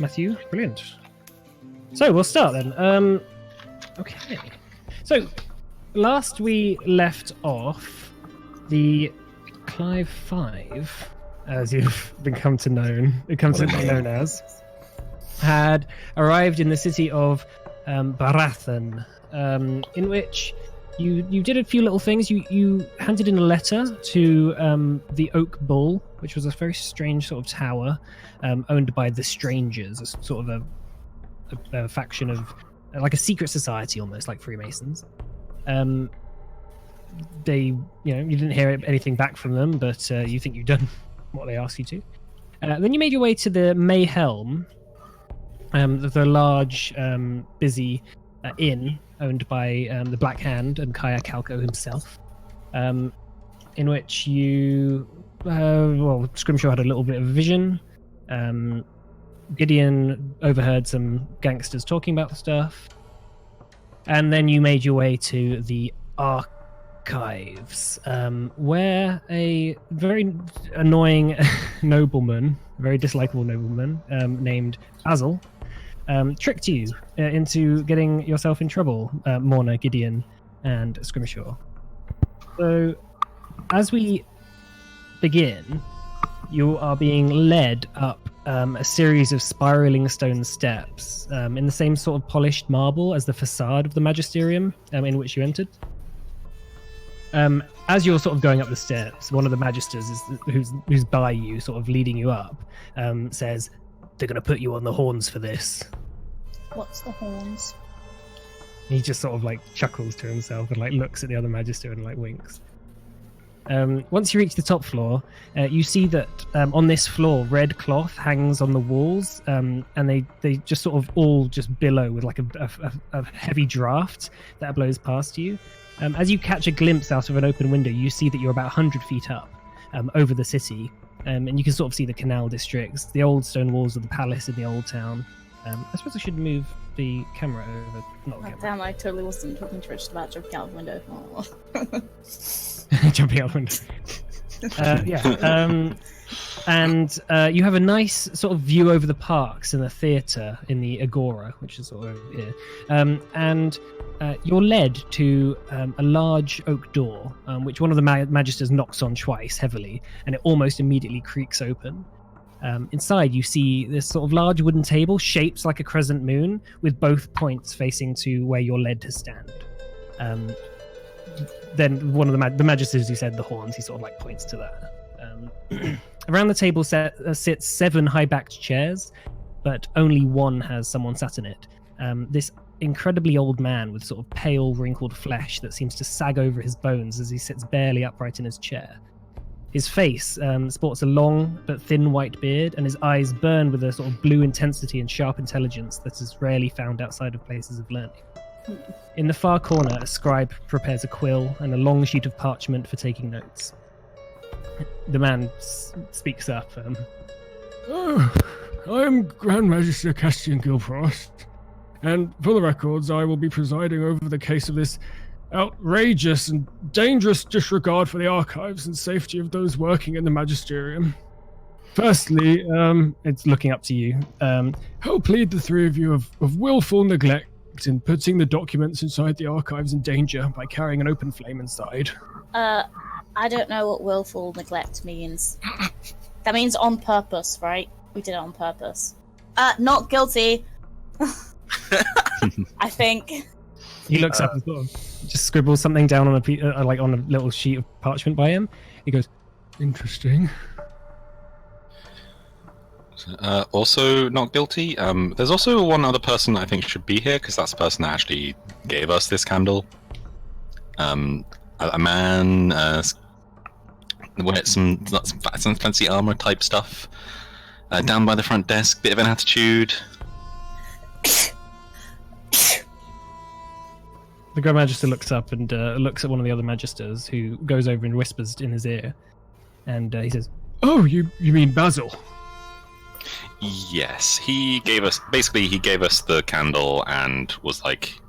Matthew. Brilliant. So we'll start then. Okay. So last we left off, the Clive Five, as you've become to be known as, had arrived in the city of Borrathan, in which you did a few little things. You handed in a letter to the Oak Bull, which was a very strange sort of tower owned by the Strangers, a sort of a faction of like a secret society, almost like Freemasons. You didn't hear anything back from them, but you think you've done what they asked you to. Then you made your way to the Mayhelm, the large, busy inn owned by the Black Hand and Kaya Kalko himself, in which Scrimshaw had a little bit of vision. Gideon overheard some gangsters talking about the stuff, and then you made your way to the archives, where a very annoying nobleman, very dislikable nobleman named Basil, tricked you into getting yourself in trouble, Morna, Gideon, and Scrimshaw. So, as we begin, you are being led up a series of spiraling stone steps in the same sort of polished marble as the facade of the Magisterium in which you entered. As you're sort of going up the steps, one of the Magisters who's by you, sort of leading you up, says, "They're going to put you on the horns for this." What's the horns? He just sort of like chuckles to himself and like looks at the other Magister and like winks. Once you reach the top floor, you see that on this floor, red cloth hangs on the walls, and they just sort of all just billow with like a heavy draft that blows past you. As you catch a glimpse out of an open window, you see that you're about 100 feet up over the city, and you can sort of see the canal districts, the old stone walls of the palace in the old town. I suppose I should move the camera over. Not the camera. Damn, I totally wasn't talking to Richard about jumping out of the window. Oh. Jumping out the window. And you have a nice sort of view over the parks and the theatre in the Agora, which is sort of over here. And you're led to a large oak door, which one of the Magisters knocks on twice heavily, and it almost immediately creaks open. Inside, you see this sort of large wooden table shaped like a crescent moon, with both points facing to where you're led to stand. Then one of the Magisters who said the horns, he sort of like points to that. Around the table sits 7 high-backed chairs, but only one has someone sat in it. This incredibly old man with sort of pale, wrinkled flesh that seems to sag over his bones as he sits barely upright in his chair. His face sports a long but thin white beard, and his eyes burn with a sort of blue intensity and sharp intelligence that is rarely found outside of places of learning. In the far corner, a scribe prepares a quill and a long sheet of parchment for taking notes. The man speaks up. I am Grand Magister Castian Gilfrost, and for the records, I will be presiding over the case of this outrageous and dangerous disregard for the archives and safety of those working in the Magisterium. Firstly, it's looking up to you. How plead the three of you of willful neglect in putting the documents inside the archives in danger by carrying an open flame inside? I don't know what willful neglect means. That means on purpose, right? We did it on purpose. Not guilty. I think. He looks up and sort of just scribbles something down on on a little sheet of parchment by him. He goes, "Interesting." Also not guilty. There's also one other person I think should be here, because that's the person that actually gave us this candle. A man with some fancy armor type stuff. Down by the front desk, bit of an attitude. The Grand Magister looks up and looks at one of the other Magisters, who goes over and whispers in his ear, and he says, "Oh, you mean Basil?" Yes, he gave us the candle and was like,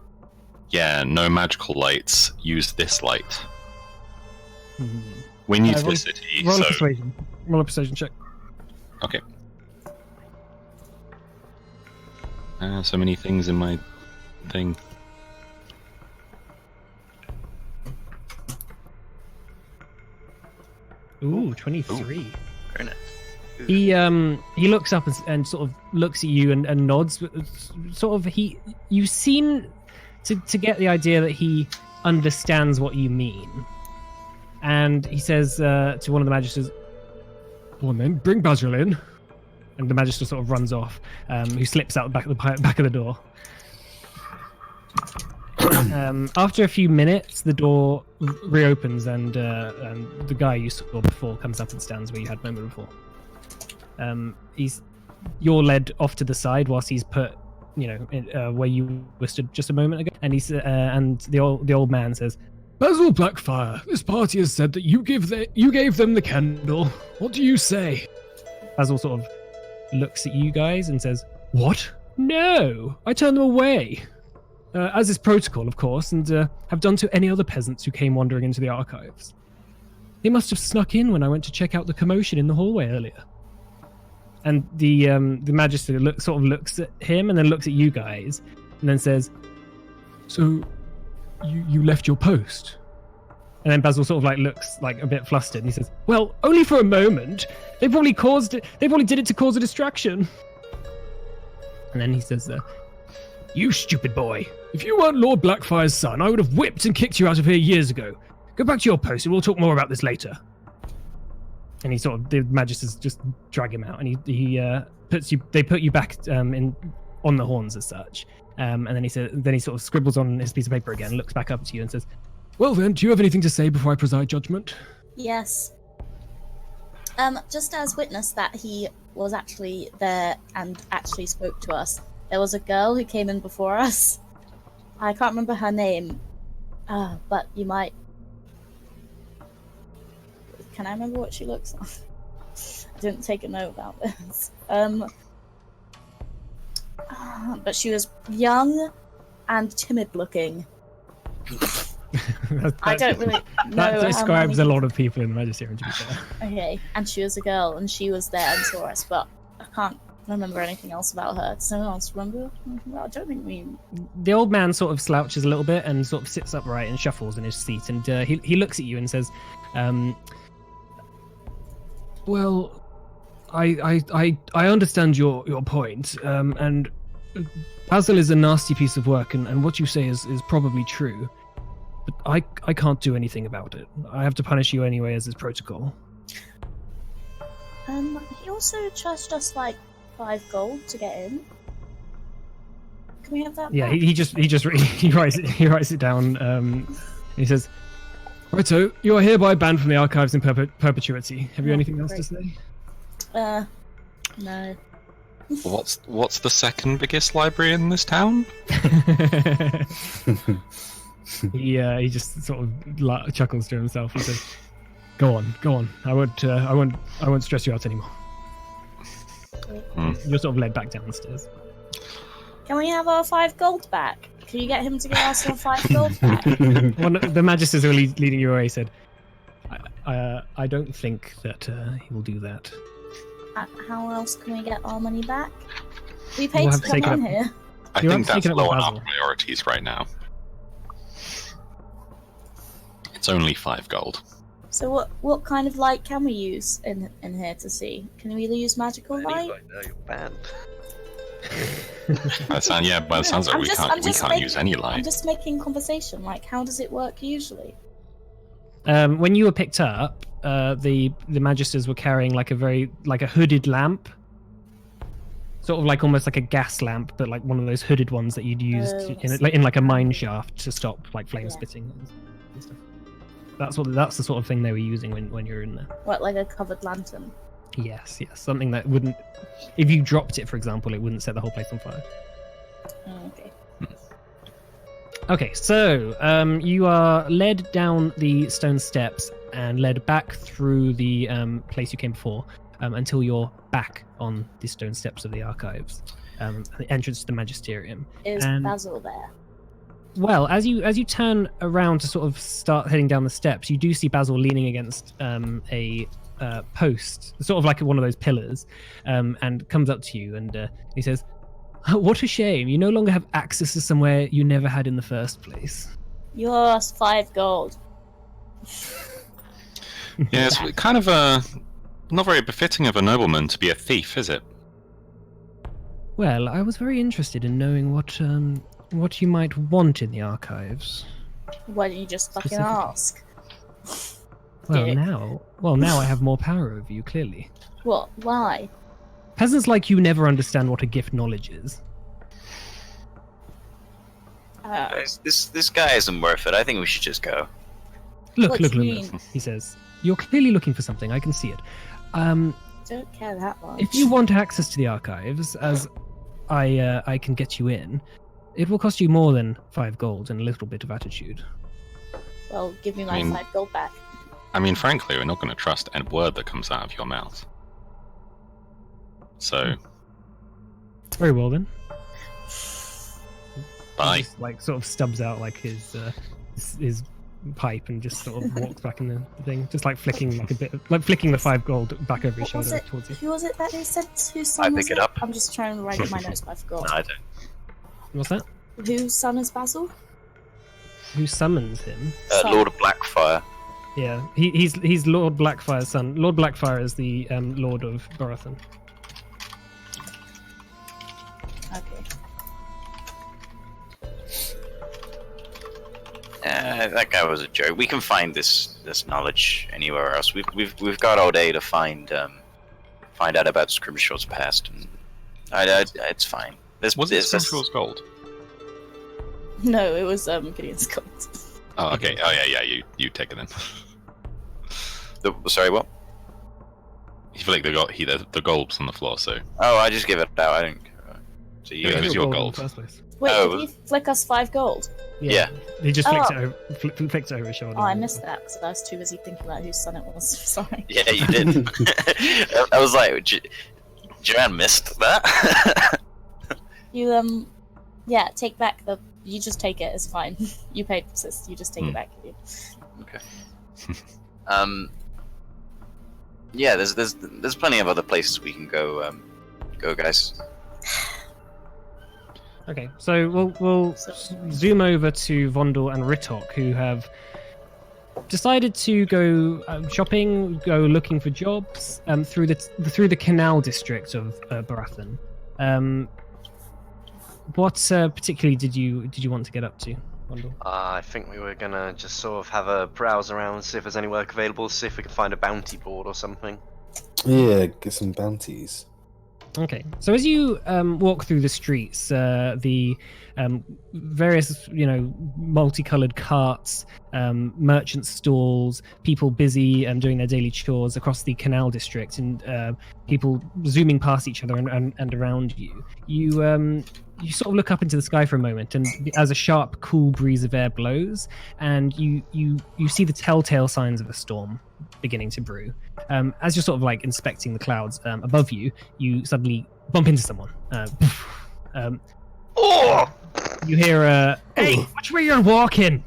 "Yeah, no magical lights. Use this light. We're new to the city, roll a persuasion check." Okay. So many things in my thing. Ooh, 23. Very nice. He looks up and sort of looks at you and nods. Sort of you seem to get the idea that he understands what you mean. And he says to one of the magisters, Go on then, bring Basil in. and the magister sort of runs off, who slips out the back of the door. After a few minutes, the door reopens and the guy you saw before comes up and stands where you had a moment before. You're led off to the side whilst he's put, where you were stood just a moment ago. And and the old man says, Basil Blackfire, this party has said that you gave them the candle. What do you say? Basil sort of looks at you guys and says, What? No, I turned them away. As is protocol, of course, and have done to any other peasants who came wandering into the archives. They must have snuck in when I went to check out the commotion in the hallway earlier. And the magister sort of looks at him and then looks at you guys and then says, So, you left your post? and then Basil sort of looks a bit flustered and he says, Well, only for a moment. They probably did it to cause a distraction. And then he says, You stupid boy. If you weren't Lord Blackfire's son, I would have whipped and kicked you out of here years ago. Go back to your post and we'll talk more about this later. And he sort of, the magisters just drag him out, and they put you back on the horns as such. And then he sort of scribbles on his piece of paper again, looks back up to you and says, Well then, do you have anything to say before I preside judgment? Yes. Just as witness that he was actually there and actually spoke to us, there was a girl who came in before us. I can't remember her name, but you might... Can I remember what she looks like? I didn't take a note about this. But she was young and timid looking. I don't really know. That describes a lot of people in the Magisterium, to be fair. Okay, and she was a girl, and she was there and saw us, but I can't remember anything else about her. Does anyone else remember? I don't think we... The old man sort of slouches a little bit and sort of sits upright and shuffles in his seat, and he looks at you and says, Well, I understand your point, and Basil is a nasty piece of work, and what you say is probably true, but I can't do anything about it. I have to punish you anyway, as is protocol. He also charged us 5 gold to get in. Can we have that? Yeah, back? he writes it down. He says, Righto, you are hereby banned from the archives in perpetuity. Have you Oh, anything else great. to say? No. What's the second biggest library in this town? he just sort of chuckles to himself. He says, Go on. I won't stress you out anymore. You're sort of led back downstairs. Can we have our 5 gold back? Can you get him to give us our 5 gold back? One of the magisters who are leading you away said, I don't think that he will do that. How else can we get our money back? We paid We'll to have to come take it in up. here. I You're think that's taking up with low on our Basil. priorities right now. It's only 5 gold. So what kind of light can we use in here to see? Can we use magical light? You're banned. By the sounds like we can't use any I'm light. just making conversation. How does it work usually? When you were picked up, the magisters were carrying a hooded lamp, sort of almost like a gas lamp, but one of those hooded ones that you'd use in a mine shaft to stop flame spitting and stuff. That's the sort of thing they were using when you were in there. What, like a covered lantern? Yes, something that wouldn't, if you dropped it, for example, it wouldn't set the whole place on fire. Oh, okay. Okay, so you are led down the stone steps and led back through the place you came before until you're back on the stone steps of the archives, the entrance to the Magisterium. Is And- Basil there? Well, as you turn around to sort of start heading down the steps, you do see Basil leaning against a post, sort of like one of those pillars, and comes up to you and he says, What a shame. You no longer have access to somewhere you never had in the first place. You owe us 5 gold. Yeah, it's kind of not very befitting of a nobleman to be a thief, is it? Well, I was very interested in knowing what you might want in the archives. Why don't you just fucking Specifically. ask? Well, Dick. now I have more power over you, clearly. What? Why? Peasants like you never understand what a gift knowledge is. Guys, this guy isn't worth it. I think we should just go. Look, What look, do you look, mean? he says. You're clearly looking for something, I can see it. Don't care that much. If you want access to the archives, as I can get you in, it will cost you more than 5 gold and a little bit of attitude. Well, give me my I mean- 5 gold back. I mean, frankly, we're not going to trust a word that comes out of your mouth. So, Very well then. bye. He just, like, sort of stubs out like his pipe and just sort of walks back in the thing, just like flicking like a bit, like flicking the 5 gold back over his What was shoulder it? towards you. Who was it that they said whose son I was pick it up. I'm just trying to write in my notes, but I forgot. No, I don't. What's that? Whose son is Basil? Who summons him? Son. Lord of Blackfire. Yeah, he's Lord Blackfire's son. Lord Blackfire is the Lord of Borrathan. Okay. That guy was a joke. We can find this knowledge anywhere else. We've got all day to find out about Scrimshaw's past, and it's fine. Was it Scrimshaw's gold? No, it was Gideon's gold. Oh, okay. Oh, yeah, you take it then. Sorry, what? You feel like the gold's on the floor, so Oh, I just give it out. I don't care. So you Yeah, it guys. was your in gold. the first place. Wait, Oh. did he flick us 5 gold? Yeah. He just flicks Oh. it over, flicks it over his shoulder. Oh, I missed that because I was too busy thinking about whose son it was. Sorry. Yeah, you did. I was like, Joanne missed that. You yeah, take back the. You just take it. It's fine. You paid for this. You just take it back. Gideon. Yeah, there's plenty of other places we can go. Go, guys. Okay, so we'll zoom over to Vondel and Ritok, who have decided to go shopping, go looking for jobs through the Canal District of Borrathan. What particularly did you want to get up to, Vondel? I think we were gonna just sort of have a browse around, see if there's any work available, see if we can find a bounty board or something. Yeah, get some bounties. Okay, so as you walk through the streets, the various, multicolored carts, merchant stalls, people busy doing their daily chores across the Canal District, and people zooming past each other and around you, you sort of look up into the sky for a moment, and as a sharp, cool breeze of air blows, and you see the telltale signs of a storm beginning to brew. As you're sort of like inspecting the clouds above you, you suddenly bump into someone. Oh! You hear "Hey, which way you're walking?"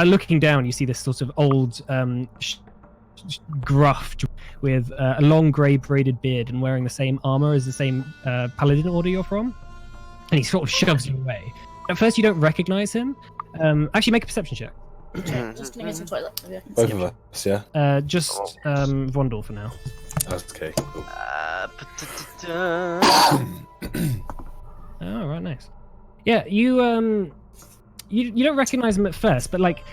Looking down, you see this sort of old gruff with a long grey braided beard and wearing the same armor as the same paladin order you're from, and he sort of shoves you away. At first, you don't recognize him. Actually, make a perception check. Just gonna go to the toilet. Maybe I can Both see of him. us, yeah? Just Vondel for now. Okay, cool. Oh, right, nice. Yeah, you don't recognize him at first, but like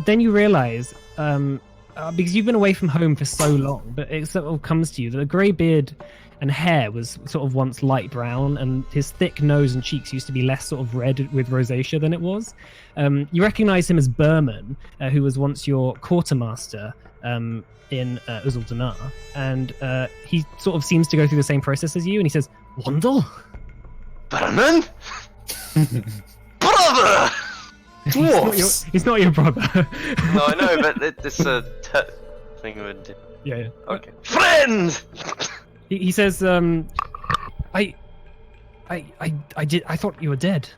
then you realize because you've been away from home for so long, but it sort of comes to you that the grey beard and hair was sort of once light brown, and his thick nose and cheeks used to be less sort of red with rosacea than it was. You recognize him as Berman, who was once your quartermaster in Uzuldanar, and he sort of seems to go through the same process as you, and he says, "Wandel?" Berman? Brother! Dwarfs! He's not your brother. No, I know, but this thing would. Yeah. Okay. Friend! He says, I thought you were dead.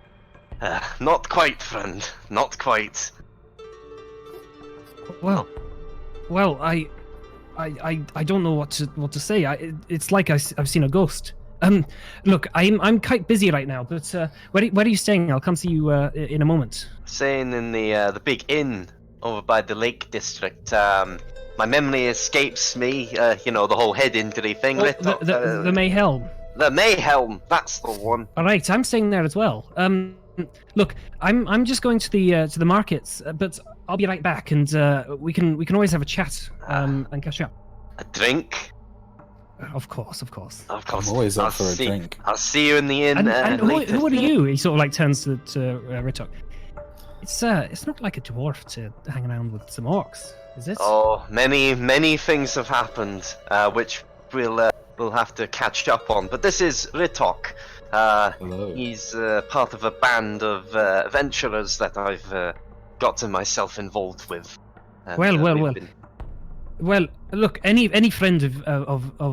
Not quite, friend. Not quite. Well, I don't know what to say. It's like I've seen a ghost. Look, I'm quite busy right now, but where are you staying? I'll come see you in a moment. Staying in the big inn over by the Lake District. My memory escapes me. You know, the whole head injury thing. Oh, the Mayhelm. The Mayhelm. That's the one. All right, I'm staying there as well. Look, I'm just going to the markets, but I'll be right back, and we can always have a chat and catch up. A drink. Of course. Of course. I'm always up for a drink. I'll see you in the inn. And who later. are you? He sort of like turns to Ritok. It's not like a dwarf to hang around with some orcs, is it? Oh, many things have happened, which we'll have to catch up on. But this is Ritok. Hello. He's part of a band of adventurers that I've gotten myself involved with. And, Well. been- Well, look, any friend of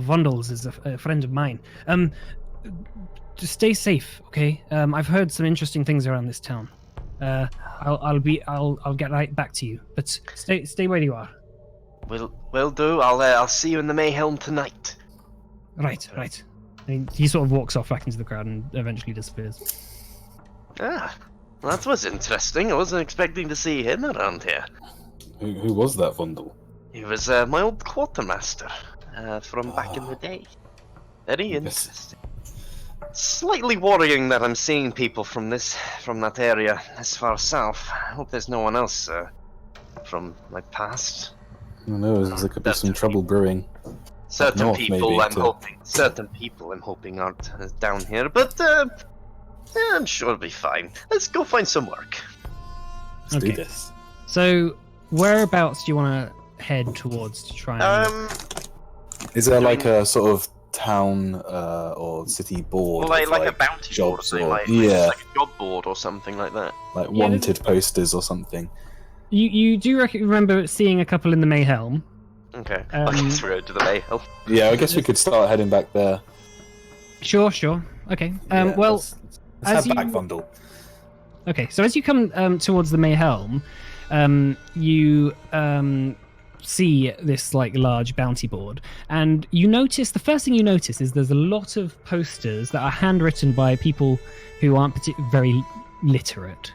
Vundels is a friend of mine. Just stay safe, okay? I've heard some interesting things around this town. I'll get right back to you, but stay where you are. Will do. I'll see you in the Mayhelm tonight. Right. And he sort of walks off back into the crowd and eventually disappears. Ah, well, that was interesting. I wasn't expecting to see him around here. Who was that Vundel? He was my old quartermaster from back in the day. Very interesting. Slightly worrying that I'm seeing people from that area this far south. I hope there's no one else from my past. I don't know, there could be some trouble brewing. Certain north, people maybe, I'm hoping aren't down here, but yeah, I'm sure it'll be fine. Let's go find some work. Let's do Okay. this. So, whereabouts do you want to head towards to try and... Is there like a sort of town or city board? Well, of, like a bounty board or jobs something, or- like yeah. like a job board or something like that. like Yeah, wanted posters or something? You do remember seeing a couple in the Mayhelm. Okay, Um, I guess we're to the Mayhill. Yeah, I guess we could start heading back there. Sure. Okay. Yeah, Well, let's as head back, you- Vundel. Okay, so as you come towards the Mayhelm, you see this like large bounty board, and the first thing you notice is there's a lot of posters that are handwritten by people who aren't very literate.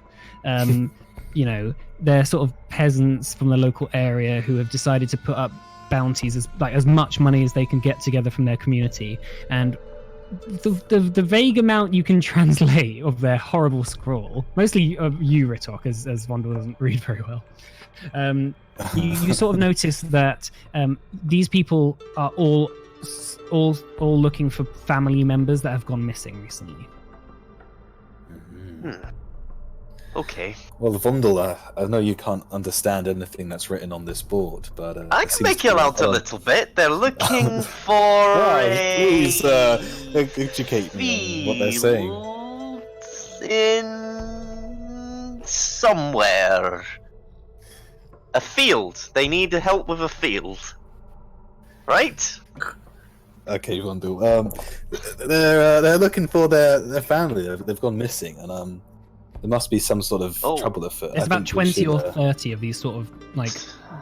You know, they're sort of peasants from the local area who have decided to put up bounties as much money as they can get together from their community, and the vague amount you can translate of their horrible scrawl, mostly of you, Ritok, as Vondel doesn't read very well. You sort of notice that these people are all looking for family members that have gone missing recently. Okay, Well, Vundel, I know you can't understand anything that's written on this board, but I it can seems make to it be- out a little bit. They're looking for Right, please educate me on what they're saying. field in somewhere. A field. They need help with a field. Right? Okay, Vundel. They're looking for their family. They've gone missing, and there must be some sort of trouble afoot. There's I about think we 20 should, or 30 of these sort of like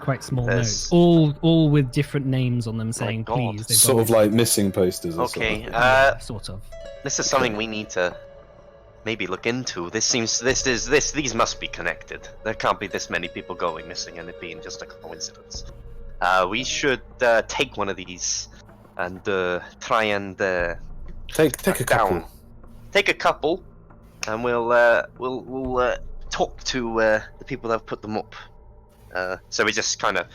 quite small There's- notes, all with different names on them saying God. please. they've sort gone of like missing posters. Or Okay, Sort of. Yeah, sort of. This is something we need to maybe look into. These must be connected. There can't be this many people going missing and it being just a coincidence. We should take one of these and try and Take a couple. down. Take a couple, and we'll talk to the people that have put them up. So we just kind of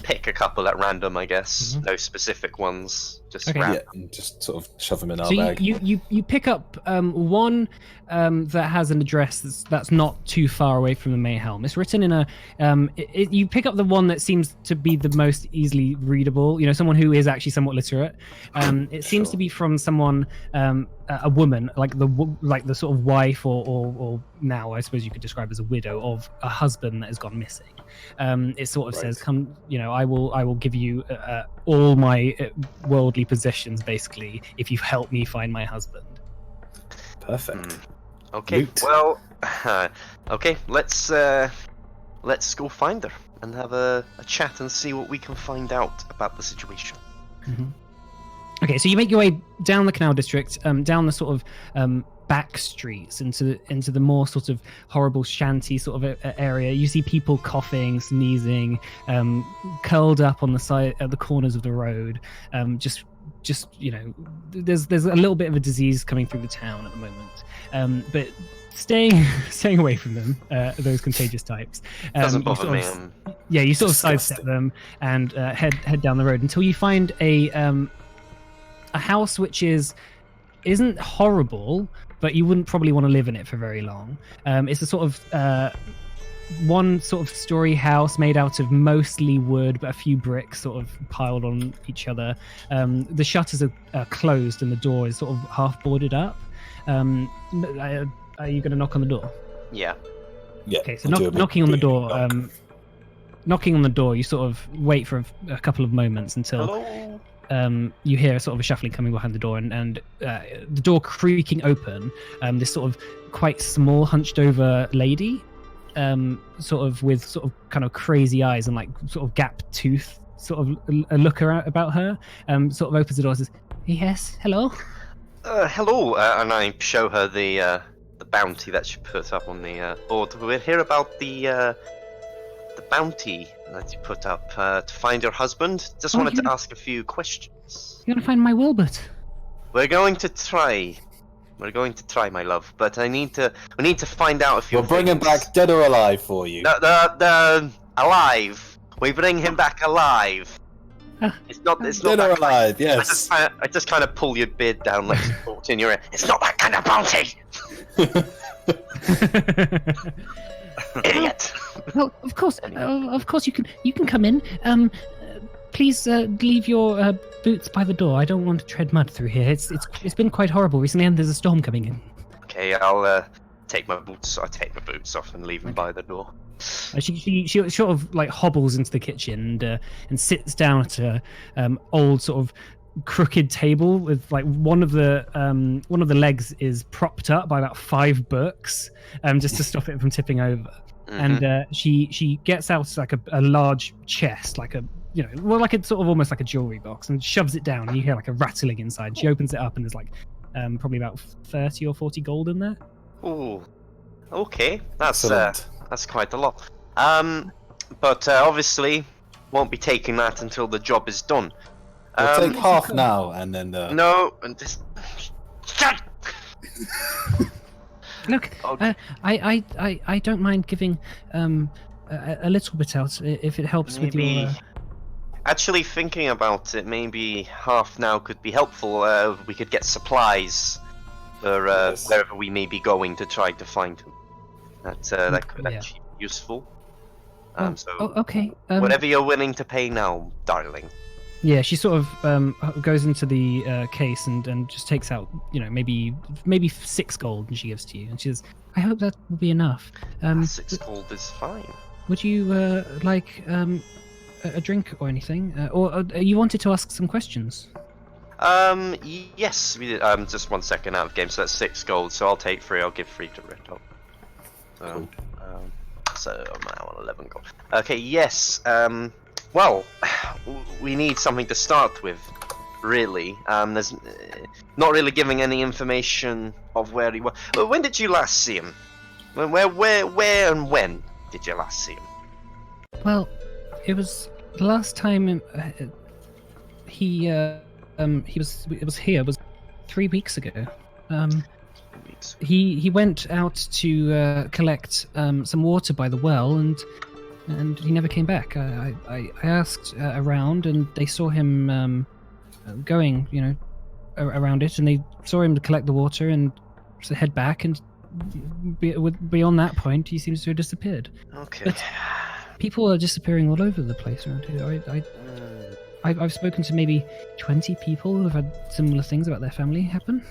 pick a couple at random, I guess. No specific ones, just Okay. random. Yeah, and just sort of shove them in our So bag. you pick up one that has an address that's not too far away from the Mayhelm. It's written in a you pick up the one that seems to be the most easily readable. You know, someone who is actually somewhat literate. It seems to be from someone, a woman, like the sort of wife or now I suppose you could describe as a widow of a husband that has gone missing. It sort of Right. says, "Come, you know, I will give you all my worldly possessions, basically, if you help me find my husband." Perfect. Okay, Loot. well, okay, let's go find her and have a chat and see what we can find out about the situation. Okay, so you make your way down the Canal District, down the sort of back streets into the more sort of horrible shanty sort of area. You see people coughing, sneezing, curled up on the side at the corners of the road. Just there's a little bit of a disease coming through the town at the moment. But staying away from them, those contagious types. Doesn't bother me. You sort of Disgusting. sidestep them and head down the road until you find a house which isn't horrible, but you wouldn't probably want to live in it for very long. It's a sort of one sort of story house made out of mostly wood, but a few bricks sort of piled on each other. The shutters are closed and the door is sort of half boarded up. Are you going to knock on the door? Yeah. Yeah. Okay, so I'll do a big knocking on the door. knock. Knocking on the door, you sort of wait for a couple of moments until Hello. you hear sort of a shuffling coming behind the door, and the door creaking open. This sort of quite small, hunched over lady, sort of with sort of kind of crazy eyes and like sort of gap tooth, sort of a look about her. Sort of opens the door and says, "Yes, hello." Hello, and I show her the bounty that she put up on the board. We're here about the bounty that you put up to find your husband. Just Oh, wanted to yeah. ask a few questions. You're gonna find my Wilbert. We're going to try. We're going to try, my love. But we need to find out if you're. We'll bring him back dead or alive for you. The alive. We bring him back alive. It's not Dead that or kind. alive, yes. I just kind of pull your beard down like it's in your ear. It's not that kind of bounty, idiot. Well, of course you can come in. Please leave your boots by the door. I don't want to tread mud through here. It's been quite horrible recently, and there's a storm coming in. Okay, I'll take my boots. I take my boots off and leave them by the door. She sort of like hobbles into the kitchen and sits down at a old sort of crooked table with like one of the legs is propped up by about 5 books just to stop it from tipping over. Mhm. And she gets out like a large chest, like a like a sort of almost like a jewelry box, and shoves it down, and you hear like a rattling inside. She opens it up and there's like probably about 30 or 40 gold in there. Ooh, okay, Excellent. that's quite a lot. But obviously won't be taking that until the job is done. We'll take half now, and then... No, and just shut. Look, Okay. I don't mind giving a little bit out if it helps with Maybe. your. Actually, thinking about it, maybe half now could be helpful. We could get supplies for Yes. wherever we may be going to try to find him. That could Yeah. actually be useful. So Okay. whatever you're willing to pay now, darling. Yeah, she sort of goes into the case and just takes out, maybe 6 gold, and she gives to you. And she says, "I hope that will be enough. 6 gold is fine. Would you like a drink or anything, or you wanted to ask some questions?" Yes. We did, just 1 second out of game, so that's 6 gold. So I'll take 3. I'll give 3 to Red. So I'm now on 11 gold. Okay. Yes. Well, we need something to start with, really. There's not really giving any information of where he was. When did you last see him? Where and when did you last see him? Well, it was the last time he was here was 3 weeks ago. Weeks. He went out to collect some water by the well, and he never came back. I asked around, and they saw him going, around it, and they saw him to collect the water and head back. And beyond that point, he seems to have disappeared. Okay. But people are disappearing all over the place around here. I've spoken to maybe 20 people who've had similar things about their family happen.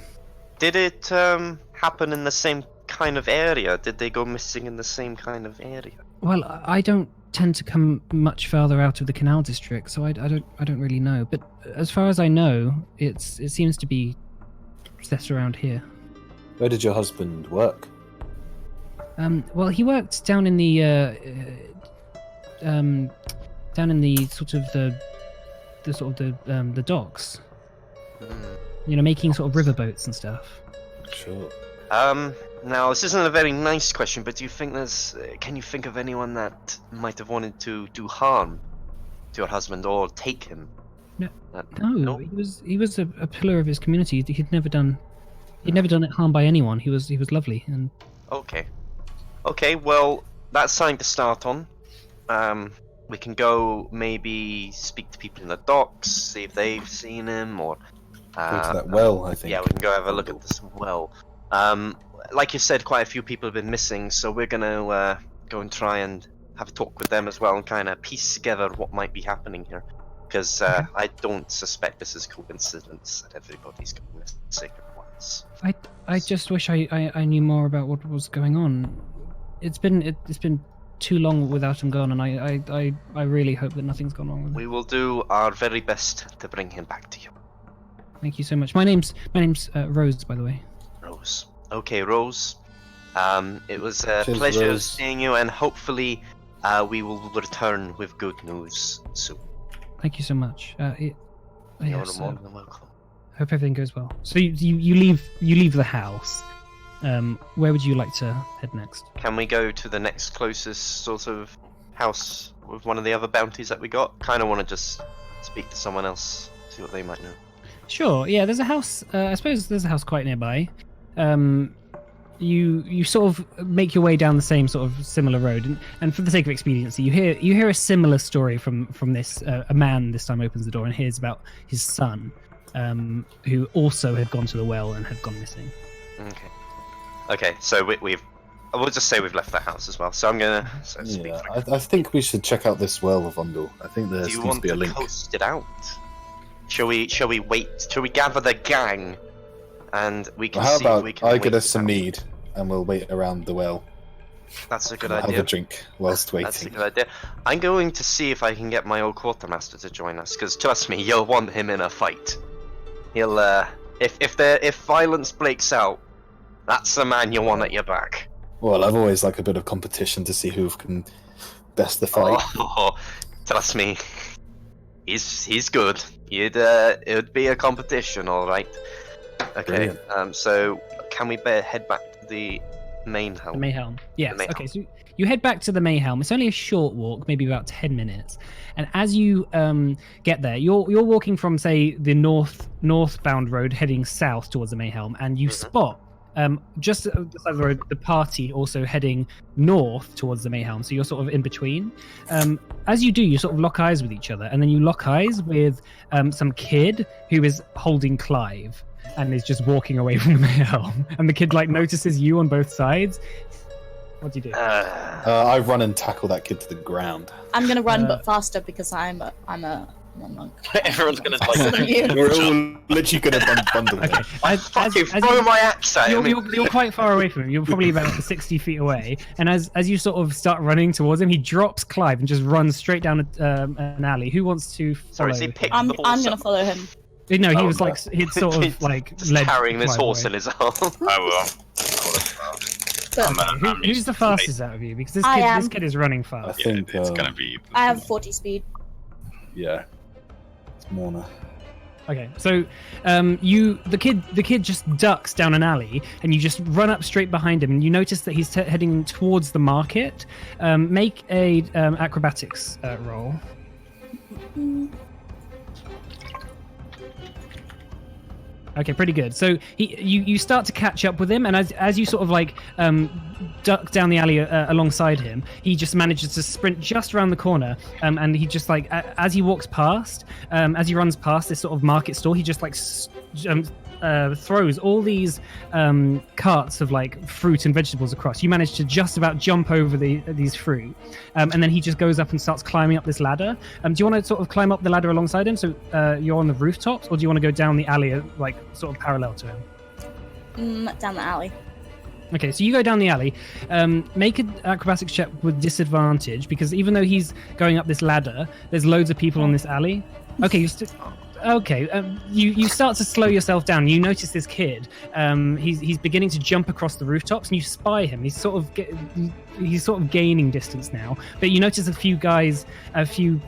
Did it happen in the same kind of area? Did they go missing in the same kind of area? Well, I don't tend to come much farther out of the Canal District, so I don't really know. But as far as I know, it seems to be set around here. Where did your husband work? Well, he worked down in the sort of the docks. Making sort of riverboats and stuff. Sure. Now this isn't a very nice question, but do you think can you think of anyone that might have wanted to do harm to your husband or take him? No, he was a pillar of his community. He'd never done harm by anyone. He was lovely and. Okay, well, that's something to start on. We can go maybe speak to people in the docks, see if they've seen him, or... Go to that well, I think. Yeah, we can go have a look at this well. Like you said, quite a few people have been missing, so we're gonna go and try and have a talk with them as well and kind of piece together what might be happening here. Because I don't suspect this is coincidence that everybody's going missing at once. I just wish I knew more about what was going on. It's been too long without him gone, and I really hope that nothing's gone wrong with him. We will do our very best to bring him back to you. Thank you so much. My name's Rose, by the way. Rose. Okay, Rose. It was a Cheers, pleasure Rose. seeing you, and hopefully we will return with good news soon. Thank you so much. You're Yes, more than welcome. hope everything goes well. So you leave the house. Where would you like to head next? Can we go to the next closest sort of house with one of the other bounties that we got? Kind of want to just speak to someone else, see what they might know. Sure. Yeah, there's a house. I suppose there's a house quite nearby. You sort of make your way down the same sort of similar road, and for the sake of expediency, you hear a similar story from this. A man this time opens the door and hears about his son, who also had gone to the well and had gone missing. Okay. So we'll just say we've left the house as well. So I'm gonna speak. Yeah, I think we should check out this well, Vondel. I think there Do you seems want to be a to link. coast it out? Shall we wait? Shall we gather the gang, and we can How see if about we can I wait get us it some out? mead and we'll wait around the well. That's a good Have idea. a drink whilst waiting. That's a good idea. I'm going to see if I can get my old quartermaster to join us, because trust me, you'll want him in a fight. He'll if violence breaks out, that's the man you want at your back. Well, I've always liked a bit of competition to see who can best the fight. Oh, trust me, he's good. It would be a competition, all right. Okay. Brilliant. So can we head back to the main helm? The Mayhelm. Yes. Mayhelm. Okay. So you head back to the Mayhelm. It's only a short walk, maybe about 10 minutes. And as you get there, you're walking from, say, the northbound road heading south towards the Mayhelm, and you spot just at the side of the road the party also heading north towards the Mayhelm. So you're sort of in between. As you do, you sort of lock eyes with each other, and then you lock eyes with some kid who is holding Clive and is just walking away from the Mayhelm. And the kid notices you on both sides. What do you do? I run and tackle that kid to the ground. I'm gonna run, but faster because I'm a monk. Everyone's gonna Faster than you. We're all literally going to bundle Okay. him. As Throw my axe at him. you're quite far away from him. You're probably about 60 feet away. And as you sort of start running towards him, he drops Clive and just runs straight down an alley. Who wants to follow? Sorry, is he picked I'm the horse gonna up? follow him. No, he Oh, was no. he'd sort of Just led carrying this Clive horse away. in his arm. I will. But Who's the fastest out of you? Because I am. this kid is running I fast. think, it's gonna be. I have 40 speed. yeah. It's Morna. Okay, so the kid just ducks down an alley, and you just run up straight behind him, and you notice that he's heading towards the market. Make a acrobatics roll. Okay, pretty good. So you start to catch up with him, and as you sort of duck down the alley alongside him, he just manages to sprint just around the corner, and he just as he walks past, as he runs past this sort of market store, he just throws all these carts of fruit and vegetables across. You manage to just about jump over these fruit, and then he just goes up and starts climbing up this ladder. Do you want to sort of climb up the ladder alongside him, so you're on the rooftops, or do you want to go down the alley sort of parallel to him? Down the alley. Okay, so you go down the alley. Make an acrobatics check with disadvantage, because even though he's going up this ladder, there's loads of people on this alley. Okay, Okay, you start to slow yourself down. You notice this kid. He's beginning to jump across the rooftops, and you spy him. He's sort of gaining distance now. But you notice a few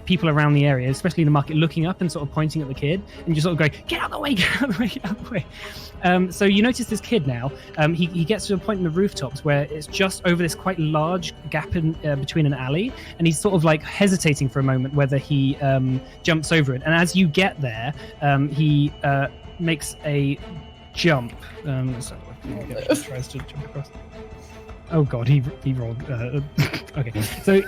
people around the area, especially in the market, looking up and sort of pointing at the kid, and you're sort of going, "Get out of the way! Get out of the way! Get out of the way!" So you notice this kid now. He gets to a point in the rooftops where it's just over this quite large gap in between an alley, and he's sort of like hesitating for a moment whether he jumps over it. And as you get there, he makes a jump. He tries to jump across. Oh god, he rolled. Okay, so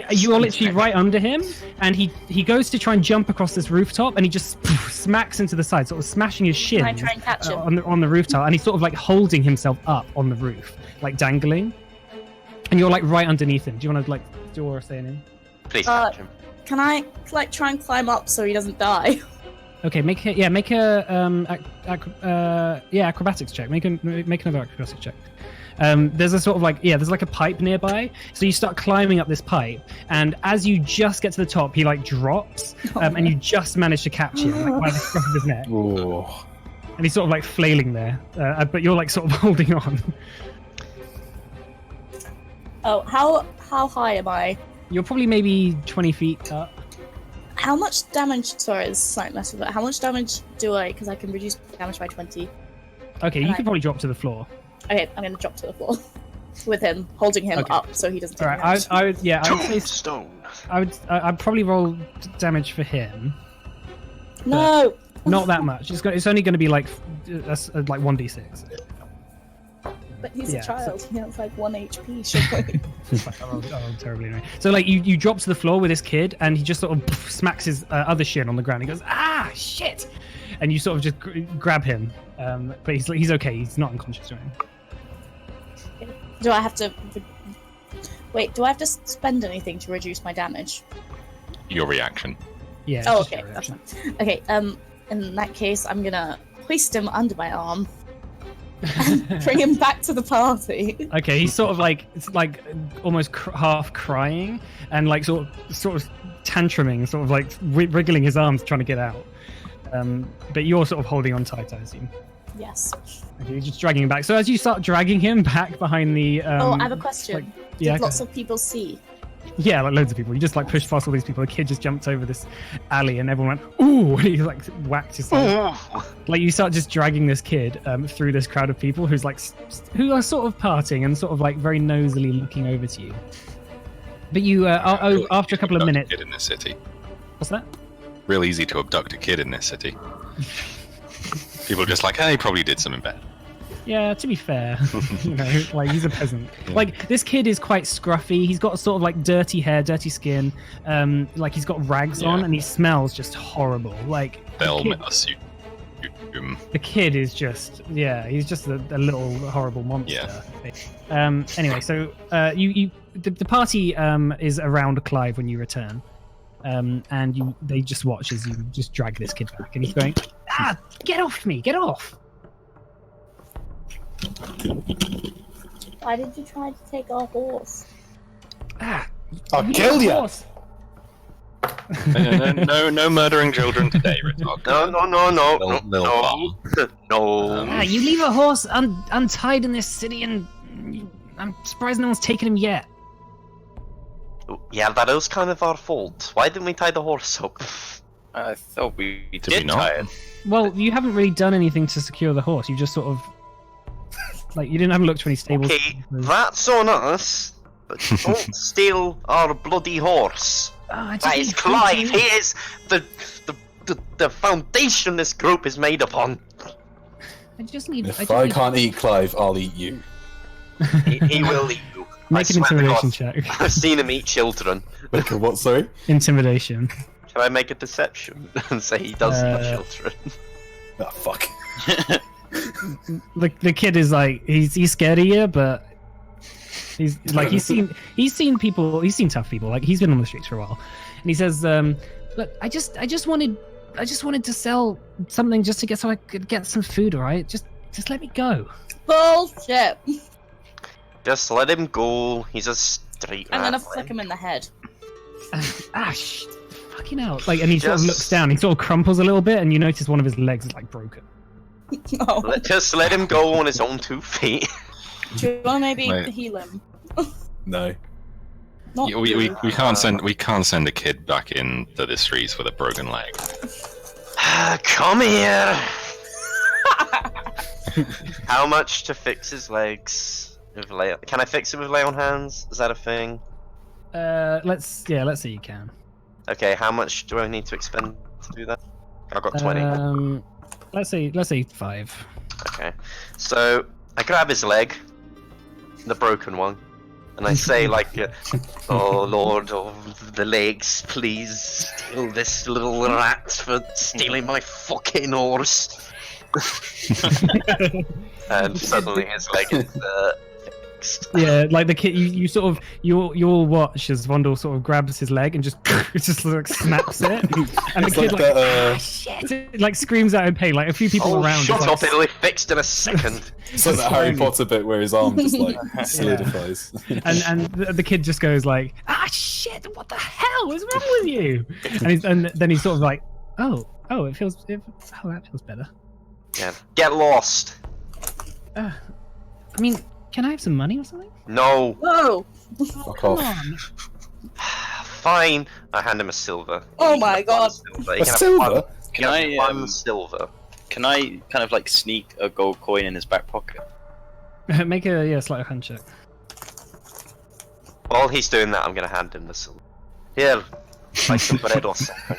you're literally right under him, and he goes to try and jump across this rooftop, and he just smacks into the side, sort of smashing his shin Can I try and catch him? on the rooftop, and he's sort of like holding himself up on the roof, like dangling. And you're like right underneath him. Do you want to like do Aura saying him? Please catch him. Can I like try and climb up so he doesn't die? Okay, make a acrobatics check. Make another acrobatics check. There's a sort of like there's like a pipe nearby, so you start climbing up this pipe, and as you just get to the top, he like drops, and you just manage to catch him like by the scruff of his neck. Ooh. And he's sort of like flailing there, but you're like sort of holding on. Oh, how high am I? You're probably maybe 20 feet up. How much damage? Sorry, it's slightly less of it. How much damage do I? Because I can reduce damage by 20. Okay, you could probably drop to the floor. Okay, I'm gonna drop to the floor with him, holding him up so he doesn't take damage. I would say Tombstone. I'd probably roll damage for him. No. Not that much. It's only going to be like 1d6. But he's Yeah, a child. He has like 1 HP. Surely. Oh, terribly annoying. So like you drop to the floor with this kid, and he just sort of smacks his other shin on the ground. He goes, "Ah, shit!" And you sort of just grab him, but he's okay. He's not unconscious or anything. Do I have to? Wait. Do I have to spend anything to reduce my damage? Your reaction. Yeah. Oh, just okay. your That's reaction. fine. Okay. In that case, I'm gonna hoist him under my arm. And bring him back to the party. Okay, he's sort of like almost half crying and like sort of tantruming, sort of like wriggling his arms trying to get out. But you're sort of holding on tight, I assume. Yes. Okay, you're just dragging him back. So as you start dragging him back behind the I have a question. Did lots of people see? Yeah, like loads of people. You just like pushed past all these people. The kid just jumped over this alley, and everyone went, "Ooh!" And he like whacked his head. Like you start just dragging this kid through this crowd of people who are sort of partying and sort of like very nosily looking over to you. But you, after a couple of minutes, Kid in this city. What's that? Real easy to abduct a kid in this city. People are just like, hey, he probably did something bad. Yeah, to be fair, like he's a peasant. Like this kid is quite scruffy. He's got sort of like dirty hair, dirty skin. Like he's got rags on, and he smells just horrible. Like They'll assume. the kid is just he's just a little horrible monster. Yeah. Anyway, so the party is around Clive when you return. And they just watch as you just drag this kid back, and he's going, get off me, get off. Why did you try to take our horse? I'll kill you! No murdering children today, Ritok. No. You leave a horse untied in this city, and I'm surprised no one's taken him yet. Yeah, that is kind of our fault. Why didn't we tie the horse up? I thought we we did not? tie it. Well, you haven't really done anything to secure the horse. You just sort of like you haven't looked for any stables. Okay, that's on us. But don't steal our bloody horse. That is Clive. He is the foundation this group is made upon. I just need. If I can't eat Clive, I'll eat you. He will eat you. Make an intimidation check. I've seen him eat children. Make a what, sorry? Intimidation. Can I make a deception and say he does eat children? Oh, fuck. The kid is like he's scared of you, but he's like he's seen tough people. Like he's been on the streets for a while, and he says, "Look, I just wanted to sell something just to get so I could get some food. All right, just let me go." Bullshit. Just let him go. He's a street rat. I'm gonna flick him in the head. fucking hell. Like, and he sort of looks down, he sort of crumples a little bit, and you notice one of his legs is like broken. Oh. Just let him go on his own 2 feet. Do you want to maybe Wait. heal him? No. Not Yeah, we can't send a kid back into the streets with a broken leg. Come here. How much to fix his legs? Can I fix it with lay on hands? Is that a thing? Let's say you can. Okay, how much do I need to expend to do that? I've got 20. Let's say 5. Okay, so I grab his leg, the broken one, and I say like, "Oh Lord of the legs, please steal this little rat for stealing my fucking horse." And suddenly his leg is fixed. Yeah, like the kid, you sort of you'll watch as Vondel sort of grabs his leg and just like snaps it, and the It's kid like like that, shit, like screams out in pain. Like a few people Oh, around. shut just, up! like, It'll be fixed in a second. It's like that Harry Potter bit where his arm just like solidifies. and the kid just goes like, ah shit, what the hell is wrong with you? And then he's sort of like, oh that feels better. Yeah. Get lost. I mean, can I have some money or something? No. Whoa! Fuck Come off. on. Fine. I hand him a silver. Oh He my can have one God. silver. He A can have silver? one- he Can has I, one silver? Can I kind of like sneak a gold coin in his back pocket? Make a sleight of hand check. While he's doing that, I'm gonna hand him the silver. Here, like some bread or something.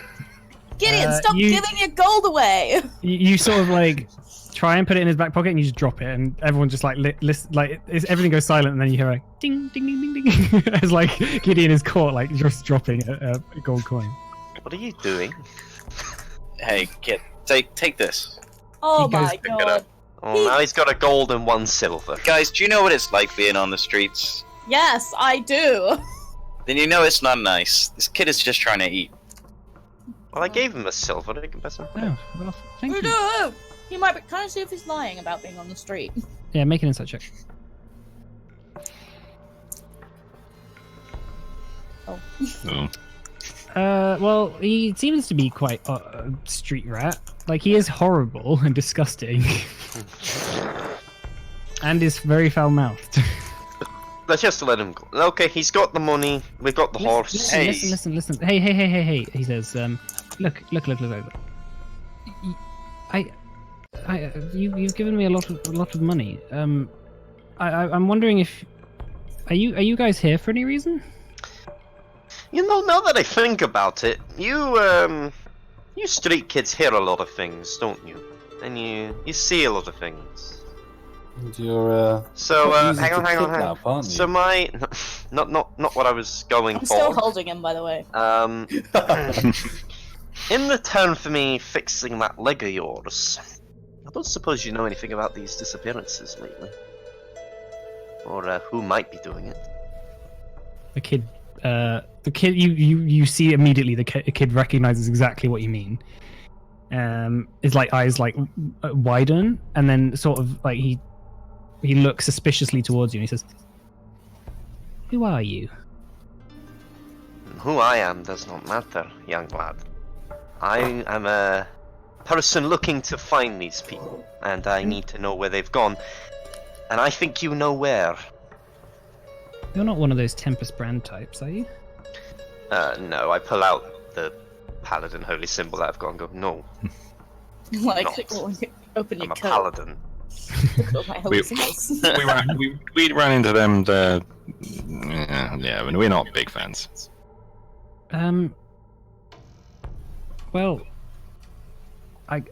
Gideon, stop you- giving your gold away! You sort of like try and put it in his back pocket and you just drop it, and everyone just like everything goes silent, and then you hear like ding ding ding ding ding as like Gideon is caught like just dropping a gold coin. What are you doing? Hey, kid, take this. Oh He goes my pick it God. up. Oh, now he's got a gold and 1 silver. Guys, do you know what it's like being on the streets? Yes, I do. Then you know it's not nice. This kid is just trying to eat. Well, I gave him a silver. They can bet him. Oh, well, thank you. No, he might be. Can I see if he's lying about being on the street? Yeah, make an insight check. Oh. Oh. Well, he seems to be quite a street rat. Like, he is horrible and disgusting. And is very foul-mouthed. Let's just let him go. Okay, he's got the money. We've got the horse. Listen. Hey. He says, look. You've given me a lot of money. I'm wondering if are you guys here for any reason? You know, now that I think about it, you street kids hear a lot of things, don't you? And you see a lot of things. And you're So using hang to on. kidnap, aren't you? So my not what I was going I'm for. still holding him, by the way. In return for me fixing that leg of yours, I don't suppose you know anything about these disappearances lately, or who might be doing it. The kid, you see immediately the kid recognizes exactly what you mean. His like eyes like widen, and then sort of like he looks suspiciously towards you and he says, "Who are you?" Who I am does not matter, young lad. I am a person looking to find these people, and I need to know where they've gone. And I think you know where. You're not one of those Tempest brand types, are you? No, I pull out the paladin holy symbol that I've got and go, no, Like, not. open your I'm a coat. paladin. Look at my holy We- symbols. we ran into them. Yeah, we're not big fans. Well, the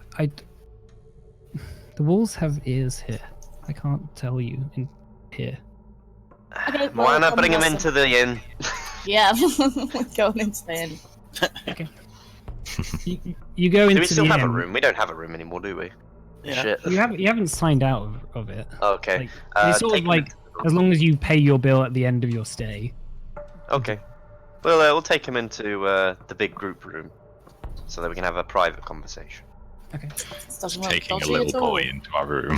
walls have ears here. I can't tell you in here. Okay, Why well, not bring him listen. into the inn? Yeah, we're going into the inn. Okay. You go into Do we still the have a inn. room? We don't have a room anymore, do we? Yeah. Shit. You haven't signed out of it. Okay. Like, it's sort take of him like into the as room. long as you pay your bill at the end of your stay. Okay. Well, we'll take him into the big group room, so that we can have a private conversation. Okay. This doesn't look Taking a dodgy little at all. boy into our room.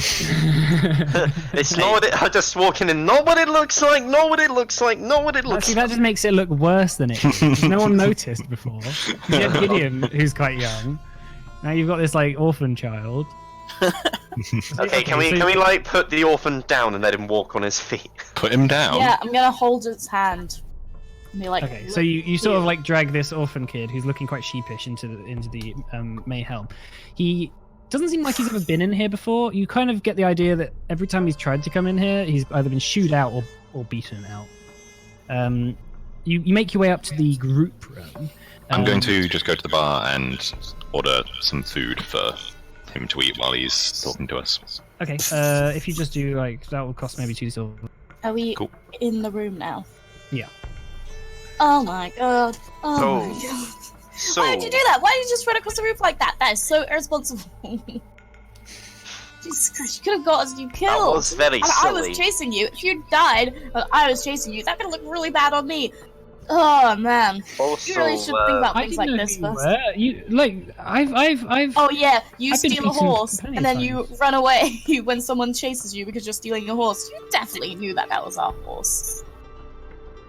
It's not what it. I just walking in. Know what it looks like. Know what it looks like. Know what it looks See, like. that just makes it look worse than it is. No one noticed before. You had Gideon, who's quite young. Now you've got this like orphan child. Okay, can we like put the orphan down and let him walk on his feet? Put him down. Yeah, I'm gonna hold its hand. And be like, Okay, so you sort of like drag this orphan kid who's looking quite sheepish into the Mayhelm. He doesn't seem like he's ever been in here before. You kind of get the idea that every time he's tried to come in here, he's either been shooed out or beaten out. You make your way up to the group room. I'm going to just go to the bar and order some food for him to eat while he's talking to us. Okay, if you just do like that will cost maybe 2 silver. Are we Cool. in the room now? Yeah. Oh my god. Oh So- my god. So, Why did you do that? Why did you just run across the roof like that? That is so irresponsible. Jesus Christ, you could have got us you that killed. was very And I silly. was chasing you. If you died and I was chasing you, that could look really bad on me. Oh man. Also, You really should think about I things didn't like know this who you first. were. You like I've Oh yeah, you I've been steal a beaten horse plenty and of then you times. run away when someone chases you because you're stealing a horse. You definitely knew that was our horse.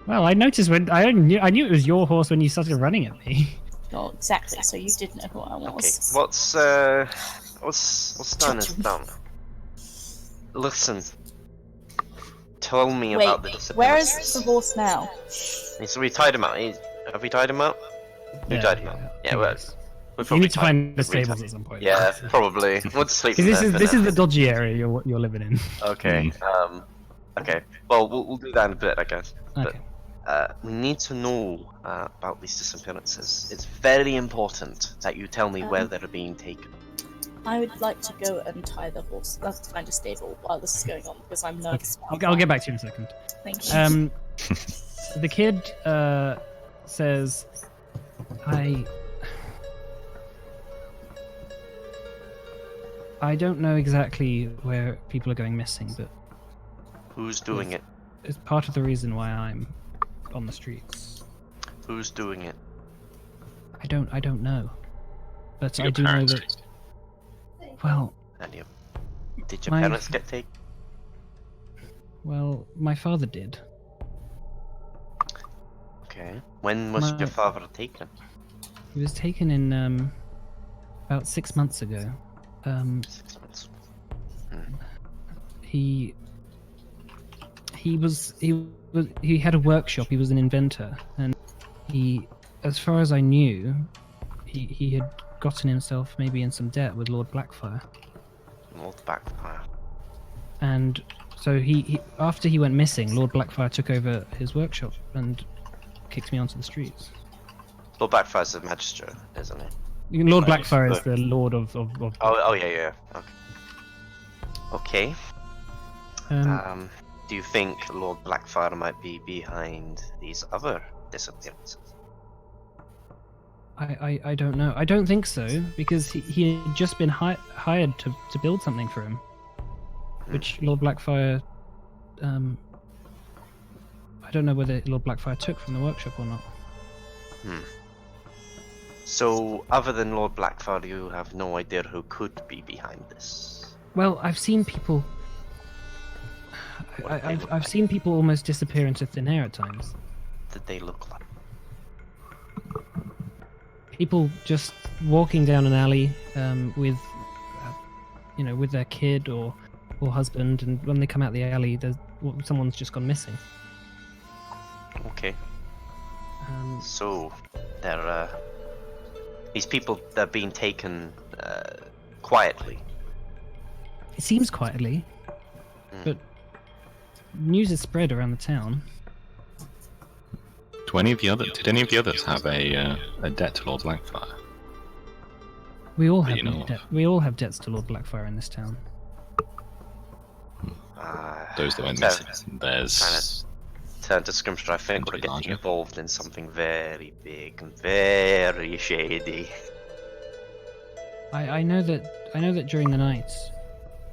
Well, I noticed when I knew it was your horse when you started running at me. Oh, exactly. So you did know who I okay, was. what's done is done. Listen, tell me Wait, about the where disappearances. is the horse now? So we tied him up. Have we tied him up? We tied him up. Yeah, well, Yes. we You probably need to tied- find the we stables tied- at some point. Yeah, probably. We'll just sleep. Because in there this for is now. the dodgy area you're living in. Okay. Okay. Well, we'll do that in a bit, I guess. Okay. We need to know about these disappearances. It's very important that you tell me where they're being taken. I would like to go and tie the horse. Let's find a stable while this is going on because I'm nervous. I'll get back to you in a second. Thank you. The kid says, I don't know exactly where people are going missing, but Who's doing it? it's part of the reason why I'm on the streets. Who's doing it? I don't know, but Your I do know parents. that. Well, Did your My- parents get taken? my father did. Okay. When was My- your father taken? He was taken in about 6 months ago. 6 months. He had a workshop. He was an inventor, and he, as far as I knew, he had gotten himself maybe in some debt with Lord Blackfire, North Backfire. and so he after he went missing, Lord Blackfire took over his workshop and kicked me onto the streets. Lord Backfire's a magistrate, isn't he? Lord Right, Blackfire is look. the lord of Oh yeah. Okay. um, Do you think Lord Blackfire might be behind these other disappearances? I don't know. I don't think so, because he had just been hired to build something for him, which Lord Blackfire, I don't know whether Lord Blackfire took from the workshop or not. So, other than Lord Blackfire, you have no idea who could be behind this. Well, I've seen people. What did they look I've like? seen people almost disappear into thin air at times. Did they look like? People just walking down an alley with, with their kid or husband, and when they come out the alley, someone's just gone missing. Okay. Um, So, they're these people, they're being taken quietly. It seems quietly, but news is spread around the town. Did any of the others have a debt to Lord Blackfire? We all But have you know what? we all have debts to Lord Blackfire in this town. Those that went Fair. missing. There's Turn to Scrimshaw, I think we're Something getting larger. involved in something very big and very shady. I know that during the nights.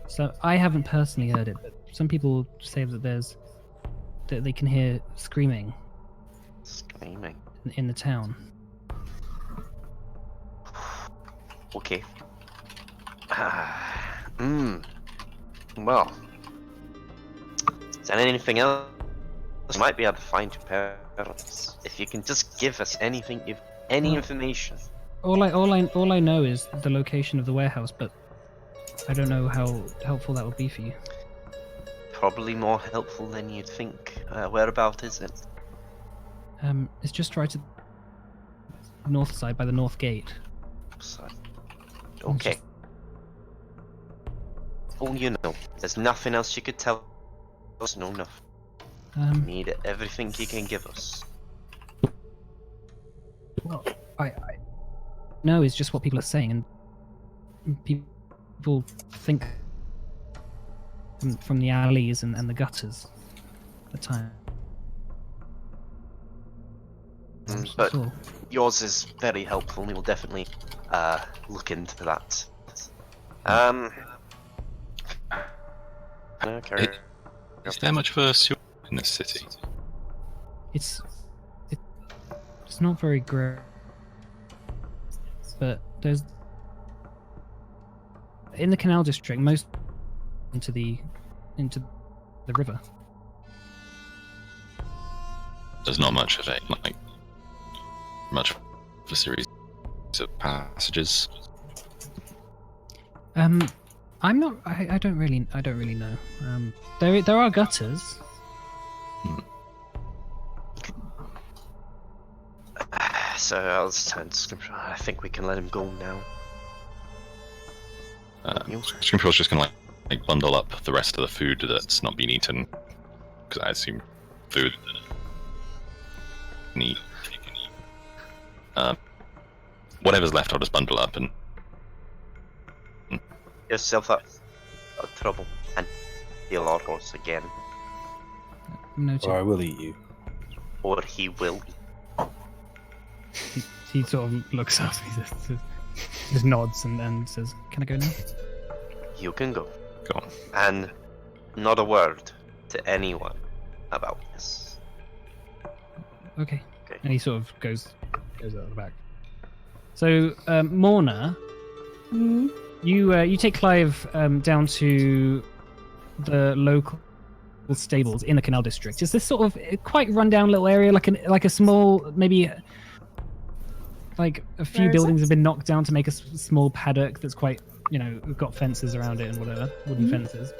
So I haven't personally heard it, but some people say that they can hear screaming Screaming. in the town. Okay. Well, is there anything else we might be able to find your parents? If you can just give us anything, give any information. All I know is the location of the warehouse, but I don't know how helpful that would be for you. Probably more helpful than you'd think. Whereabout is it? It's just right at the north side by the north gate. So, okay. All you know. There's nothing else you could tell us. No, nothing. Need everything you can give us. Well, I know is just what people are saying, and people think from the alleys and the gutters at the time. But yours is very helpful. We will definitely look into that. Okay. Is there much of a sewer in this city? It's not very great, but there's in the Canal District most into the river. There's not much of it, like much of a series of passages. I'm not. I don't really know. There are gutters. So I'll turn to Scrimshaw. I think we can let him go now. Scrimshaw's just gonna like bundle up the rest of the food that's not been eaten, because I assume food neat. Whatever's left, I'll just bundle up and Yourself up of trouble and steal our horse again, Noted. Or I will eat you. or he will. He sort of looks up. He just nods and says, "Can I go now?" You can go, go on. and not a word to anyone about this. Okay. Okay. And he sort of goes out the back. So, Morna, you take Clive down to the local stables in the Canal District. It's this sort of quite rundown little area, like a small, maybe like a few buildings have been knocked down to make a small paddock that's quite, got fences around it and whatever, wooden fences.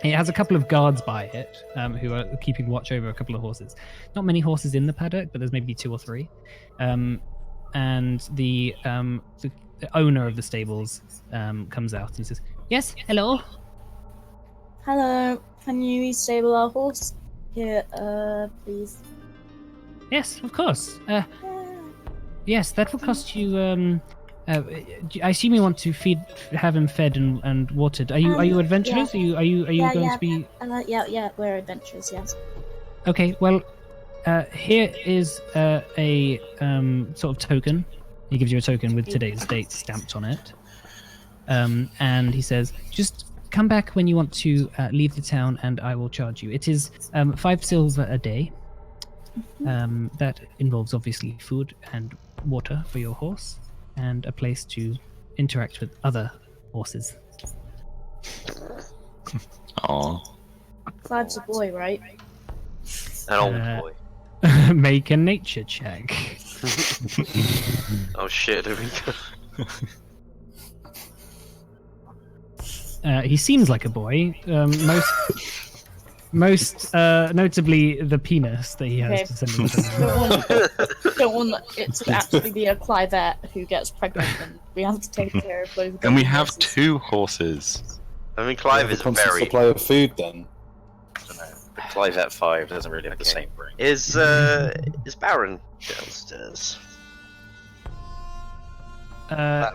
It has a couple of guards by it who are keeping watch over a couple of horses. Not many horses in the paddock, but there's maybe 2 or 3. And the owner of the stables comes out and says, "Yes, hello." Hello, can you stable our horse here, please? Yes, of course. Yes, that will cost you. I assume you want to have him fed and watered. Are you adventurers? Yeah. Are you going to be? Yeah, we're adventurers. Yes. Okay, well, here is a sort of token. He gives you a token with today's date stamped on it. And he says, "Just come back when you want to leave the town, and I will charge you. It is 5 silver a day. That involves obviously food and water for your horse, and a place to interact with other horses." Oh, Clive's a boy, right? An old boy. Make a nature check. Oh shit! Here we go. He seems like a boy. Most notably the penis that he has Okay. descending from. Don't want it to actually be a Clivette who gets pregnant, and we have to take care of both. and we have 2 horses. I mean, Clive is constant very. supply of food then. Clive at 5 doesn't really have the same brain. Is Baron downstairs? It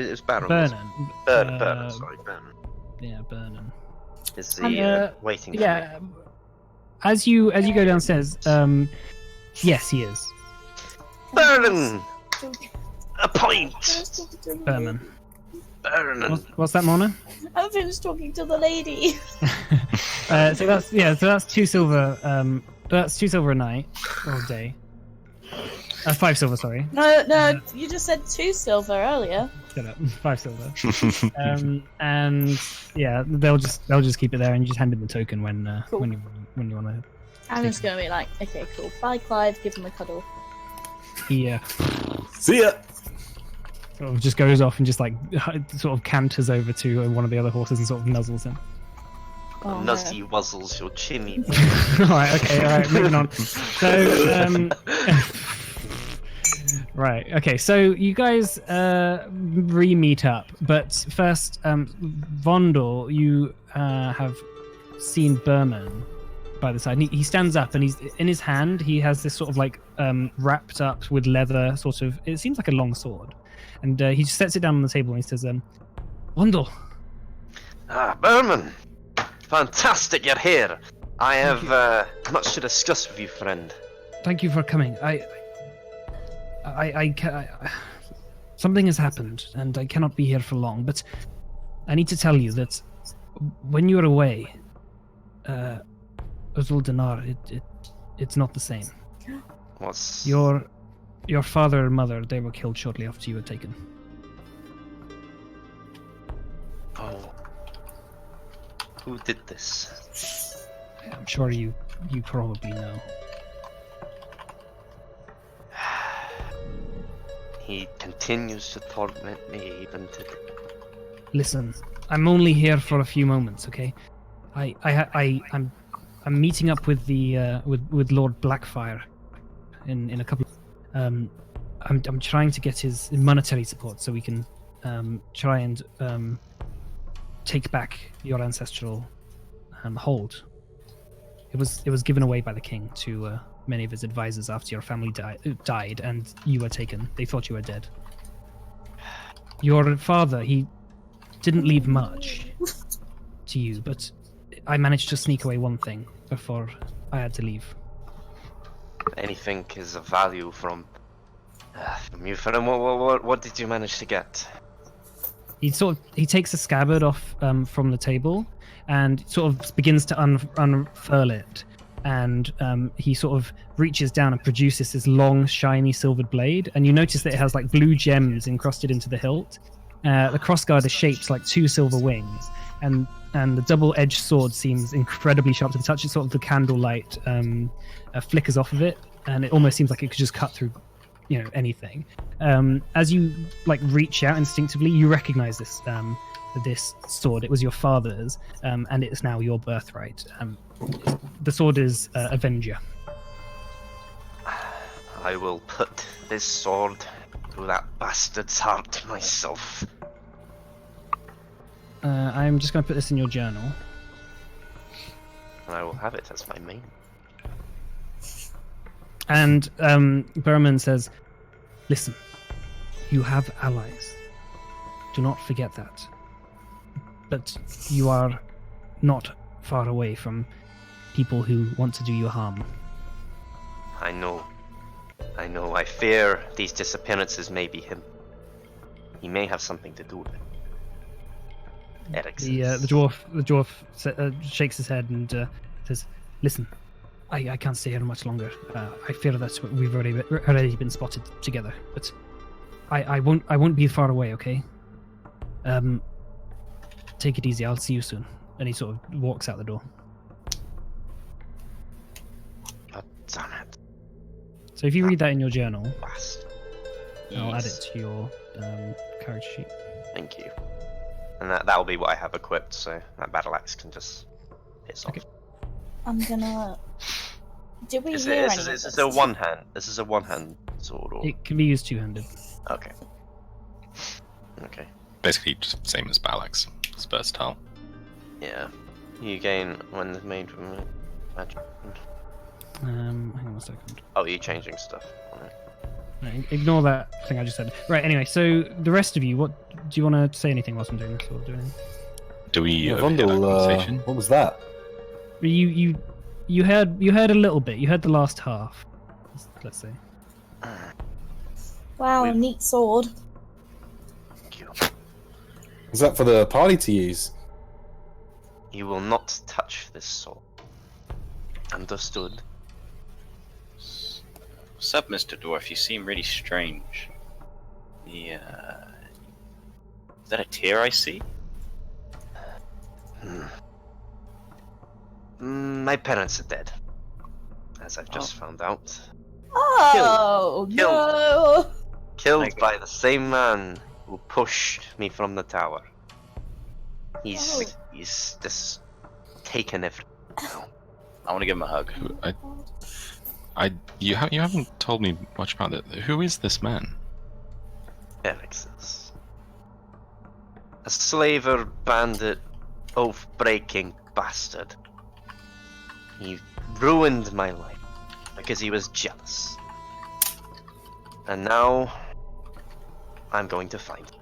was Baron. wasn't Vernon. it? Vernon. Sorry, Vernon. Yeah, Vernon. Is he waiting? For Yeah. As you go downstairs, yes, he is. me? Vernon. A pint. Vernon. Vernon. What's that, Mona? I finished talking to the lady. So that's 2 silver. That's 2 silver a night or a day. 5 silver, sorry. No, you just said 2 silver earlier. Shut up. 5 silver. And yeah, they'll just keep it there, and you just hand in the token when Cool. when you want to. I'm just gonna be like, okay, cool. Bye, Clive. Give him a cuddle. He See ya. sort of just goes off and just like sort of canters over to one of the other horses and sort of nuzzles him. Oh, no. Nuzzy wuzzles your chinny. All right, moving on. So, right, okay, so you guys re-meet up, but first, Vondel, you have seen Berman by the side. And he stands up, and he's in his hand. He has this sort of like wrapped up with leather, sort of. It seems like a long sword, and he just sets it down on the table and he says, "Vondel, Ah, Berman! Fantastic you're here. I have much to discuss with you, friend. thank you for coming. Something has happened, and I cannot be here for long. But I need to tell you that when you're away, Uzul Dinar, it's not the same. What's... Your father and mother, they were killed shortly after you were taken. Oh. Who did this? I'm sure you probably know. He continues to torment me even today. Listen, I'm only here for a few moments, okay? I'm meeting up with the with Lord Blackfire in a couple. I'm trying to get his monetary support so we can try and take back your ancestral hold. It was given away by the king to many of his advisors after your family died and you were taken. They thought you were dead. Your father, he didn't leave much to you, but I managed to sneak away one thing before I had to leave. Anything is of value from you, friend. What did you manage to get? He takes a scabbard off from the table and sort of begins to unfurl it, and he sort of reaches down and produces this long, shiny silvered blade, and you notice that it has like blue gems encrusted into the hilt. The crossguard is shaped like 2 silver wings, and the double-edged sword seems incredibly sharp to the touch. It's sort of the candlelight flickers off of it, and it almost seems like it could just cut through, anything. As you like reach out instinctively, you recognize this sword. It was your father's, and it's now your birthright. The sword is Avenger. I will put this sword through that bastard's heart myself. I'm just going to put this in your journal. And I will have it as my main. And Berman says, "Listen, you have allies. Do not forget that. But you are not far away from people who want to do you harm." I know. I fear these disappearances may be him. He may have something to do with it. Eric says. The dwarf shakes his head and says, "Listen, I can't stay here much longer. I fear that we've already been spotted together. But I won't be far away. Okay. Take it easy. I'll see you soon." And he sort of walks out the door. God damn it. So if you read that in your journal, Bastard. I'll add it Yes. to your character sheet. Thank you. And that'll be what I have equipped, so that battle axe can just piss off. Okay. I'm gonna. Did we Is hear it, any is, of is this? this a one hand? This is a one-hand sword, or It can be used two-handed. okay. Okay. Basically, just same as Balax. It's versatile. Yeah. You gain when made from magic. Hang on a second. Oh, you're changing stuff on it. No, ignore that thing I just said. Right. Anyway, so the rest of you, what do you want to say anything whilst I'm doing this, or do anything? Do we Yeah, overhear that Vondel, conversation? what was that? You heard a little bit. You heard the last half. Let's say. Wow, We've- neat sword. Thank you. Is that for the party to use? You will not touch this sword. Understood? What's up, Mr. Dwarf? You seem really strange. Is that a tear I see? My parents are dead, as I've just found out. Oh no! Killed by the same man who pushed me from the tower. He's just taken everything. I want to give him a hug. You haven't told me much about it. Who is this man? Alexis. A slaver, bandit, oath-breaking bastard. He ruined my life because he was jealous. And now I'm going to find him.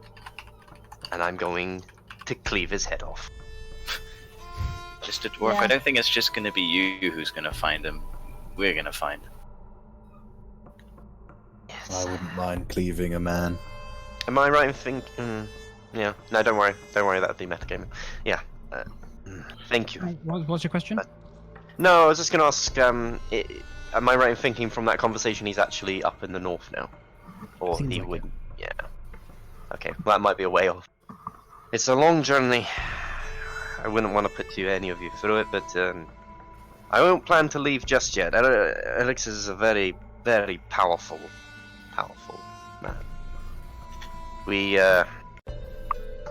And I'm going to cleave his head off. Just a dwarf. Yeah. I don't think it's just going to be you who's going to find him. We're going to find him. Yes. I wouldn't mind cleaving a man. Am I right in thinking? Yeah. No, don't worry. Don't worry. That'd be metagaming. Yeah. Thank you. What's your question? No, I was just going to ask. Am I right in thinking from that conversation he's actually up in the north now, or Seems he like would? Yeah. Okay. Well, that might be a way off. It's a long journey. I wouldn't want to put any of you through it, but I won't plan to leave just yet. Alex is a very, very powerful man.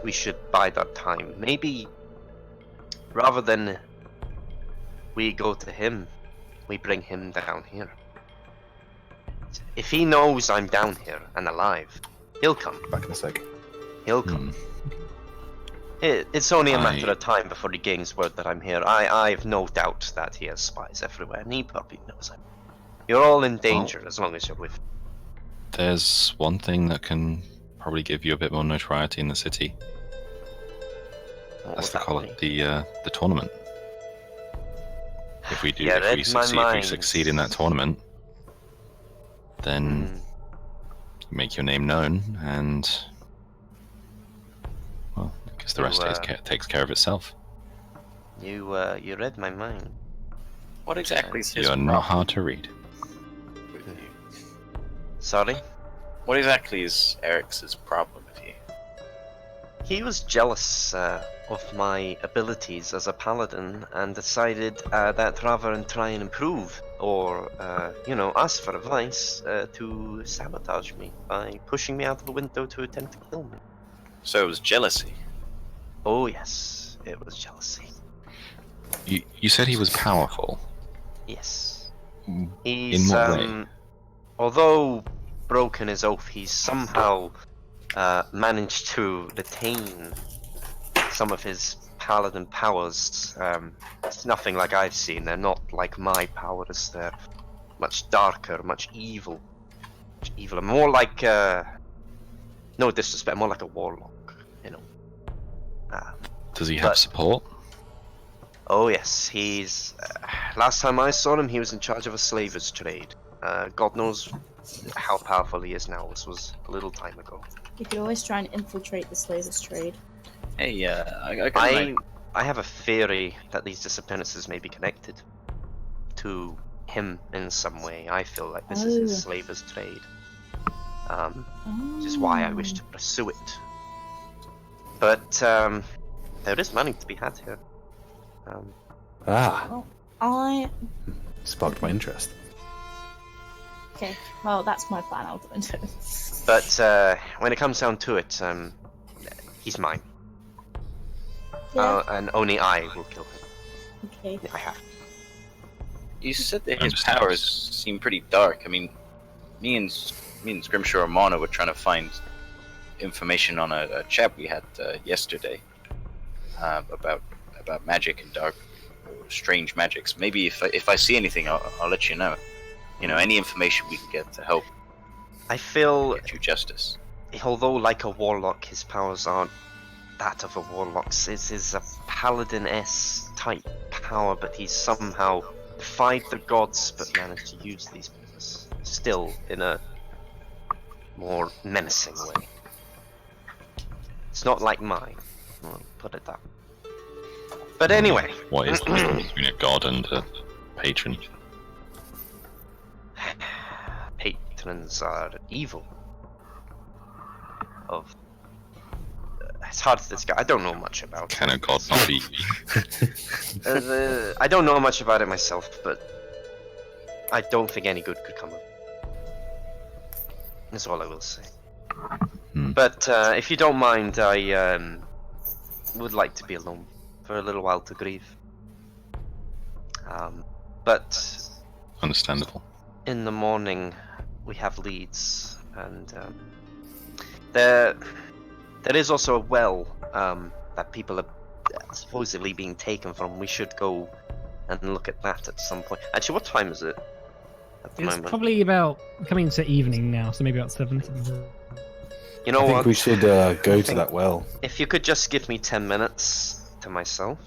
We should bide our time. Maybe rather than we go to him, we bring him down here. If he knows I'm down here and alive, he'll come. Back in a sec. He'll come. It's only a matter of time before he gains word that I'm here. I've no doubt that he has spies everywhere, and he probably knows I'm. You're all in danger as long as you're with. There's one thing that can probably give you a bit more notoriety in the city. What That's would to call that it be? the tournament. If we do, Yeah, if read we my succeed, mind. in that tournament, then you make your name known, and well, I guess the rest takes care of itself. You read my mind. What exactly is his You're problem not hard to read. with you? Sorry? What exactly is Eric's problem with you? He was jealous of my abilities as a paladin and decided that rather than try and improve or, ask for advice, to sabotage me by pushing me out of the window to attempt to kill me. So it was jealousy. Oh yes, it was jealousy. You said he was powerful. Yes. In He's, what way? although broken his oath, he's somehow managed to retain some of his paladin powers. It's nothing like I've seen. They're not like my powers. They're much darker, much evil. Much eviler. More like, no disrespect, more like a warlock, you know. Does he have support? Oh yes, he's... last time I saw him, he was in charge of a slaver's trade. God knows how powerful he is now. This was a little time ago. You could always try and infiltrate the slaver's trade. Hey, I have a theory that these disappearances may be connected to him in some way. I feel like this is his slaver's trade. Which is why I wish to pursue it. But there is money to be had here. I... Sparked my interest. Okay, well, that's my plan. I'll go into it. But when it comes down to it, he's mine. Yeah. And only I will kill him. Okay. I have. You said that his powers seem pretty dark. I mean, me and Scrimshaw and Mana were trying to find information on a chat we had yesterday about magic and dark, strange magics. Maybe if I see anything, I'll let you know. You know, any information we can get to help. I feel, get you justice. Although like a warlock, his powers aren't that of a warlock. It is a paladin-esque type power, but he's somehow defied the gods, but managed to use these powers still in a more menacing way. It's not like mine. I'll put it that way. But anyway. What is the difference between a god and a patron? patrons are evil. It's hard to describe. I don't know much about it. Can a god not be? I don't know much about it myself, but I don't think any good could come of it. That's all I will say. But if you don't mind, I would like to be alone for a little while to grieve. But Understandable. in the morning we have leads, and there is also a well that people are supposedly being taken from. We should go and look at that at some point. Actually, what time is it at the It's moment? probably about coming to evening now, so maybe about 7. You know I think what? we should go to that well. If you could just give me 10 minutes to myself,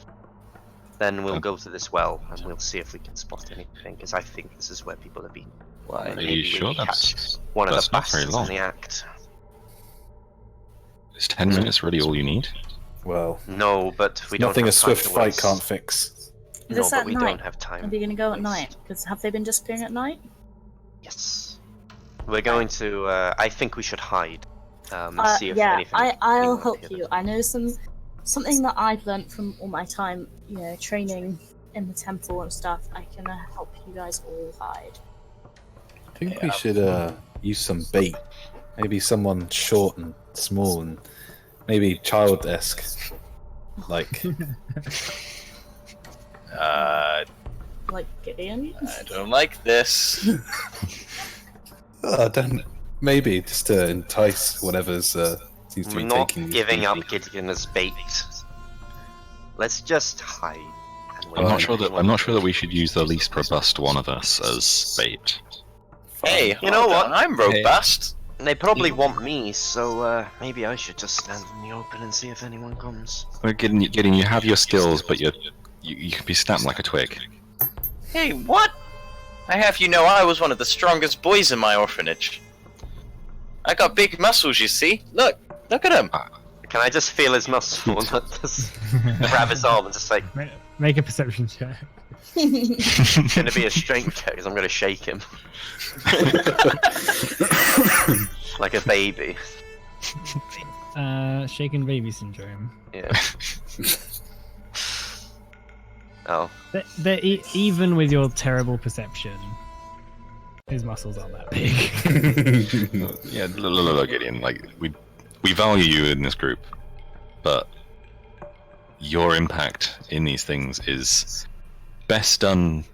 then we'll go to this well and we'll see if we can spot anything, because I think this is where people have been. Why? Are you sure we catch that's one of that's the not very bastards in long? the act? Is 10 minutes really all you need? Well, No, but we don't nothing have a swift time to fight waste. can't fix. Is No, this but at we night? don't have time. Are we going to go at Waste. night? Because have they been disappearing at night? Yes. We're going to, I think we should hide. See if Yeah, anything. I'll anyone help appears. you. I know something that I've learned from all my time, training in the temple and stuff. I can help you guys all hide. I think we should use some bait. Maybe someone short and small and maybe child-esque. Like, Like Gideon. I don't like this. I don't. Maybe just to entice whatever's seems to We're be not taking. these giving up people. Gideon as bait. Let's just hide. And wait I'm not for sure that anyone. we should use the least robust one of us as bait. Hey, You know hold what? on, I'm robust. They probably want me, so maybe I should just stand in the open and see if anyone comes. We're getting you have your skills, but you can be snapped like a twig. Hey, what? I have you know I was one of the strongest boys in my orphanage. I got big muscles, you see. Look at him. Can I just feel his muscle and just grab his arm and just like, Make a perception check. it's gonna be a strength check because I'm gonna shake him. Like a baby. Shaken baby syndrome. Yeah. Oh. Even with your terrible perception, his muscles aren't that big. Yeah, look, Gideon. Like we value you in this group, but your impact in these things is best done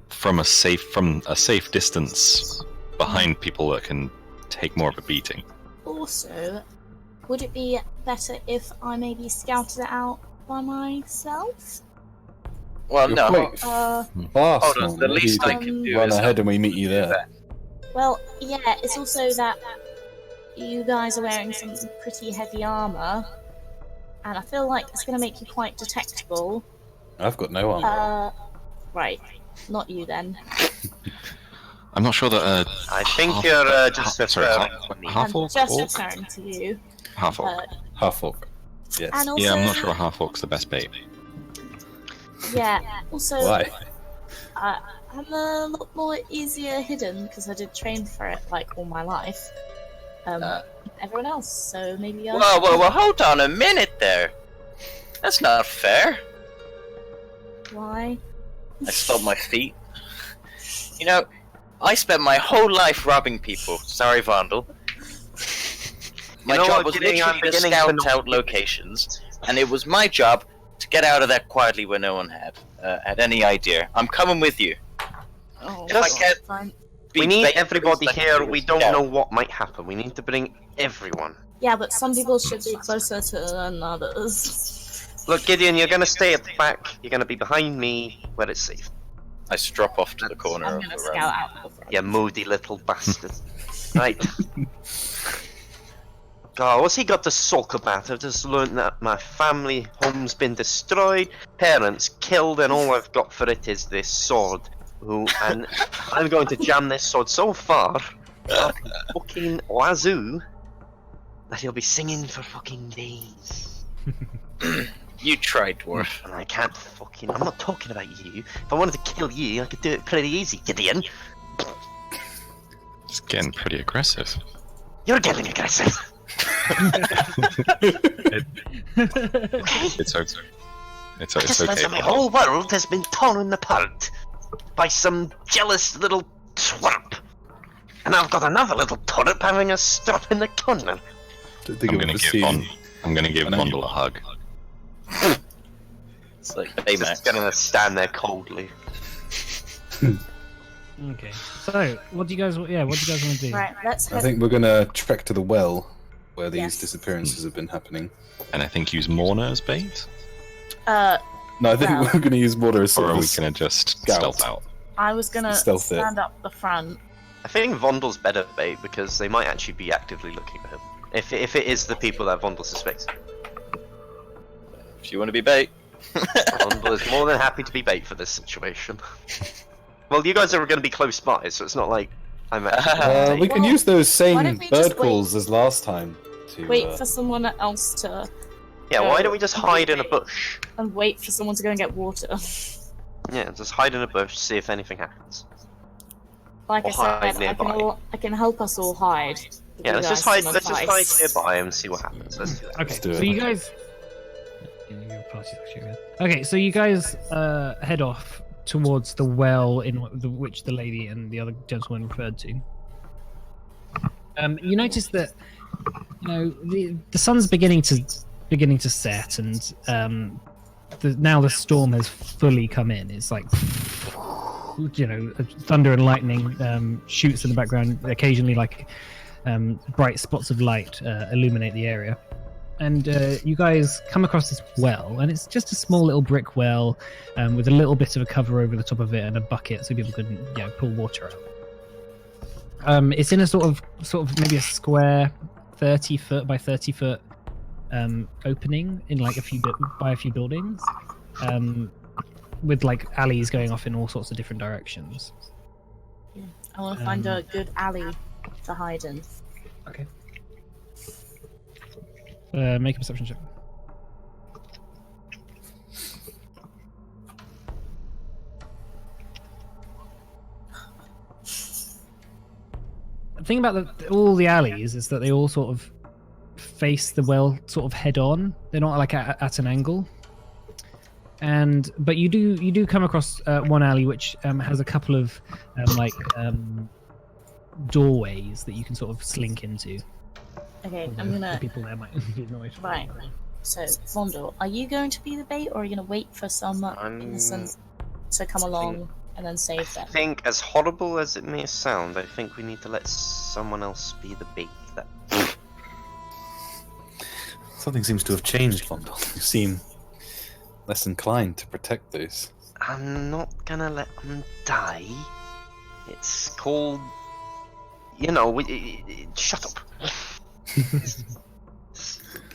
from a safe distance behind people that can take more of a beating. Also, would it be better if I maybe scouted it out by myself? Well, You're no. quite Uh, fast, Hold on, man. the Maybe least you I could can do run is ahead and we meet you there. Well, yeah, it's also that you guys are wearing some pretty heavy armor, and I feel like it's going to make you quite detectable. I've got no armor. Right, not you then. I'm not sure that. I think half- you're just sorry, referring half- to me. half I'm orc, just orc, referring to you. half orc. Half orc. Yes. And also, Yeah, I'm not sure a half orc's the best bait. Yeah, also, Why? I'm a lot more easier hidden because I did train for it like all my life. Everyone else, so maybe I. Whoa, hold on a minute there. That's not fair. Why? I stomped my feet. You know, I spent my whole life robbing people. Sorry, Vandal. My You know job what, was Gideon, I'm literally to beginning to scout know- out locations, and it was my job to get out of there quietly when no one had any idea. I'm coming with you. Oh, If I can't fine. be We need bait- everybody like here. a We don't scout. know what might happen. We need to bring everyone. Yeah, but some people should be closer to than others. Look, Gideon, you're gonna stay at the back. You're gonna be behind me where it's safe. I strop off to the corner I'm of gonna the scout room. out the front. You moody little bastard. Right. God, what's he got to sulk about? I've just learned that my family home's been destroyed, parents killed, and all I've got for it is this sword. And I'm going to jam this sword so far up his fucking wazoo that he'll be singing for fucking days. You tried, dwarf. And I can't fucking. I'm not talking about you. If I wanted to kill you, I could do it pretty easy, Gideon. Just getting pretty aggressive. You're getting aggressive. It's okay. It's okay. My whole world has been torn apart by some jealous little twerp. And I've got another little twerp having a stop in the corner. I'm gonna give Vondel a hug. It's like He's Baymax. just gonna stand there coldly. Okay. So, what do you guys? Yeah, what do you guys want to do? Right, let's I head. think we're gonna trek to the well where these Yes. disappearances have been happening. And I think use Morna as bait? Uh, No, I think Well. we're gonna use water as Or sort are of we a gonna just scout. stealth out? I was gonna Stealth it. stand up the front. I think Vondel's better bait because they might actually be actively looking for him. If it is the people that Vondel suspects. If you want to be bait. Vondel is more than happy to be bait for this situation. Well, you guys are going to be close by, so it's not like I'm actually we can Well, use those why same don't we just bird calls as last time to Wait for someone else to. Yeah, go why don't we just and hide be in a bait. bush? And wait for someone to go and get water. Yeah, just hide in a bush, see if anything happens. Like Or I said, hide nearby. I can help us all hide. Give Yeah, you let's just guys hide. some Let's just hide advice. nearby and see what happens. Let's do that. Okay, do so it. you guys. Yeah, your party's actually good. Okay, so you guys head off towards the well in which the lady and the other gentleman referred to. You notice that the sun's beginning to set, and now the storm has fully come in. It's like thunder and lightning shoots in the background. Occasionally, like bright spots of light illuminate the area. And you guys come across this well, and it's just a small little brick well with a little bit of a cover over the top of it and a bucket so people can pull water out. It's in a sort of maybe a square 30 foot by 30 foot opening in like a few buildings, with like alleys going off in all sorts of different directions. I want to find a good alley to hide in. Okay. Make a perception check. The thing about all the alleys is that they all sort of face the well sort of head on. They're not like at an angle. But you do come across one alley which has a couple of doorways that you can sort of slink into. Okay, Although I'm the gonna. people there might be annoyed. Right. So, Vondel, are you going to be the bait, or are you gonna wait for some innocent to come along and then save them? I think, as horrible as it may sound, I think we need to let someone else be the bait. That Something seems to have changed, Vondel. You seem less inclined to protect those. I'm not gonna let them die. It's called, shut up.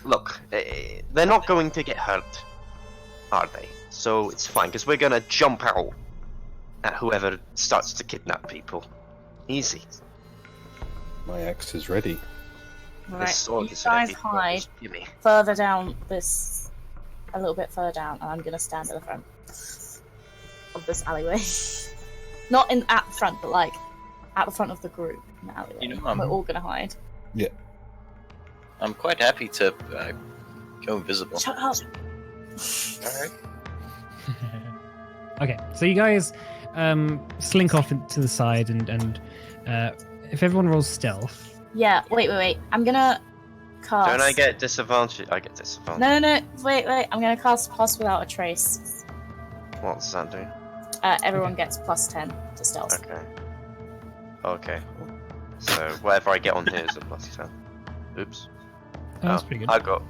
Look, they're not going to get hurt, are they? So it's fine, because we're gonna jump out at whoever starts to kidnap people. Easy. My axe is ready. Right. This sword You is guys ready. hide Gimme. further down this, a little bit further down, and I'm gonna stand at the front of this alleyway. Not at the front, but like at the front of the group in the alleyway. You know, We're all gonna hide. I'm quite happy to go invisible. Shut up. Alright. Okay, so you guys slink off to the side, and if everyone rolls stealth, Yeah. Wait. I'm gonna cast. Don't I get disadvantage? I get disadvantage. No. Wait. I'm gonna cast Pass Without a Trace. What does that do? Everyone gets +10 to stealth. Okay. So whatever I get on here is a +10. Oops. that's pretty good. I got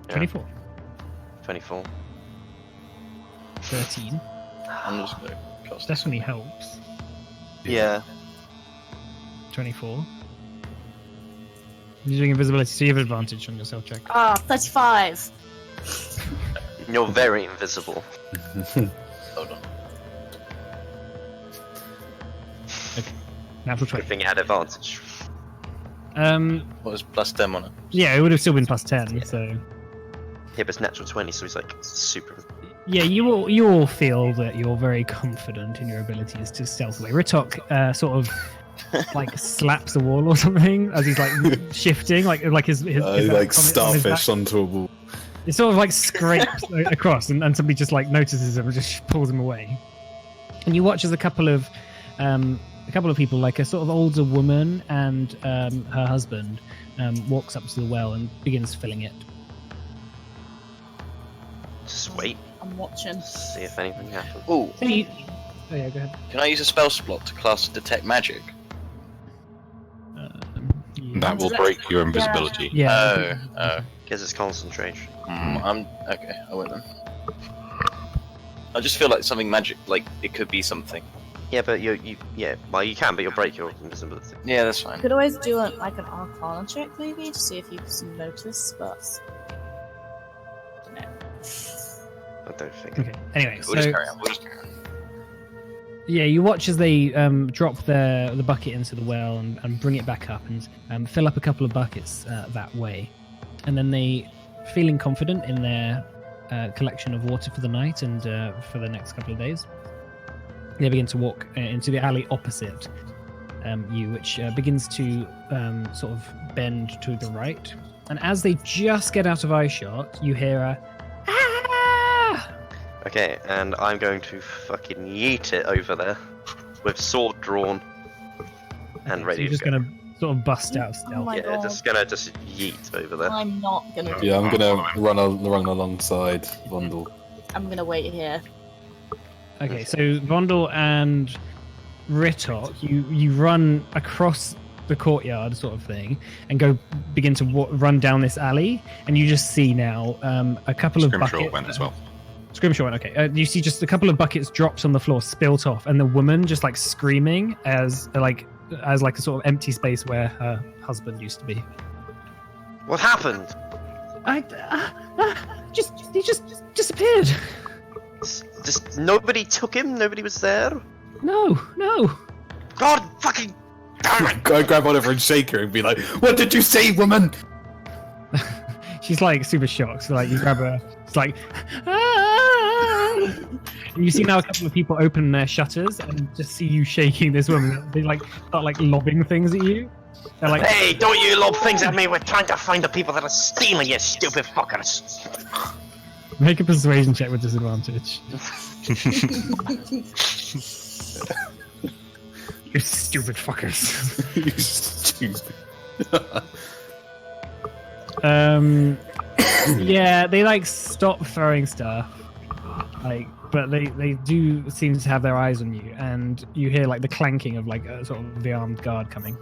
24, 24. 13. I'm just gonna cast Definitely helps. Yeah. 24. You're doing invisibility, so you have advantage on your self check. 35. You're very invisible. Hold on. Natural Good 20. thing you had advantage. What was +10 on it? Yeah, it would have still been +10. So Yeah, but it's natural 20, so he's like super. yeah, you all feel that you're very confident in your abilities to stealth away. Ritok sort of like slaps the wall or something as he's like shifting, like his like on starfish onto a wall. it sort of like scrapes across, and somebody just like notices him and just pulls him away. And you watch as a couple of people, like a sort of older woman and her husband, walks up to the well and begins filling it. Just wait, I'm watching. see if anything happens. Ooh, So you, oh yeah, go ahead. can I use a spell slot to cast Detect Magic? Yeah. That will break your invisibility. Yeah. Oh. Gives us concentration. I'm okay. I won't then. I just feel like something magic, like it could be something. Yeah, but you well, you can, but you'll break your invisibility. Yeah, that's fine. Could always do like an Arcana check maybe to see if you can notice, but no. I don't think. Okay. Anyway, We'll just so carry on. We'll just carry on. yeah, you watch as they drop the bucket into the well and bring it back up and fill up a couple of buckets that way, and then they, feeling confident in their collection of water for the night and for the next couple of days, they begin to walk into the alley opposite you, which begins to sort of bend to the right. And as they just get out of eye shot, you hear a "Ah!" Okay, and I'm going to fucking yeet it over there with sword drawn and So ready you're to just go. gonna sort of bust out of Oh stealth. my Yeah, god. just gonna yeet over there. I'm not gonna do Yeah, I'm that. gonna run alongside Vondel. I'm gonna wait here. Okay, so Vondel and Ritok, you run across the courtyard sort of thing and begin to run down this alley, and you just see now a couple of Scrimshaw buckets. went as well. Scrimshaw went, okay. You see just a couple of buckets dropped on the floor, spilt off, and the woman just like screaming as like a sort of empty space where her husband used to be. What happened? He just disappeared. Just nobody took him. Nobody was there. No. God fucking damn it! Go grab Oliver and shake her and be like, "What did you say, woman?" She's like super shocked. So like you grab her, it's like, "Ah!" And you see now a couple of people open their shutters and just see you shaking this woman. They like start like lobbing things at you. They're like, Hey, don't you lob things at me! We're trying to find the people that are stealing, you stupid fuckers! make a persuasion check with disadvantage. You stupid fuckers. You stupid. Yeah, they like stop throwing stuff, like, but they do seem to have their eyes on you, and you hear like the clanking of like a sort of the armed guard coming.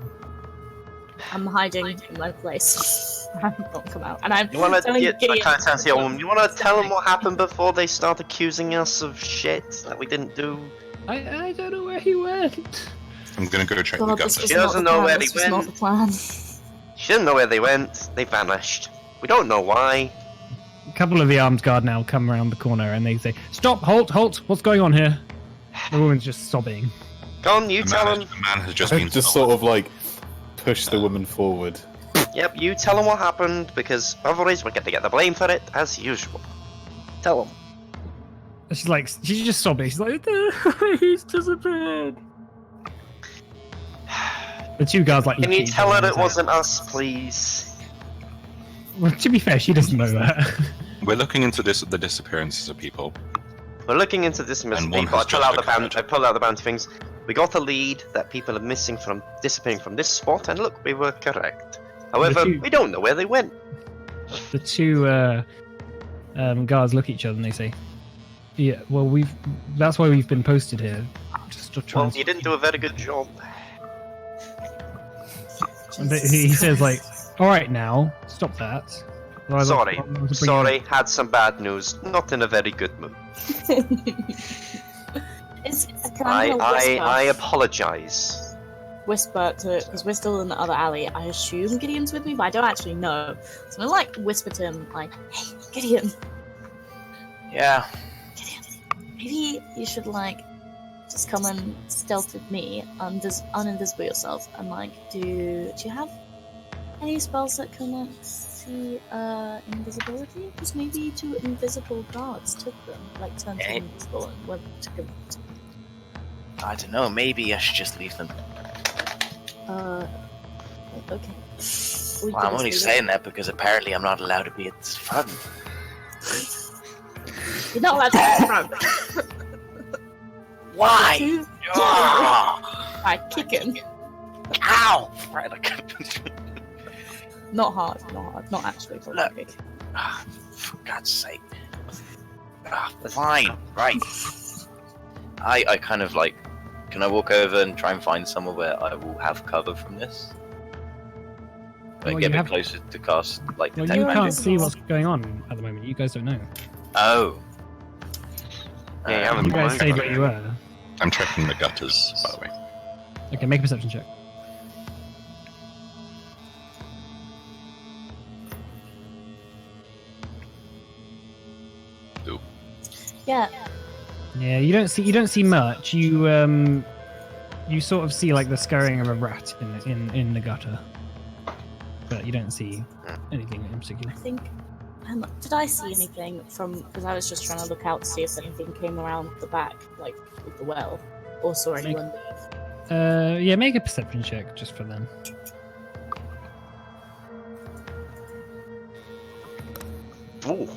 I'm hiding in my place. I won't come out. And I'm You wanna telling get Gideon I can't sense the old woman. You wanna tell them what happened before they start accusing us of shit that we didn't do? I don't know where he went. I'm gonna go check the God, this gutters. was She not doesn't the know plan. where This he was not went. the plan. She didn't know where they went. They vanished. We don't know why. A couple of the armed guard now come around the corner and they say, "Stop! Halt! What's going on here?" The woman's just sobbing. Go on, you The tell man, them. the man has just I been just stolen. sort of like push the woman forward. Yep, you tell them what happened because otherwise we're going to get the blame for it as usual. Tell them. She's just sobbing. She's like, "He's disappeared." The two guards like. Can look you at each tell other her and it say- wasn't us, please? Well, to be fair, she doesn't know that. We're looking into the disappearances of people. We're looking into this And one people. has I pull out the just bounty. I pull out the bounty things. We got a lead that people are disappearing from this spot, and look, we were correct. However, two- we don't know where they went. The two guards look at each other and they say, "Yeah, well, that's why we've been posted here. Just to try Well, and you didn't do a very good job. And he says like, "All right, now stop that." Otherwise Sorry, I'll bring you sorry, had some bad news. Not in a very good mood. Can I I apologize. whisper to, because we're still in the other alley. I assume Gideon's with me, but I don't actually know. So I'm like whisper to him, like, "Hey, Gideon, Yeah. maybe you should like just come and stealth with me, uninvisible yourself, and like, do you have any spells that can see invisibility? Because maybe two invisible guards took them, like turned them invisible and went to them. I don't know. Maybe I should just leave them. Okay. Well, I'm only saying that because apparently I'm not allowed to be at this front. You're not allowed to be at the front. Why? I kick him. Ow! Right, okay. Not hard, not actually. Look. For God's sake. Fine, right. I kind of like, can I walk over and try and find somewhere where I will have cover from this? Well, Get a bit closer to cast, like, Well, detect you magic. can't see what's going on at the moment. You guys don't know. Oh. Yeah, you haven't You guys gone stayed over where it. you were. I'm checking the gutters, by the way. Okay, make a perception check. Ooh. Yeah. Yeah, you don't see much. You sort of see like the scurrying of a rat in the gutter, but you don't see anything in particular. I think. Did I see anything from? Because I was just trying to look out to see if anything came around the back, like with the well, or saw anyone leave. Yeah, make a perception check just for them. Ooh.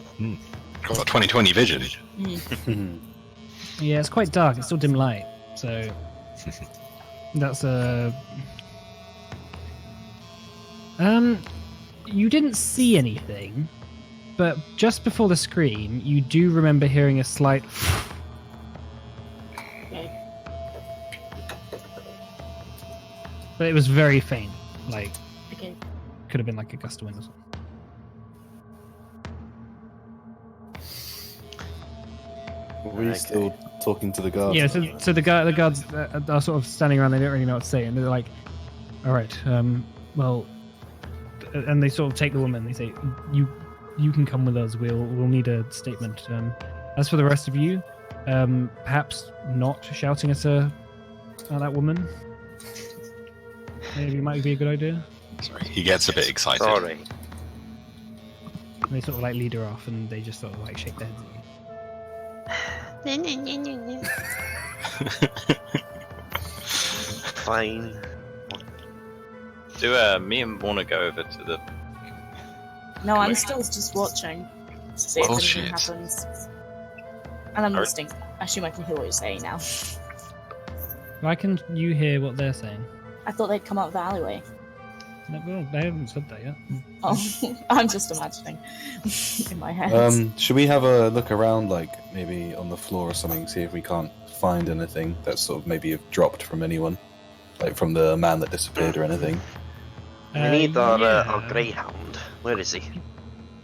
Got 20/20 vision. Yeah, it's quite dark. It's still dim light, so that's a. You didn't see anything, but just before the scream, you do remember hearing a slight. Okay. But it was very faint. Like, Okay. could have been like a gust of wind or something. Were you still talking to the guards? Yeah, so the guards are sort of standing around. They don't really know what to say, and they're like, "All right, well," and they sort of take the woman. They say, "You can come with us. We'll need a statement. As for the rest of you, perhaps not shouting at that woman. Maybe it might be a good idea." Sorry, he gets a bit excited. Sorry. And they sort of like lead her off, and they just sort of like shake their heads. Fine. Do me and Warner go over to the... No, I'm still just watching to see if anything Bullshit. happens. And I'm listening. I assume I can hear what you're saying now. Why can you hear what they're saying? I thought they'd come out of the alleyway. No, well, they haven't said that yet. Oh, I'm just imagining in my head. Should we have a look around, like maybe on the floor or something, see if we can't find anything that's sort of maybe dropped from anyone, like from the man that disappeared or anything? We need our yeah. greyhound. Where is he?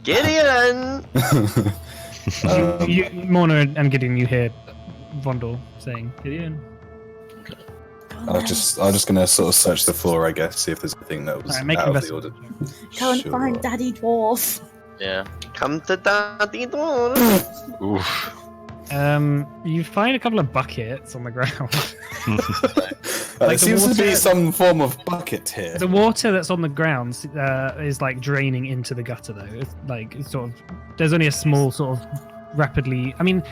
Gideon! Morna and Gideon, you hear Vondel saying, "Gideon." I'm just gonna sort of search the floor, I guess, see if there's anything that was Alright, make out an of the order. investigation. Go and Sure. find Daddy Dwarf. Yeah. Come to Daddy Door. Oof. You find a couple of buckets on the ground. There the seems to water- be some form of bucket here. The water that's on the ground is like draining into the gutter, though. It's like it's sort of there's only a small sort of rapidly. I mean,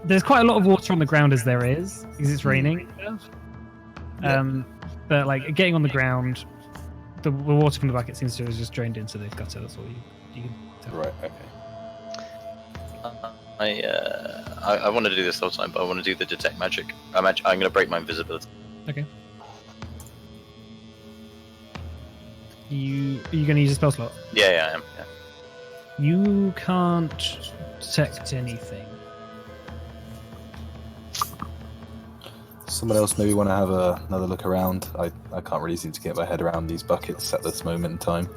there's quite a lot of water on the ground as there is because it's raining. And stuff. But like getting on the ground, the water from the bucket seems to have just drained into the gutter. That's all you can tell. Right. Okay. I wanted to do this the whole time, but I want to do the detect magic. I'm going to break my invisibility. Okay. Are you going to use a spell slot? Yeah, I am. Yeah. You can't detect anything. Someone else maybe want to have another look around. I can't really seem to get my head around these buckets at this moment in time.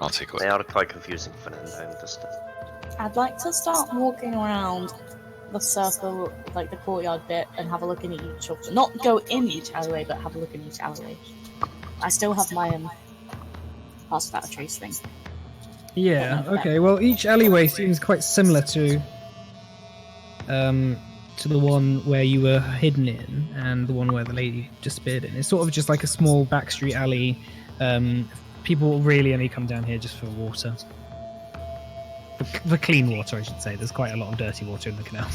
I'll take a They look. are quite confusing for an I understand. I'd like to start walking around the circle, like the courtyard bit, and have a look in each of them. Not go in each alleyway, but have a look in each alleyway. I still have my pass without a trace thing. Yeah. Okay. Well, each alleyway seems quite similar to the one where you were hidden in, and the one where the lady disappeared in. It's sort of just like a small back street alley. People really only come down here just for water. For clean water, I should say. There's quite a lot of dirty water in the canal.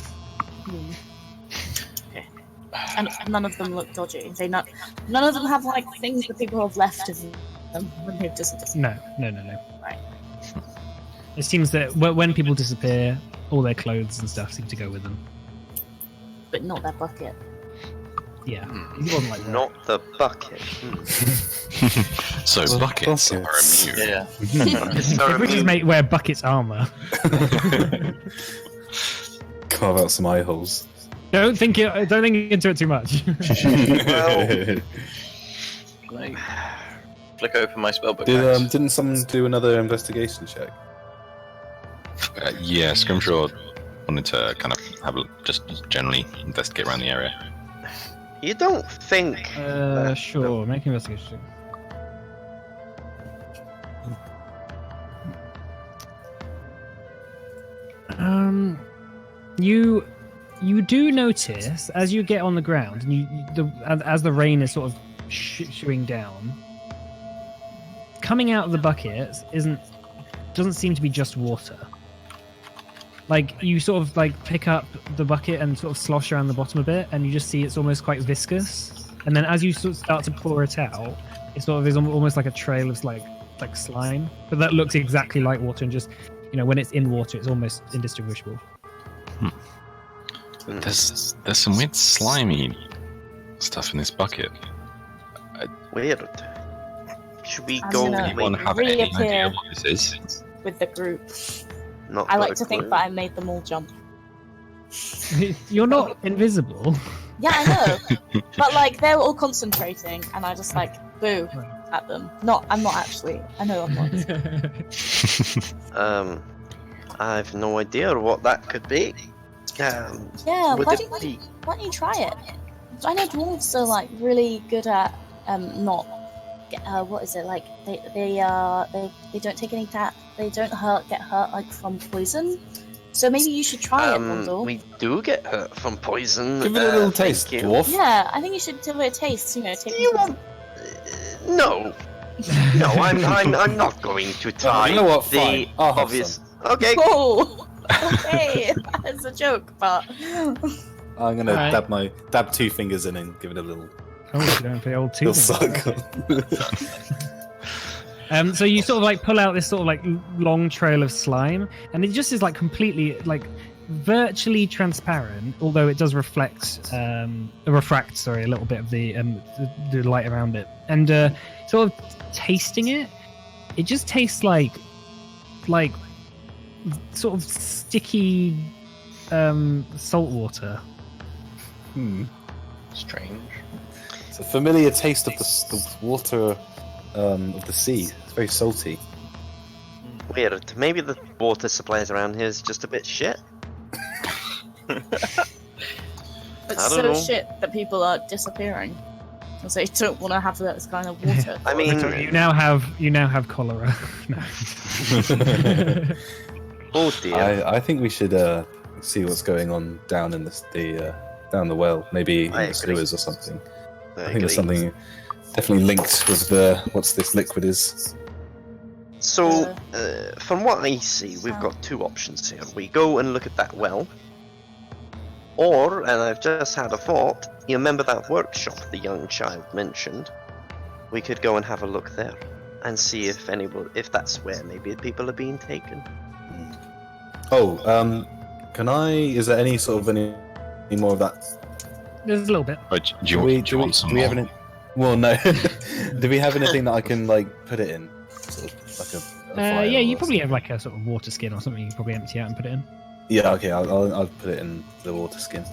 And none of them look dodgy. None of them have like things that people have left of them when they've disappeared. No. Right. It seems that when people disappear, all their clothes and stuff seem to go with them. But not their bucket. Yeah, it wasn't like that. Not the bucket. So buckets are immune. Yeah. If we just wear buckets armor. Carve out some eye holes. Don't think into it too much. Like, flick open my spellbook. Didn't someone do another investigation check? Yeah, Scrimshaw wanted to kind of just generally investigate around the area. You don't think? Sure. Make an investigation. You do notice as you get on the ground, and as the rain is sort of shooing down, coming out of the bucket doesn't seem to be just water. Like you sort of like pick up the bucket and sort of slosh around the bottom a bit, and you just see it's almost quite viscous. And then as you sort of start to pour it out, it sort of is almost like a trail of like slime, but that looks exactly like water, and just when it's in water, it's almost indistinguishable. There's some weird slimy stuff in this bucket. Weird. Should we I'm go? gonna Anyone have any idea reappear what this is? with the group. Not I got like a to think clue. that I made them all jump. You're not invisible. Yeah, I know. But like they're all concentrating, and I just like boo at them. I'm not actually. I know I'm not. I've no idea what that could be. Yeah, would why it don't be? you try it? I know dwarves are like really good at not what is it like they don't take any they don't get hurt like from poison. So maybe you should try it, Bundle. We do get hurt from poison. Give it a little thank taste, you. dwarf. Yeah, I think you should give it a taste. Take Do you want? No, no, I'm not going to try. You know what? The Fine. I'll have obvious. some. Okay. Oh, okay, it's a joke, but I'm gonna Alright. dab 2 fingers in and give it a little Oh, you don't play old two. little suck. So you sort of like pull out this sort of like long trail of slime, and it just is like completely like virtually transparent, although it does refract a little bit of the light around it. And sort of tasting it, it just tastes like sort of sticky salt water. Strange. It's a familiar taste of the water of the sea. It's very salty. Weird. Maybe the water supplies around here is just a bit shit. it's I so don't know. shit that people are disappearing because they don't want to have that kind of water. I mean, You now have cholera. No. oh dear. I think we should see what's going on down in down the well. Maybe in I the agree. sewers or something. I think agree. there's something definitely linked with what's this liquid is. So, from what I see, we've got 2 options here. We go and look at that well, or, and I've just had a thought, you remember that workshop the young child mentioned? We could go and have a look there, and see if that's where maybe people are being taken. Oh, is there any sort of any more of that? There's a little bit. But do you want some do we have more? any? Well, no. Do we have anything that I can like put it in? Sort of like a vial Yeah, you or probably have like a sort of water skin or something. You can probably empty out and put it in. Yeah, okay, I'll put it in the water skin,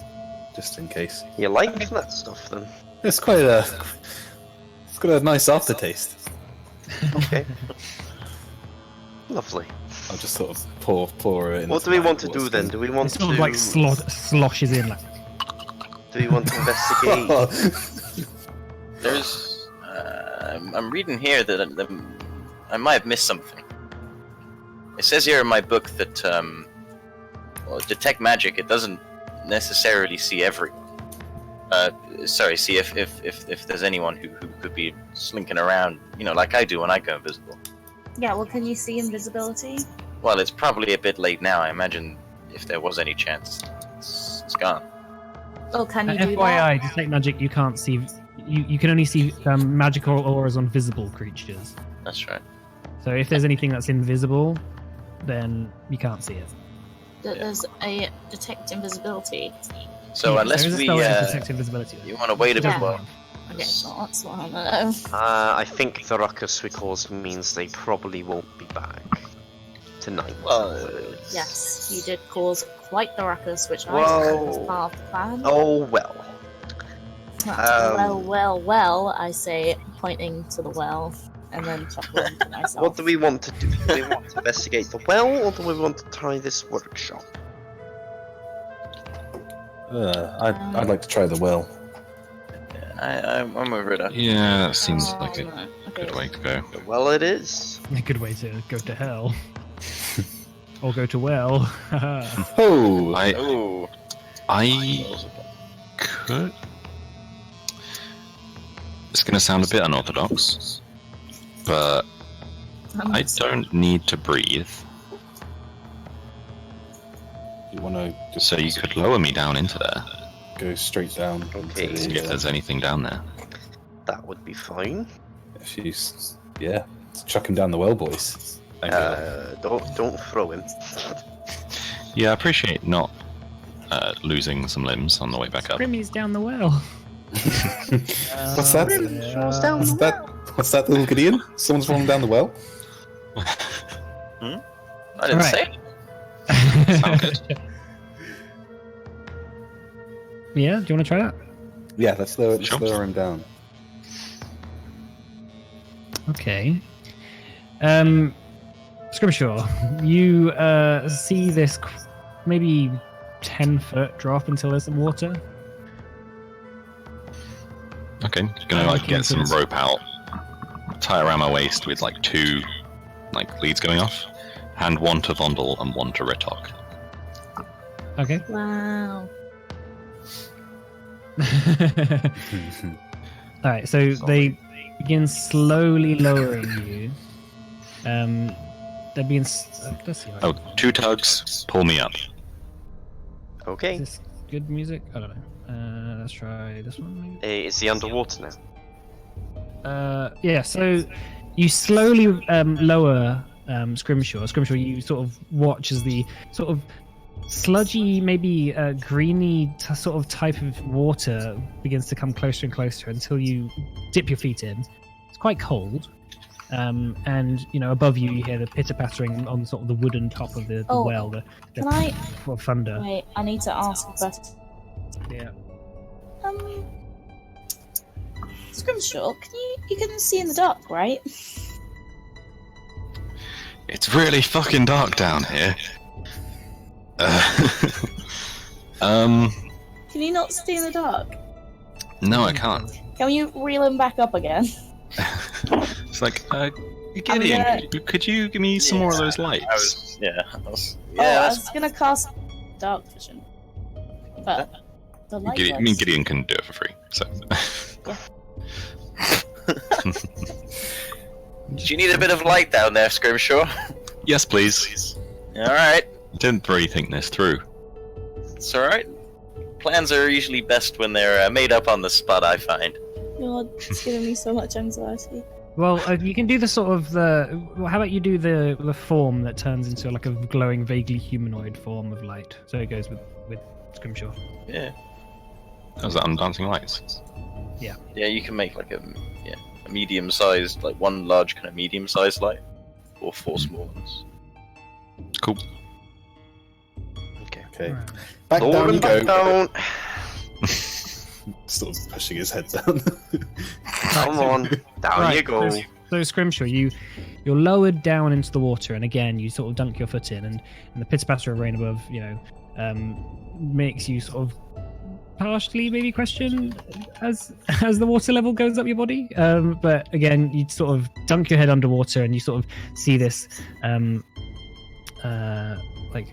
just in case. You like that stuff then? It's got a nice aftertaste. Okay. Lovely. I'll just sort of pour it in. What do we want to do then? Do we It want sort to of like sloshes in. Like, do we want to investigate? There's. I'm reading here that I might have missed something. It says here in my book that detect magic. It doesn't necessarily see everyone. See if there's anyone who could be slinking around, like I do when I go invisible. Yeah, well, can you see invisibility? Well, it's probably a bit late now. I imagine if there was any chance, it's gone. Oh, can you do FYI, detect magic. You can't see. You can only see magical auras on visible creatures. That's right. So if there's anything that's invisible, then you can't see it. that? There's a detect invisibility. So Yeah, unless there is a we, spell that detects invisibility. you want to wait a bit Yeah. more. Okay, so that's what I'm gonna know. I think the ruckus we caused means they probably won't be back tonight. Well, Yes, you did cause quite the ruckus, which I Whoa. was part of the plan. Oh well. Well, I say, pointing to the well, and then chuckling to myself. What do we want to do? Do we want to investigate the well, or do we want to try this workshop? I'd like to try the well. I'm over it. Yeah, that seems like a no. good Okay. way to go. Well, it is. A good way to go to hell. Or go to well. Oh, Oh, I could. It's going to sound a bit unorthodox, but I don't need to breathe, you want to just so you could lower me down into there. go straight down? Okay. into See the, if there's anything down there. That would be fine. Let's chuck him down the well, boys. Don't throw him. Yeah, I appreciate not losing some limbs on the way back up. Grimmy's down the well. What's that? What's that, little Gideon? Someone's fallen down the well? I didn't Right. say. Sound good? Yeah, do you want to try that? Yeah, let's lower Sure. him down. Okay. Scrimshaw, you see this maybe 10-foot drop until there's some water. Okay, gonna like like get some influence. rope out, tie around my waist with like 2 like leads going off, hand one to Vondel and one to Ritok. Okay. Wow. Alright, so they begin slowly lowering you. They're being. Let's see. Oh, 2 tugs, pull me up. Okay. Is this good music? I don't know. Let's try this one. Maybe? Is he underwater now? Yeah. So you slowly lower Scrimshaw. Scrimshaw, you sort of watch as the sort of sludgy, maybe greeny sort of type of water begins to come closer and closer until you dip your feet in. It's quite cold. And above you, you hear the pitter pattering on sort of the wooden top of the Oh, well. The Can I? sort of thunder. Wait, I need to ask a question. Yeah. Scrimshaw, you can see in the dark, right? It's really fucking dark down here. Can you not see in the dark? No, I can't. Can you reel him back up again? It's like, Gideon, could you give me some more of those lights? I was, I that's was gonna cast dark vision, but the light. works. Gideon can do it for free. So. Do you need a bit of light down there, Scrimshaw? Yes, please. Alright, Didn't really think this through. it's alright. Plans are usually best when they're made up on the spot, I find. God, it's giving me so much anxiety. Well, you can do the sort of how about you do the form that turns into like a glowing, vaguely humanoid form of light. So it goes with Scrimshaw. Yeah. How's that on Dancing Lights? Yeah, you can make like a medium-sized, like one large kind of medium-sized light, or 4 small ones. Cool. Okay. Right. Back Lower down him you back go. down. Sort of pushing his head down. Come on. Down Right, you go. So Scrimshaw, you're lowered down into the water, and again you sort of dunk your foot in, and the pitter patter of rain above, makes you sort of partially maybe question as the water level goes up your body. But again, you sort of dunk your head underwater, and you sort of see this like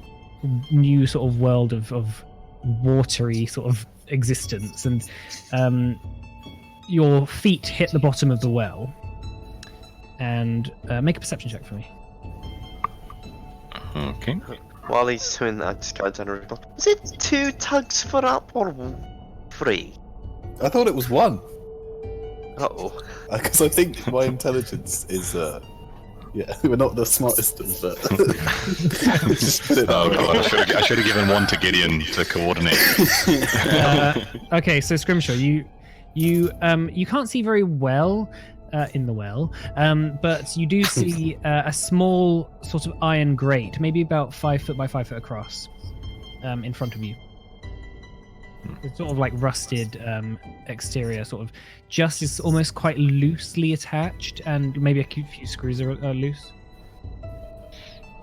new sort of world of watery sort of existence, and your feet hit the bottom of the well. And make a perception check for me. Okay. While he's doing that, I just got a general. Was it 2 tugs for up or 3? I thought it was 1. Uh-oh. Because I think my intelligence is, yeah, we're not the smartest, but... Just put it that Oh way. god, I should have given one to Gideon to coordinate. Okay, so Scrimshaw, you can't see very well in the well, but you do see a small sort of iron grate, maybe about 5 foot by 5 foot across, in front of you. It's sort of like rusted exterior, sort of just is almost quite loosely attached, and maybe a few screws are loose.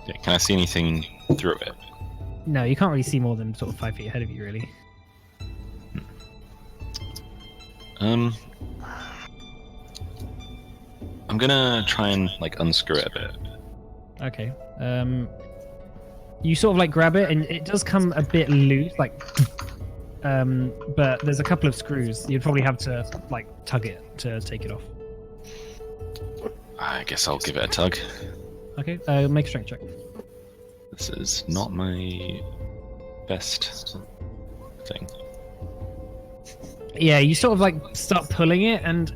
Yeah, can I see anything through it? No, you can't really see more than sort of 5 feet ahead of you, really. I'm gonna try and like unscrew it a bit. Okay. You sort of like grab it, and it does come a bit loose, like. But there's a couple of screws. You'd probably have to like tug it to take it off. I guess I'll give it a tug. Okay. Make a strength check. This is not my best thing. Yeah, you sort of like start pulling it, and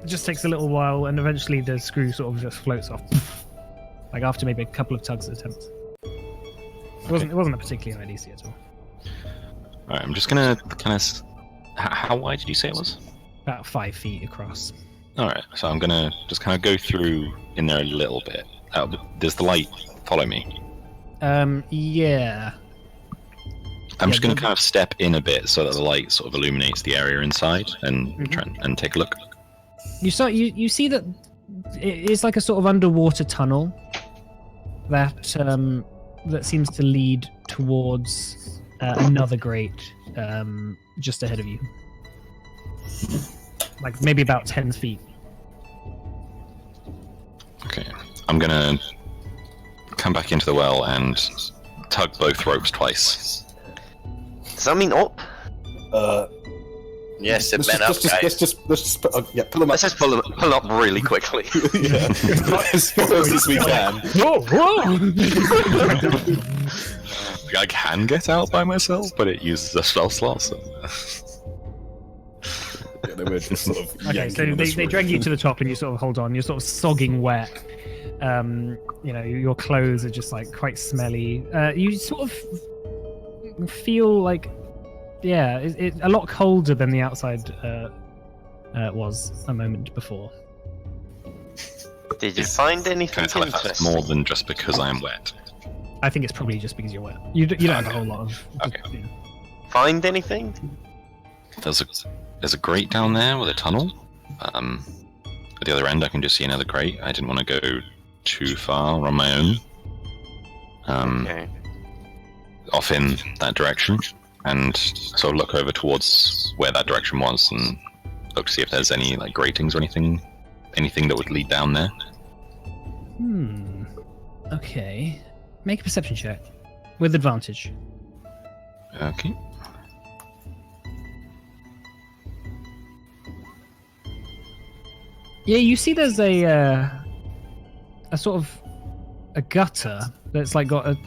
it just takes a little while, and eventually the screw sort of just floats off. Like after maybe a couple of tugs attempts. It wasn't a particularly high DC at all. Alright, I'm just gonna kind of... How wide did you say it was? About 5 feet across. Alright, so I'm gonna just kind of go through in there a little bit. Does the light follow me? Yeah. I'm just gonna kind of step in a bit so that the light sort of illuminates the area inside and try and take a look. You see that it's like a sort of underwater tunnel that that seems to lead towards another grate just ahead of you, like maybe about 10 feet. Okay, I'm gonna come back into the well and tug both ropes twice. Does that mean up? Yes, it let's meant up, just, guys. let's just pull them up. Let's just pull up really quickly. Yeah, as fast as we can. I can get out by myself, but it uses a spell slot. So... Yeah, they were just sort of Okay, so they drag you to the top, and you sort of hold on. You're sort of sogging wet. You know, your clothes are just like quite smelly. You sort of feel like, yeah, it's a lot colder than the outside was a moment before. Did you find anything Can I tell if that's interesting? more than just because I am wet? I think it's probably just because you're wet. You don't have a whole lot of. Okay. Yeah. Find anything? There's a grate down there with a tunnel. At the other end, I can just see another grate. I didn't want to go too far on my own. Okay. Off in that direction, and sort of look over towards where that direction was, and look to see if there's any like gratings or anything that would lead down there. Okay. Make a perception check with advantage. Okay. Yeah, you see there's a sort of a gutter that's like got a.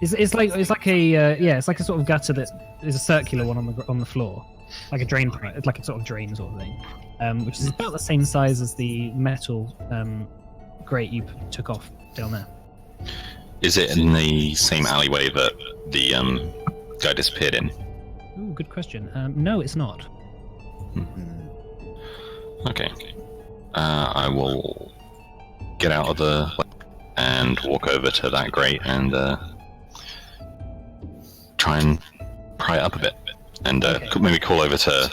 It's like a sort of gutter that is a circular one on the floor, like a drain pipe. It's like a sort of drain sort of thing, which is about the same size as the metal grate you took off down there. Is it in the same alleyway that the guy disappeared in? Ooh, good question. No, it's not. Okay. I will get out of the and walk over to that grate and try and pry it up a bit, and maybe call over to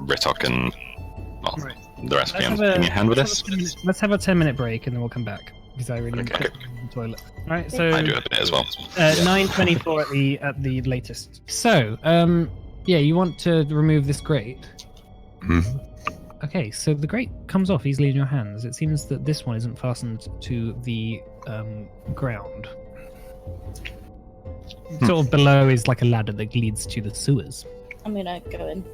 Ritok and the rest of you. Give me a hand with this. Let's have a 10-minute break and then we'll come back because I really need to go to the toilet. All right, so I do a bit as well. 9:24 at the latest. So, yeah, you want to remove this grate. Okay, so the grate comes off easily in your hands. It seems that this one isn't fastened to the ground. Sort of below is like a ladder that leads to the sewers. I'm gonna go in.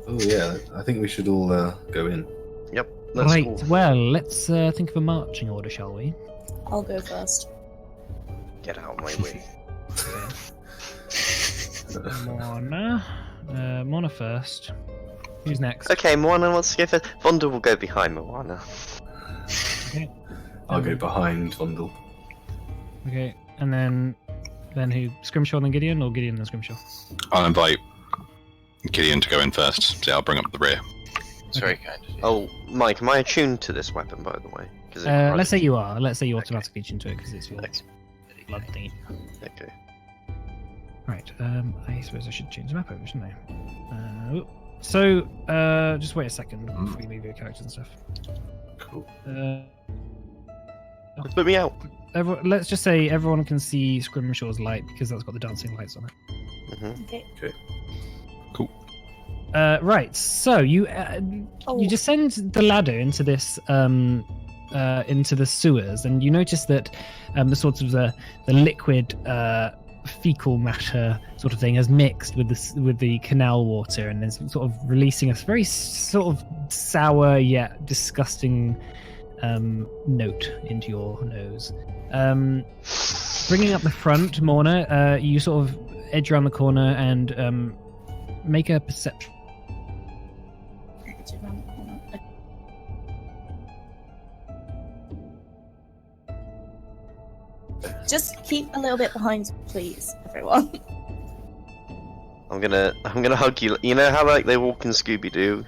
Oh yeah, I think we should all go in. Yep. Let's Right, go. well, let's think of a marching order, shall we? I'll go first. Get out of my way. Moana. Moana first. Who's next? Okay, Moana wants to go first. Vonda will go behind Moana. Okay. I'll go behind Vondel. Okay, and then who? Scrimshaw then Gideon, or Gideon then Scrimshaw? I'll invite Gideon to go in first. So I'll bring up the rear. It's very kind of you. Oh, Mike, am I attuned to this weapon, by the way? 'Cause it Let's say runs- you are. Let's say you automatically tune to it because it's your Okay. blood thingy. Okay. Right. I suppose I should change the map over, shouldn't I? So, just wait a second before you move your characters and stuff. Cool. Put me out. Let's just say everyone can see Scrimshaw's light because that's got the dancing lights on it. Hmm. Okay. Right. So you descend the ladder into this into the sewers, and you notice that the sort of the liquid fecal matter sort of thing has mixed with the canal water, and is sort of releasing a very sort of sour yet disgusting note into your nose. Bringing up the front, Morna, you sort of edge around the corner and make a perception. Just keep a little bit behind, please, everyone. I'm gonna hug you. You know how like they walk in Scooby Doo,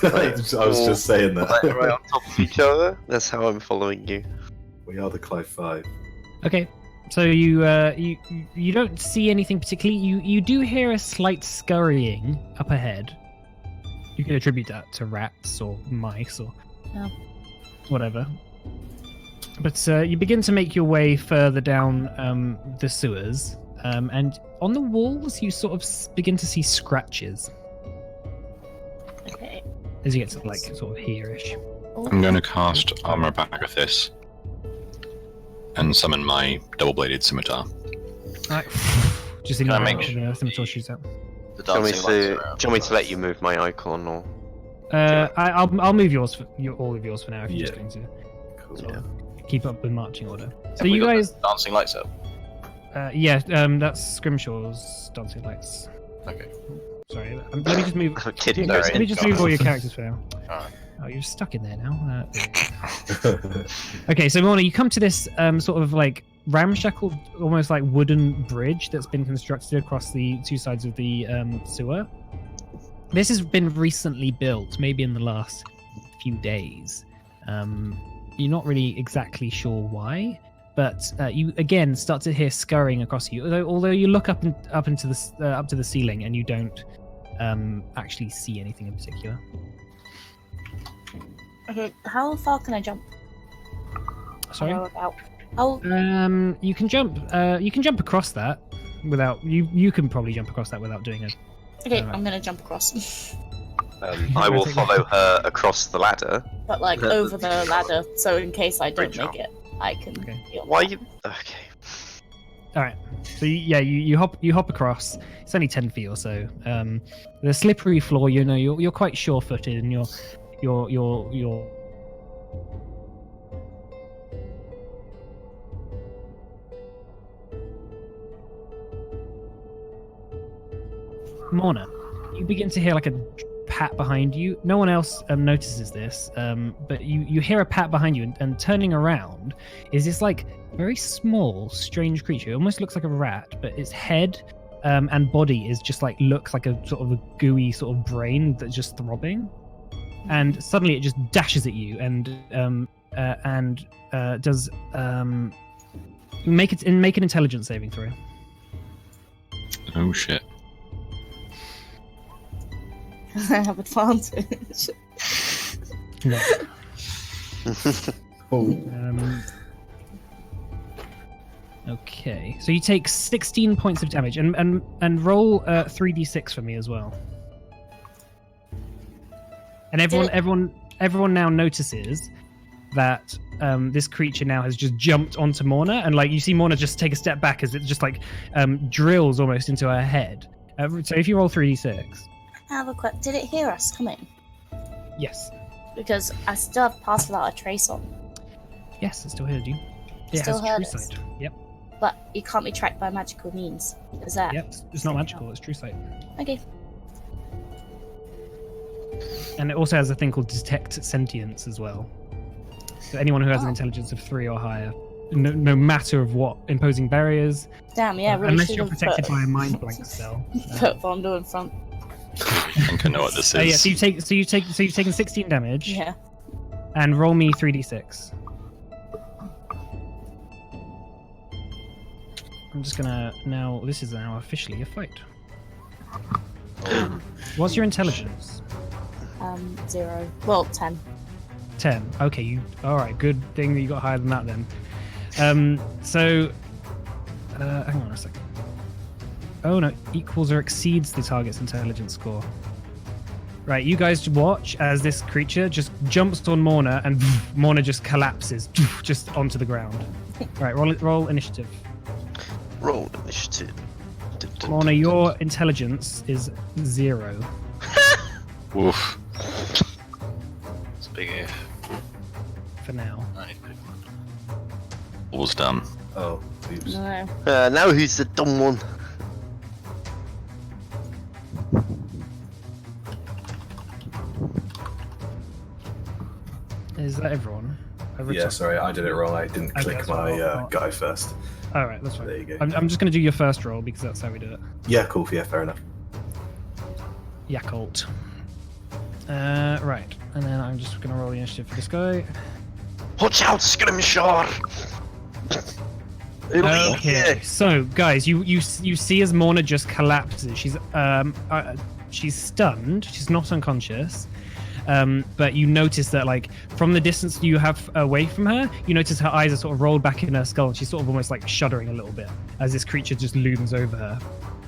I was just saying that. right on top of each other? That's how I'm following you. We are the Clive Five. Okay, so you don't see anything particularly. You do hear a slight scurrying up ahead. You can attribute that to rats or mice or whatever. But you begin to make your way further down the sewers, and on the walls you sort of begin to see scratches Okay. as you get to like sort of here-ish. I'm going to cast Armor of Agathis and summon my double-bladed scimitar. Right. Just in Can I the make direction the scimitar shoots out. The Do you want me dancing lights to? around. Do you want me to let you move my icon or? I'll move yours for all of yours for now if you're just Yeah. going to Cool. sort of keep up with marching order. So Have we you got the guys, dancing lights up. that's Scrimshaw's dancing lights. Okay. Sorry, let me just move. I'm kidding. Sorry. Let me just move all your characters for now. Alright. Oh, you're stuck in there now. Okay, so Mona, you come to this sort of like ramshackle, almost like wooden bridge that's been constructed across the two sides of the sewer. This has been recently built, maybe in the last few days. You're not really exactly sure why, but you again start to hear scurrying across you. Although you look up into the up to the ceiling and you don't actually see anything in particular. Okay, how far can I jump? Sorry. How about? How? You can jump. You can jump across that without. You can probably jump across that without doing it. Okay, Alright. I'm gonna jump across. I will follow her across the ladder. But like over the ladder, so in case I don't Great make job. it, I can. Okay. be on Why top. you? Okay. All right. So you hop across. It's only 10 feet or so. The slippery floor. You know, you're quite sure-footed, and you're. Morna, you begin to hear like a pat behind you. No one else notices this, but you hear a pat behind you, and turning around is this like very small, strange creature. It almost looks like a rat, but its head and body is just like looks like a sort of a gooey sort of brain that's just throbbing. And suddenly it just dashes at you and does make an intelligence saving throw. Oh shit. I have advantage. No. Oh, Okay, so you take 16 points of damage, and roll 3d6 for me as well. And everyone now notices that this creature now has just jumped onto Morna, and like you see Morna just take a step back as it just like drills almost into her head. So if you roll 3d6, I have a question. Did it hear us coming? yes, Because I still have Pass Without a Trace on. yes, it still heard you. It Still has heard true us. sight. Yep. But it can't be tracked by magical means. Is that? Yep, it's not magical. It's true sight. Okay. And it also has a thing called detect sentience as well. So anyone who has an intelligence of 3 or higher, no matter of what, imposing barriers. Damn, yeah, really unless should you're have protected put, by a mind blank spell. put Vondo in front. I think I know what this is. Yeah, so you've taken 16 damage. Yeah. And roll me 3d6. I'm just gonna now. This is now officially a fight. What's your intelligence? 0. Well, 10. 10. Okay, you. All right. Good thing that you got higher than that then. So, hang on a second. Oh no, equals or exceeds the target's intelligence score. Right, you guys watch as this creature just jumps on Morna and Morna just collapses just onto the ground. Right, roll initiative. Roll initiative. Morna, your intelligence is 0. Woof. It's a big if. For now. All's done. Oh, oops. No. Now who's the dumb one? Is that everyone? Yeah, sorry, I did it wrong. I didn't Okay, click that's my fine. guy first. All right, that's fine. There you go. I'm just going to do your first roll because that's how we do it. Yeah, cool. Yeah, fair enough. Yakult. Right, and then I'm just going to roll the initiative for this guy. Watch out, Scrimshaw! Okay, so guys, you see as Morna just collapses. She's stunned. She's not unconscious. But you notice that, like, from the distance you have away from her, you notice her eyes are sort of rolled back in her skull. And she's sort of almost like shuddering a little bit as this creature just looms over her.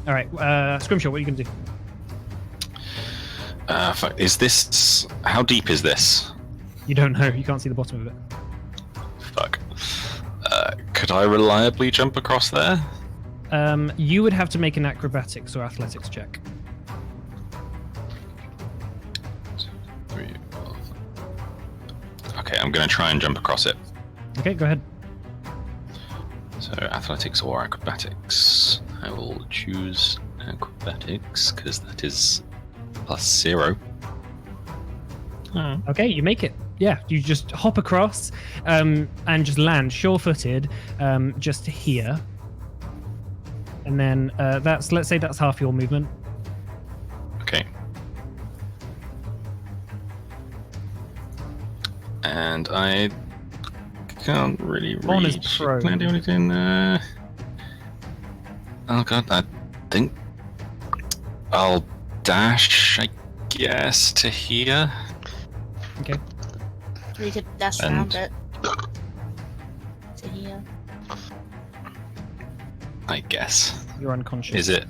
All right, Scrimshaw, what are you gonna do? Fuck, is this... How deep is this? You don't know. You can't see the bottom of it. Fuck. Could I reliably jump across there? You would have to make an acrobatics or athletics check. 3, 4. Okay, I'm gonna try and jump across it. Okay, go ahead. So, athletics or acrobatics. I will choose acrobatics, because that is +0. Okay, you make it. Yeah, you just hop across and just land sure-footed just here. And then let's say that's half your movement. Okay. And I can't really One is reach. prone. Can I do anything? Oh god, I think I'll dash, I guess, to here. Okay. We could dash And- around it. To here. I guess. You're unconscious. Is it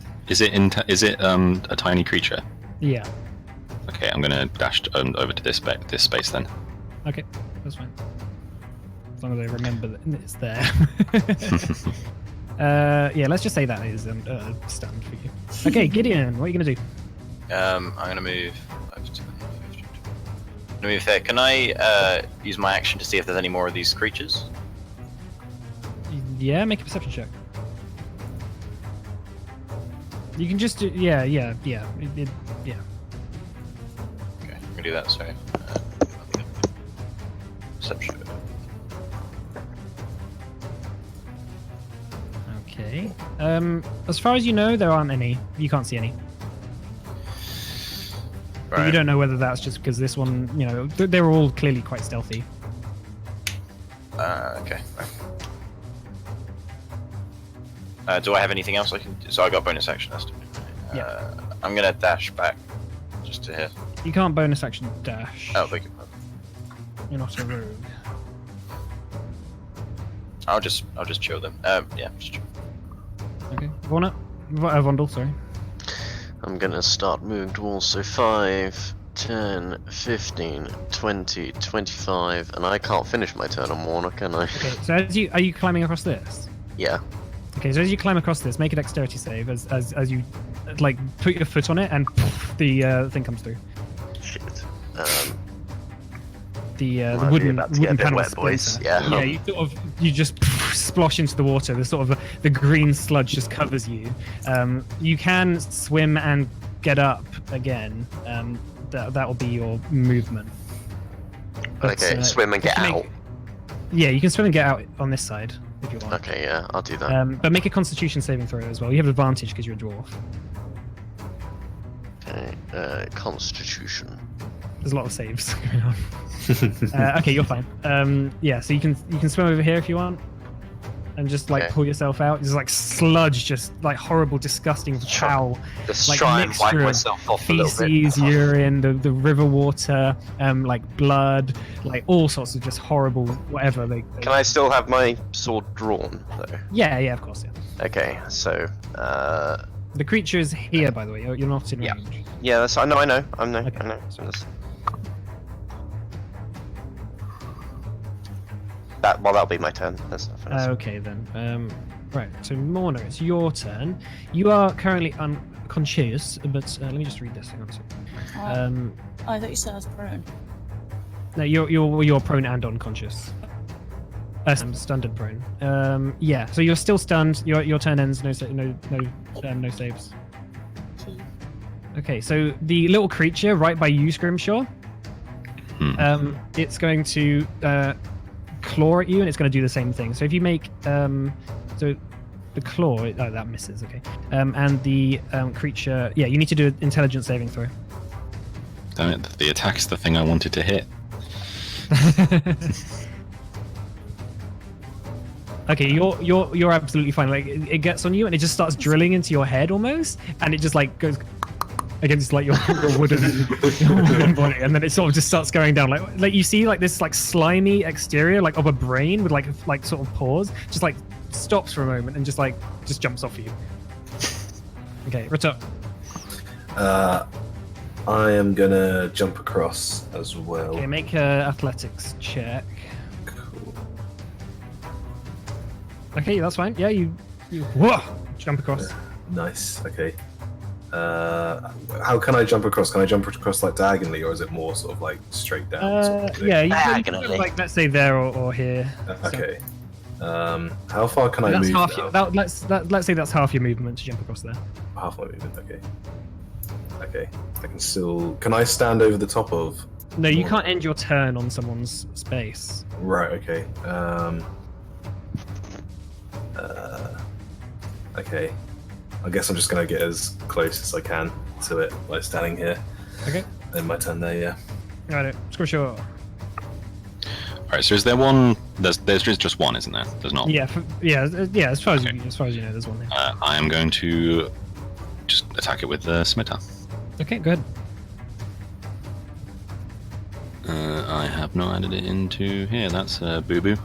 a tiny creature? Yeah. Okay, I'm gonna dash over to this space then. Okay, that's fine. As long as I remember that it's there. Yeah, let's just say that is stand for you. Okay, Gideon, what are you gonna do? I'm gonna move 5, 10, 15, 20. I'm gonna move there. Can I use my action to see if there's any more of these creatures? Yeah, make a perception check. You can just do, yeah. Yeah. Okay, I'm gonna do that. Sorry. Perception. Okay. As far as you know, there aren't any. You can't see any. But you don't know whether that's just because this one, you know, they're all clearly quite stealthy. Okay. Do I have anything else I can do? So I got bonus action. That's Yeah. I'm gonna dash back just to here. You can't bonus action dash. Oh, beg your pardon. You're not a rogue. I'll just chill them. Yeah, just chill. Okay. Vondel, sorry. I'm gonna start moving towards, so 5, 10, 15, 20, 25, and I can't finish my turn on Warner, can I? Okay, so are you climbing across this? Yeah. Okay, so as you climb across this, make a dexterity save as you like put your foot on it and the thing comes through. Shit. The Might be wooden about to get a bit panel wet, boys. splinter. Yeah. Yeah, you just splosh into the water. The sort of the green sludge just covers you. You can swim and get up again. That will be your movement. But, Okay, swim and get out. Yeah, you can swim and get out on this side if you want. Okay, yeah, I'll do that. But make a Constitution saving throw as well. You have advantage because you're a dwarf. Okay, Constitution. There's a lot of saves going on. Okay, you're fine. Yeah, so you can swim over here if you want, and just like pull yourself out. There's like sludge, just like horrible, disgusting, foul. Just like try and wipe mixture of myself off a little bit. feces, urine, the river water, like blood, like all sorts of just horrible whatever. Can I still have my sword drawn though? Yeah, of course, yeah. Okay, so the creature is here, by the way. You're not in range. yeah, that's I know. Okay. So that'll be my turn. That's not fair. Okay then. Right. So Morna, it's your turn. You are currently unconscious, but let me just read this. Hang on a second. I thought you said I was prone. No, you're prone and unconscious. I'm stunned and prone. Yeah. So you're still stunned. Your turn ends. No saves. Okay. So the little creature right by you, Scrimshaw. It's going to claw at you, and it's going to do the same thing. So if you make so the claw, that misses. Okay. And the creature, yeah, you need to do an intelligence saving throw. Damn it! The attack's the thing I wanted to hit. Okay, you're absolutely fine. Like it gets on you, and it just starts drilling into your head almost, and it just like goes against like your wooden body, and then it sort of just starts going down. Like you see like this like slimy exterior like of a brain with like sort of paws, just like stops for a moment and just jumps off you. Okay, Rita. I am gonna jump across as well. Okay, make a athletics check. Cool. Okay, that's fine. Yeah, you whoa, jump across. Nice. Okay. How can I jump across? Can I jump across like diagonally, or is it more sort of like straight down? Sort of thing? Yeah, you Diagonally. can, like let's say there or here. Okay. How far can I That's move half. now? Let's say that's half your movement to jump across there. Half my movement. Okay. Okay. I can still. Can I stand over the top of? No, you can't end your turn on someone's space. Right. Okay. Okay. I guess I'm just gonna get as close as I can to it by standing here. Okay. In my turn there, yeah. Got it. Sure. Alright, so is there one? There's just one, isn't there? There's not. Yeah. Yeah. As far as you know, there's one there. I am going to just attack it with the scimitar. Okay. Good. I have not added it into here. That's a boo-boo.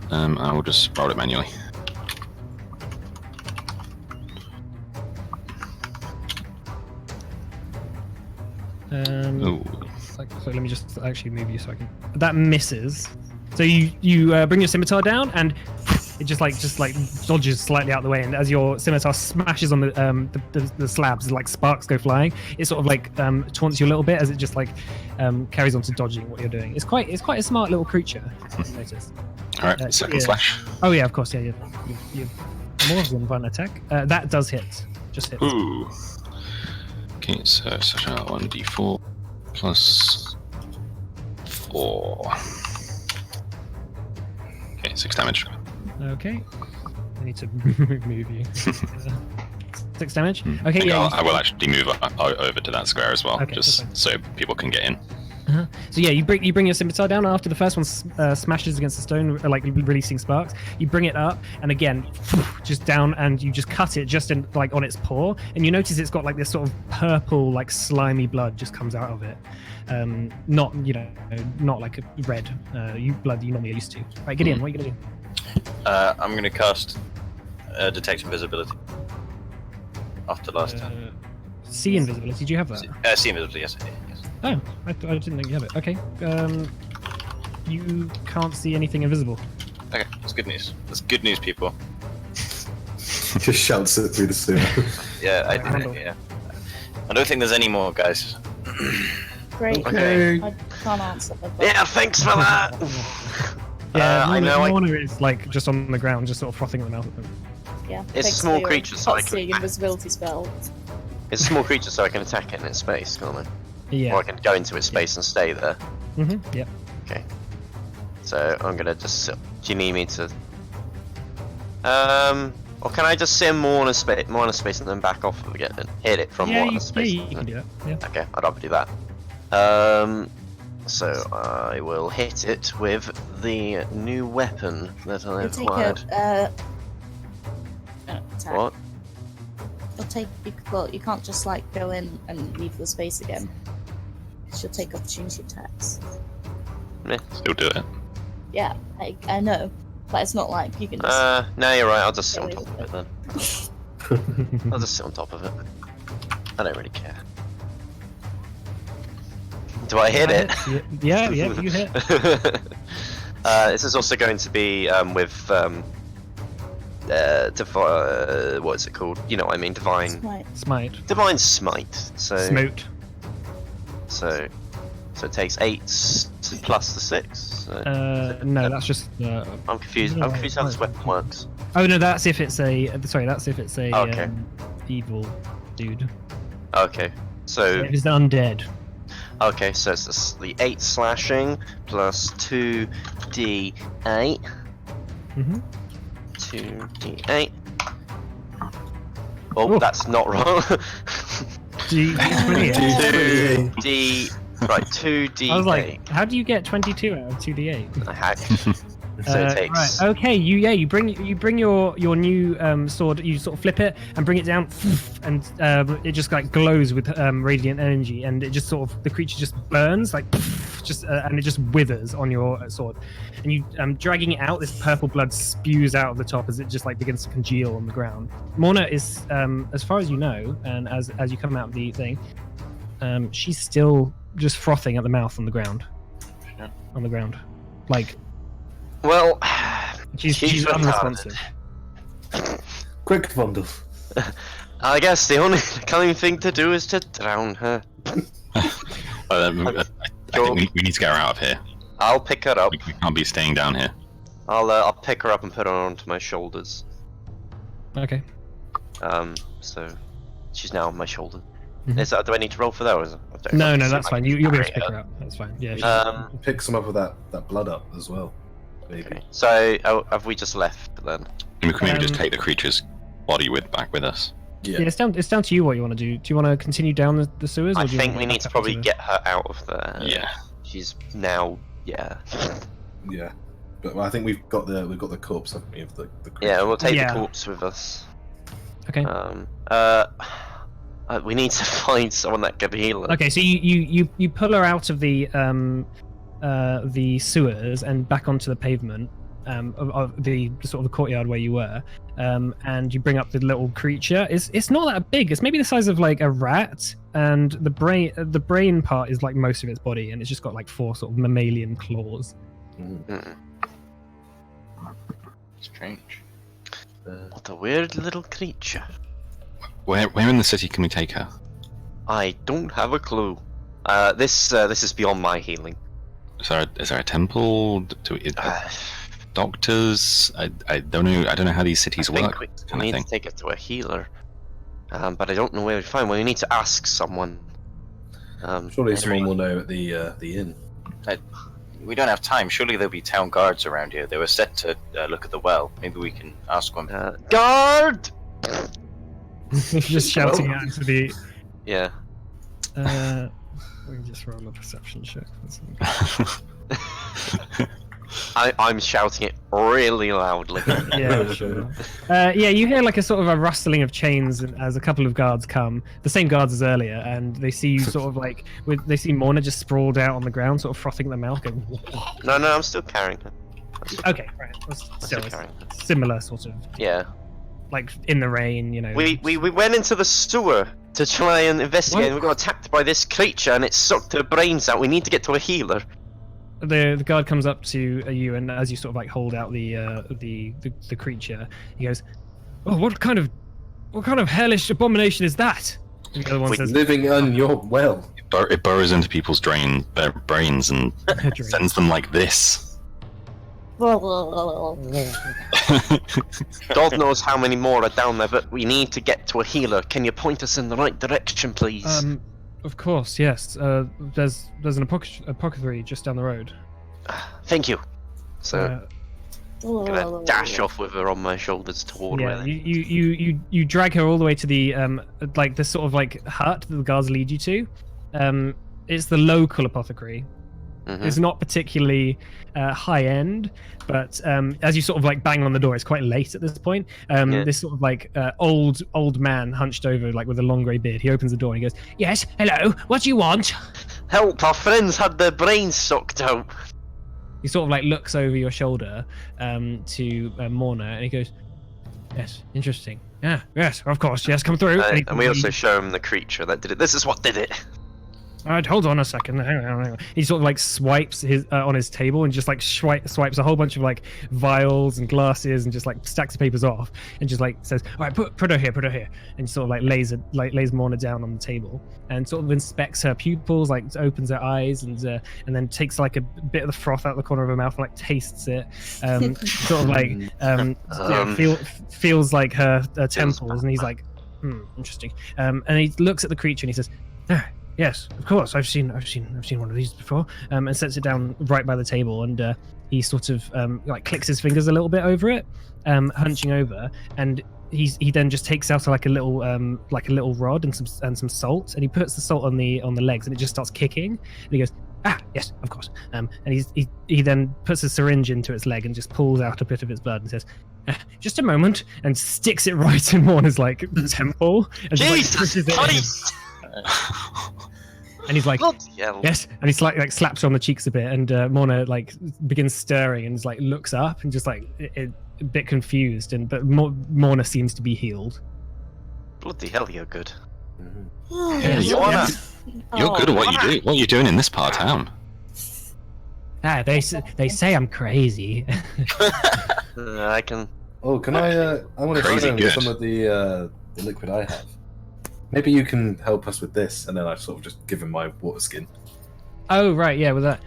I will just roll it manually. Ooh. So let me just actually move you so I can. That misses. So you bring your scimitar down, and it just dodges slightly out of the way. And as your scimitar smashes on the slabs, like sparks go flying. It sort of like taunts you a little bit as it just like carries on to dodging what you're doing. It's quite a smart little creature. You notice. All right, second yeah. slash. Oh yeah, of course. Yeah, you've more than one attack. That does hit. Just hits. Ooh. Okay, so slash out 1d4 plus 4. Okay, 6 damage. Okay. I need to move you. 6 damage? Okay, yeah. I will actually move over to that square as well, Okay, just so people can get in. So yeah, you bring your scimitar down. After the first one smashes against the stone, like releasing sparks, you bring it up, and again, just down, and you just cut it just in like on its paw, and you notice it's got like this sort of purple, like slimy blood just comes out of it. Not like a red blood you normally are used to. Right, Gideon, what are you gonna do? I'm gonna cast detect invisibility. After last time. See invisibility. Do you have that? See invisibility. Yes, I did. Yes. Oh, I didn't think you have it. Okay. You can't see anything invisible. Okay, that's good news. That's good news, people. Just shouts it through the sewer. Yeah, I did it. Yeah. I don't think there's any more, guys. Great. Okay. I can't answer. But Yeah, thanks for that. Yeah, I know. Lorna is like just on the ground, just sort of frothing at the mouth at them. Yeah. It's a thanks small for your creature, so I seeing can. invisibility spell. It's a small creature, so I can attack it in its space, can't I? Yeah. Or I can go into its space and stay there. Yeah. Okay. So I'm gonna just. Do you need me to? Or can I just sit in more space and then back off again and hit it from Yeah, more you space? can do that. Yeah. Okay, I'd rather do that. So I will hit it with the new weapon that I You'll take acquired. attack. What? You'll take. Well, you can't just like go in and leave the space again. She'll take opportunity attacks. Still do it. Yeah, I know, but it's not like you can just. No, you're right. I'll just sit Go on away top of with it then. I'll just sit on top of it. I don't really care. Do I hit it? Yeah, you hit. This is also going to be with what is it called? You know what I mean? Divine Smite. Smite. So Smote. So it takes 8 plus the 6. So No, that's just. I'm confused. I'm confused how this weapon works. Oh no, that's if it's a. Sorry, that's if it's a Okay. evil dude. Okay. So If it's undead. okay, so it's the 8 slashing plus 2d8. Mhm. 2d8. Oh, Ooh. that's not wrong. D28. 2d. Right, 2d8. I was like, how do you get 22 out of 2d8? I hack. So it takes. Right. Okay. You bring your new sword. You sort of flip it and bring it down, and it just like glows with radiant energy, and it just sort of the creature just burns like just and it just withers on your sword, and you dragging it out. This purple blood spews out of the top as it just like begins to congeal on the ground. Morna is as far as you know, and as you come out of the thing, she's still just frothing at the mouth on the ground. On the ground, like. Well, She's unresponsive. Quick, Vondel. I guess the only thing to do is to drown her. I think we need to get her out of here. I'll pick her up. We can't be staying down here. I'll pick her up and put her onto my shoulders. Okay. So she's now on my shoulder. Mhm. Do I need to roll for that? Or is it, No, that's fine. You'll be able to pick her up. That's fine. Yeah. Pick some up with that blood up as well. Maybe. Okay. So have we just left then? And we can maybe just take the creature's body back with us. Yeah, it's down to you what you want to do. Do you want to continue down the sewers? Or I do you think want we to need to probably get her out of there. Yeah. She's now. Yeah. Yeah, but I think we've got the corpse, haven't we, of the creature. Yeah, we'll take Yeah. the corpse with us. Okay. We need to find someone that can heal her. Okay, so you pull her out of the sewers and back onto the pavement of the sort of the courtyard where you were, and you bring up the little creature. It's not that big. It's maybe the size of like a rat, and the brain part is like most of its body, and it's just got like 4 sort of mammalian claws. Strange. What a weird little creature. Where in the city can we take her? I don't have a clue. This is beyond my healing. Is there a temple? Doctors? I don't know. I don't know how these cities I think work. we kind of need thing. to take it to a healer. But I don't know where we find one. We need to ask someone. Surely someone will know at the inn. We don't have time. Surely there'll be town guards around here. They were set to look at the well. Maybe we can ask one. Guard! Just shouting out into the. Yeah. We can just roll a perception check. I'm shouting it really loudly. Yeah, sure. Yeah, you hear like a sort of a rustling of chains as a couple of guards come, the same guards as earlier, and they see you sort of like they see Morna just sprawled out on the ground, sort of frothing at the mouth. Going, No, I'm still carrying her. okay, right. Still carrying her. similar sort of Yeah. like in the rain, you know. We went into the sewer to try and investigate, and we got attacked by this creature, and it sucked her brains out. We need to get to a healer. The guard comes up to you, and as you sort of like hold out the creature, he goes, "Oh, what kind of hellish abomination is that?" And the other one says, Living on your well. It burrows into people's brains and sends them like this. God knows how many more are down there, but we need to get to a healer. Can you point us in the right direction, please? Of course, yes. There's an apothecary just down the road. Thank you. So Oh. I'm gonna dash off with her on my shoulders toward Yeah, where. you drag her all the way to the like this sort of like hut that the guards lead you to. It's the local apothecary. Mhm. It's not particularly high end, but as you sort of like bang on the door, it's quite late at this point. Yeah. This sort of like old man hunched over, like with a long grey beard. He opens the door and he goes, "Yes, hello. What do you want?" Help! Our friends had their brains sucked out. He sort of like looks over your shoulder to Morna, and he goes, "Yes, interesting. Yeah, yes, of course. Yes, come through." And we also show him the creature that did it. This is what did it. All right, hold on a second. Hang on. He sort of like swipes his on his table and just like swipes a whole bunch of like vials and glasses and just like stacks of papers off and just like says, "All right, put her here," and sort of like lays Morna down on the table and sort of inspects her pupils, like opens her eyes and then takes like a bit of the froth out the corner of her mouth and like tastes it, sort of like feels like her temples, and he's like, interesting. And he looks at the creature and he says, "Ah, yes, of course. I've seen one of these before." And sets it down right by the table, and he sort of like clicks his fingers a little bit over it, hunching over, and he then just takes out like a little rod and some salt, and he puts the salt on the legs, and it just starts kicking, and he goes, "Ah, yes, of course." And he then puts a syringe into its leg and just pulls out a bit of its blood and says, "Just a moment," and sticks it right in Morna's like temple, and just, like, Jesus pushes it in. Christ! And he's like, Bloody hell. "Yes," and he's like slaps her on the cheeks a bit, and Morna like begins stirring and like looks up and just like a bit confused, but Morna seems to be healed. Bloody hell, you're good. Yeah, you're good at what you do. What are you doing in this part of town? They say I'm crazy. I can. Oh, can I want to Crazy show him good. some of the liquid I have. Maybe you can help us with this, and then I sort of just give him my water skin. Oh right, yeah, with that.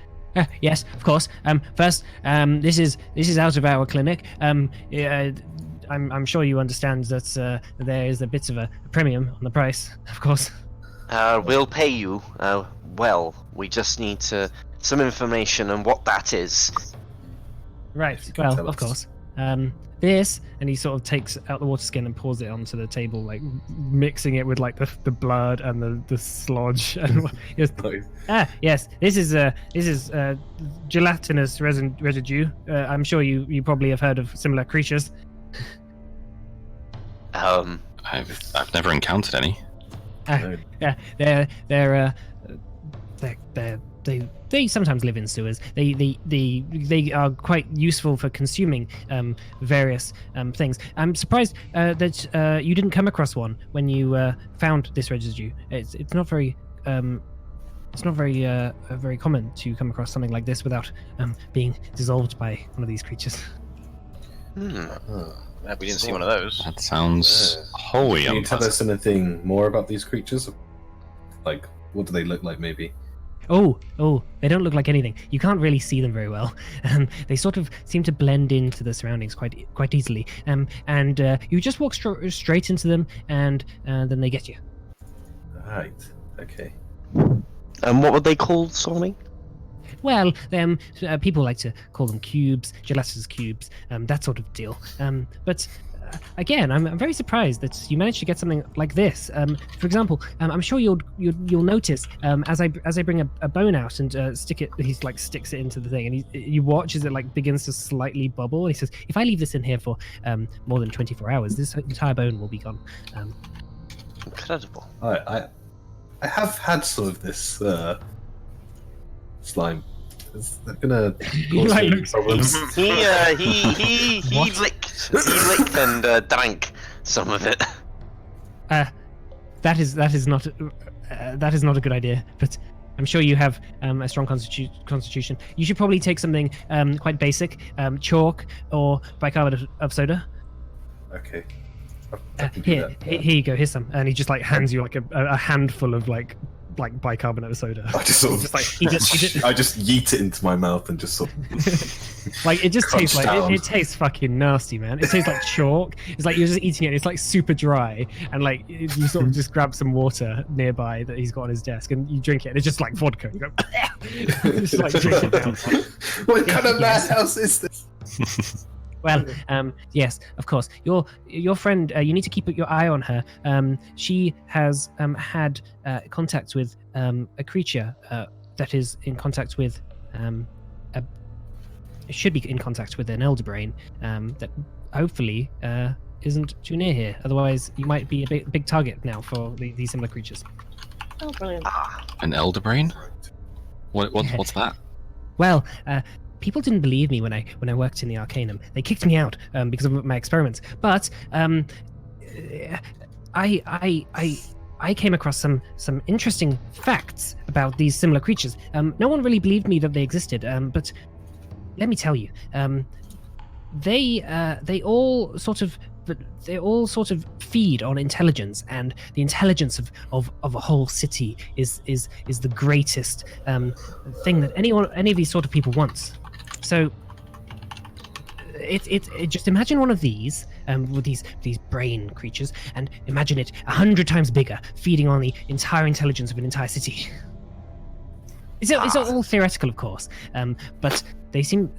Yes, of course. First, this is out of our clinic. I'm sure you understand that there is a bit of a premium on the price, of course. We'll pay you. Well, we just need some information on what that is. Right. If you can Well, tell of us. course. This, and he sort of takes out the water skin and pours it onto the table, like mixing it with like the blood and the sludge. And he goes, yes, this is gelatinous residue. I'm sure you probably have heard of similar creatures. I've never encountered any. Yeah, they sometimes live in sewers. They are quite useful for consuming various things. I'm surprised that you didn't come across one when you found this residue. It's not very very common to come across something like this without being dissolved by one of these creatures. Yeah, we didn't see one of those. That sounds wholly Can you tell unpleasant. us anything more about these creatures? Like, what do they look like, maybe? Oh, they don't look like anything. You can't really see them very well. They sort of seem to blend into the surroundings quite easily. And you just walk straight into them, and then they get you. Right. Okay. And what were they called, sorry? Well, people like to call them cubes, gelatinous cubes, that sort of deal. But again, I'm very surprised that you managed to get something like this. For example, I'm sure you'll notice as I bring a bone out and stick it. He's like sticks it into the thing, and you watch as it like begins to slightly bubble. And he says, "If I leave this in here for more than 24 hours, this entire bone will be gone." Incredible. I have had some of this slime. Is that gonna You, cause like, any look- problems? He What? licked and drank some of it. That is not a good idea. But I'm sure you have a strong constitution. You should probably take something quite basic, chalk or bicarbonate of soda. Okay. I can do Here that. you go. Here's some, and he just like hands you like a handful of like like bicarbonate of soda. I just sort of, Just like he just I just yeet it into my mouth and just sort of like it just tastes crunch like down. it tastes fucking nasty, man. It tastes like chalk. It's like you're just eating it. It's like super dry, and like you sort of just grab some water nearby that he's got on his desk, and you drink it. And it's just like vodka. You go, just like drink it down. What kind of Yes. madhouse is this? Well, yes, of course. Your friend, you need to keep your eye on her. She has had contact with a creature that is in contact with should be in contact with an elder brain that hopefully isn't too near here. Otherwise, you might be a big target now for these similar creatures. Oh, brilliant. An elder brain? What's that? Well, people didn't believe me when I worked in the Arcanum. They kicked me out because of my experiments. But I came across some interesting facts about these similar creatures. No one really believed me that they existed. But let me tell you, they all sort of feed on intelligence, and the intelligence of a whole city is the greatest thing that any of these sort of people wants. So it just imagine one of these with these brain creatures, and imagine it 100 times bigger, feeding on the entire intelligence of an entire city. It's all theoretical, of course, but they seem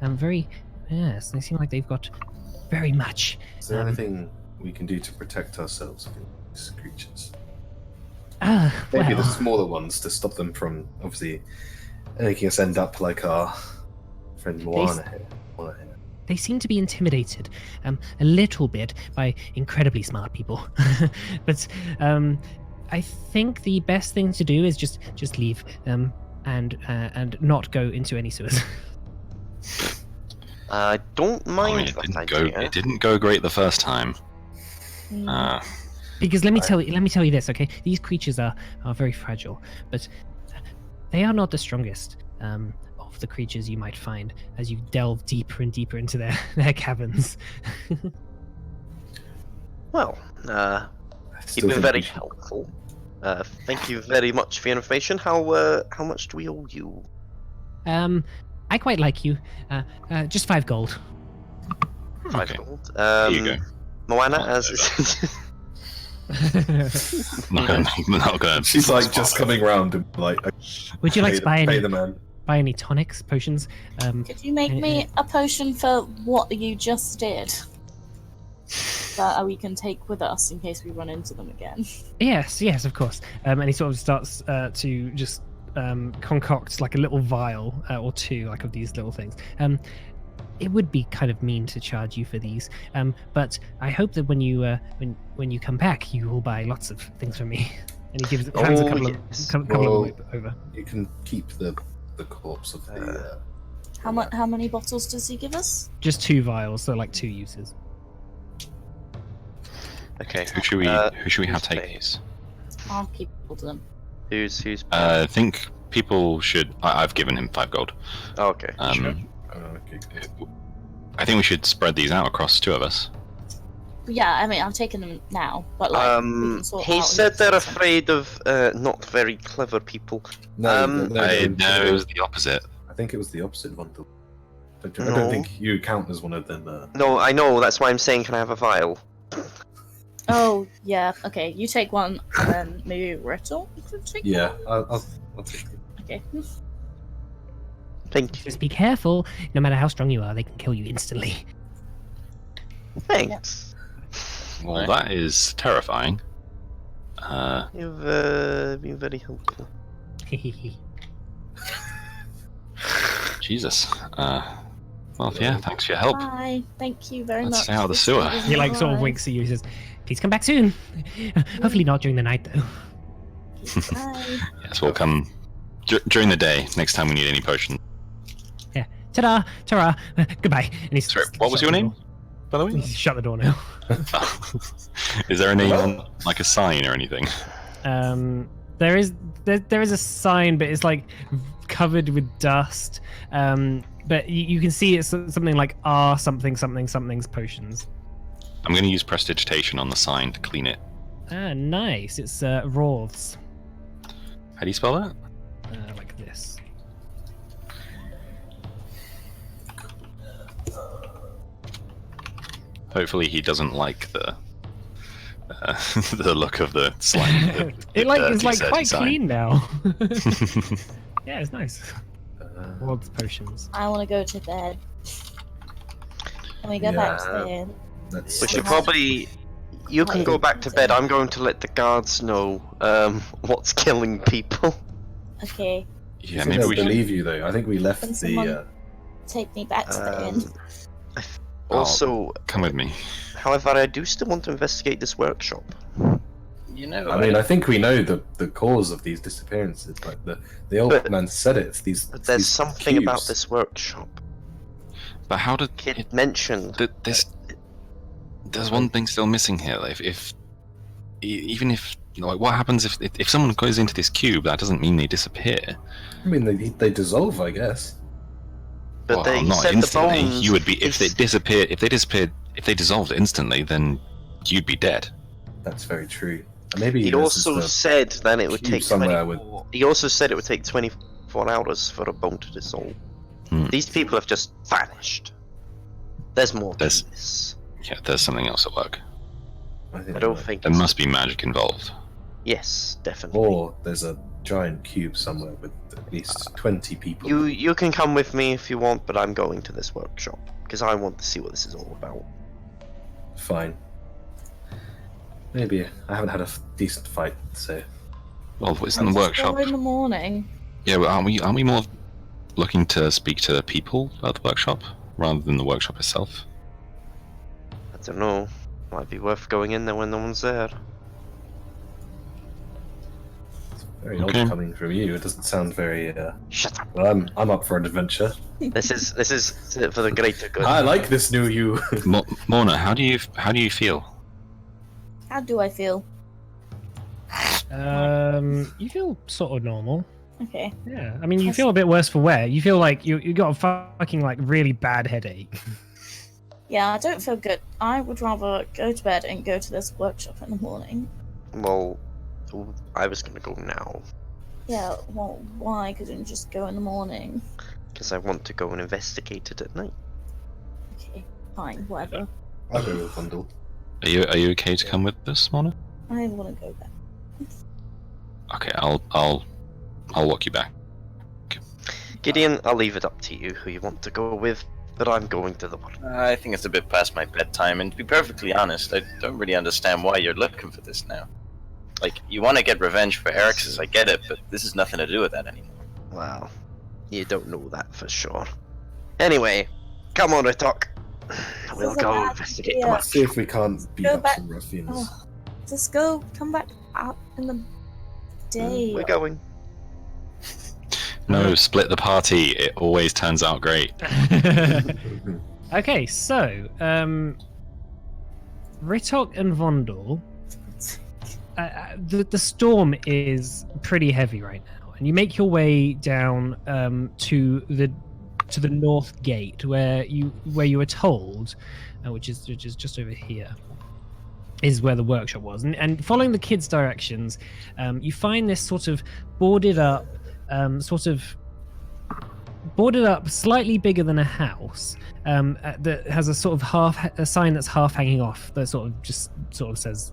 very, yes, they seem like they've got very much. Is there anything we can do to protect ourselves against these creatures? Maybe the smaller ones, to stop them from obviously making us end up like our friend Moana here. They seem to be intimidated a little bit by incredibly smart people. But I think the best thing to do is just leave and not go into any sewers. I don't mind that idea. It didn't go great the first time. Because let me tell you this, okay? These creatures are very fragile, but they are not the strongest of the creatures you might find as you delve deeper and deeper into their caverns. Well, you've been very helpful. Thank you very much for your information. How much do we owe you? I quite like you. Just 5 gold. 5 Okay. gold. Here you go. Moana, Not gonna. She's like just coming round and like. Would you like to buy pay the man? any tonics, potions? Could you make me a potion for what you just did? That we can take with us in case we run into them again. Yes, of course. And he sort of starts to just concoct like a little vial or two, like of these little things. It would be kind of mean to charge you for these, but I hope that when you come back, you will buy lots of things from me. And he hands a couple of them over. You can keep the corpse of the. How many bottles does he give us? Just 2 vials, so like 2 uses. Okay. Who should we have take these? I'll keep all of them. Who's? I think people should. I've given him 5 gold. Oh, okay. Okay. I think we should spread these out across 2 of us. Yeah, I mean, I'm taking them now, but like, we can sort He out said who's they're taking them. afraid of no very clever people. No, No, it was the opposite. I think it was the opposite one. I No. don't think you count as one of them. No, I know. That's why I'm saying, can I have a vial? Oh, yeah, okay, you take one, and then maybe Rettel could take Yeah, one? I'll take it. Okay. Thank you. Just be careful. No matter how strong you are, they can kill you instantly. Thanks. Well, that is terrifying. You've been very helpful. Jesus. Well, yeah, thanks for your help. Bye. Thank you very Let's much. stay out of the This sewer. was He like sort of nice. winks at you. He says, "Please come back soon. Hopefully not during the night, though." Bye. Yes, we'll come during the day. Next time we need any potion. Yeah. Ta-da! Ta-ra! Goodbye. And he's Sorry, what was your name, by the way? He's shut the door now. Is there a name on like a sign or anything? There is a sign, but it's like covered with dust. But you can see it's something like R something's potions. I'm going to use prestidigitation on the sign to clean it. Ah, nice. It's Roth's. How do you spell that? Like this. Hopefully he doesn't like the the look of the slime. It's like dirty quite sign. clean now. Yeah, it's nice. World's potions. I want to go to bed. Can we go back to bed? We should probably. You can go back to bed. I'm going to let the guards know what's killing people. Okay. Yeah, I maybe don't we should. believe you though. I think we left Can the. someone take me back to the inn? Also, Come with me. however, I do still want to investigate this workshop. You know, I mean, I think we know the cause of these disappearances. Like the old But- man said it. It's these. But it's there's these something about cubes. this workshop. But how did Kid mentioned. There's one thing still missing here. Like, even if like, what happens if someone goes into this cube? That doesn't mean they disappear. I mean, they dissolve, I guess. But Well, they not said instantly. the bones. You would be if they disappeared. If they dissolved instantly, then you'd be dead. That's very true. And maybe He this also is the said that it would cube take somewhere 24. He also said it would take 24 hours for a bone to dissolve. Hmm. These people have just vanished. There's more to There's- this. Yeah, there's something else at work. I think I don't you're think. There it's- must be magic involved. Yes, definitely. Or there's a giant cube somewhere with at least 20 people. You can come with me if you want, but I'm going to this workshop because I want to see what this is all about. Fine. Maybe I haven't had a decent fight, so Well, it's in the Let's workshop. go in the morning. Yeah, well, aren't we more looking to speak to people at the workshop rather than the workshop itself? I don't know. Might be worth going in there when no one's there. very Okay. odd coming from you. It doesn't sound very. Shut up. Well, I'm up for an adventure. This is for the greater good. I like this new you. Morna, how do you feel? How do I feel? You feel sort of normal. Okay. Yeah, I mean, you feel a bit worse for wear. You feel like you got a fucking like really bad headache. Yeah, I don't feel good. I would rather go to bed and go to this workshop in the morning. Well, I was gonna go now Yeah, well, why couldn't you just go in the morning? because I want to go and investigate it at night. Okay, fine, whatever. I'll go with Bundle. Are you okay to come with us, Morna? I want to go back. Okay, I'll walk you back. Gideon, I'll leave it up to you who you want to go with, but I'm going to the work. I think it's a bit past my bedtime, and to be perfectly honest, I don't really understand why you're looking for this now. Like, you want to get revenge for Eric's, I get it, but this has nothing to do with that anymore. Well, you don't know that for sure. Anyway, come on, talk. We'll is a go bad investigate idea. the Let's see if we can't beat Go up back- some ruffians. Oh, just go, come back out in the day. We're going. No, split the party. It always turns out great. Okay, so Ritok and Vondel, the storm is pretty heavy right now, and you make your way down to the north gate where you were told, which is just over here, is where the workshop was, and following the kids' directions, you find this sort of boarded up, slightly bigger than a house, that has a sort of a sign that's half hanging off. That sort of says,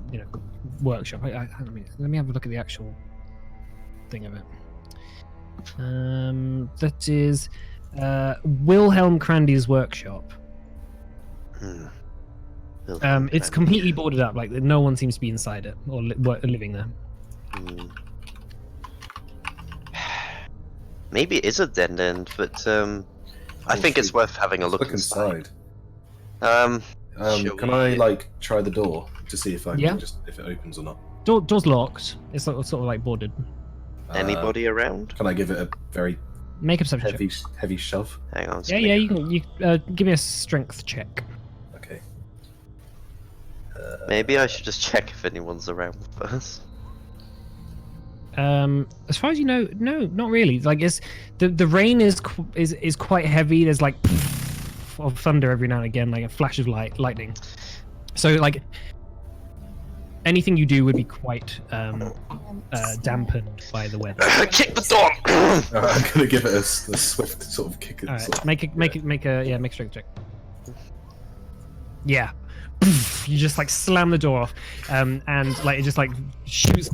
workshop. Let me have a look at the actual thing of it. That is Wilhelm Crandy's workshop. It's completely boarded up. Like no one seems to be inside it or living there. Maybe it is a dead end, but I think it's worth having a look Look inside. Shall Can we- I try the door to see if I can Yeah. if it opens or not? Door's locked. It's sort of like boarded. Anybody around? Can I give it a very Make a perception check. heavy shove? Hang on. Yeah, you can. Give me a strength check. Okay. Maybe I should just check if anyone's around first. As far as you know, no, not really. Like it's the rain is quite heavy. There's like of thunder every now and again, like a flash of lightning. So like anything you do would be quite dampened by the weather. Kick the door! I'm gonna give it a swift sort of kick. All right, Sort of, make a strength check. Yeah. You just like slam the door off, and like it just like shoots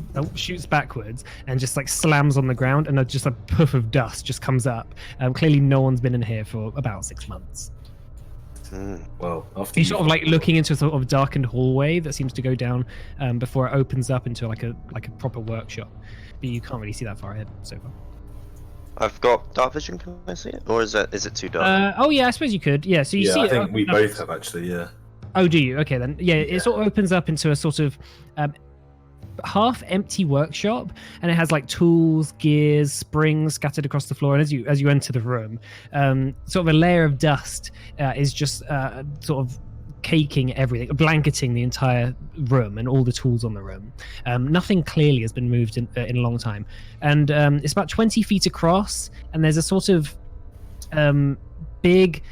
backwards and just like slams on the ground, and just a puff of dust just comes up. Clearly, no one's been in here for about 6 months. Well, after You're sort of like looking into a sort of darkened hallway that seems to go down before it opens up into like a proper workshop, but you can't really see that far ahead so far. I've got dark vision. Can I see it, or is it too dark? Oh yeah, I suppose you could. Yeah, so you see I it. think we both have actually. Yeah. Oh, do you? Okay, then. Yeah, it sort of opens up into a sort of half-empty workshop, and it has like tools, gears, springs scattered across the floor. And as you enter the room, sort of a layer of dust is just sort of caking everything, blanketing the entire room and all the tools on the room. Nothing clearly has been moved in a long time, and it's about 20 feet across. And there's a sort of big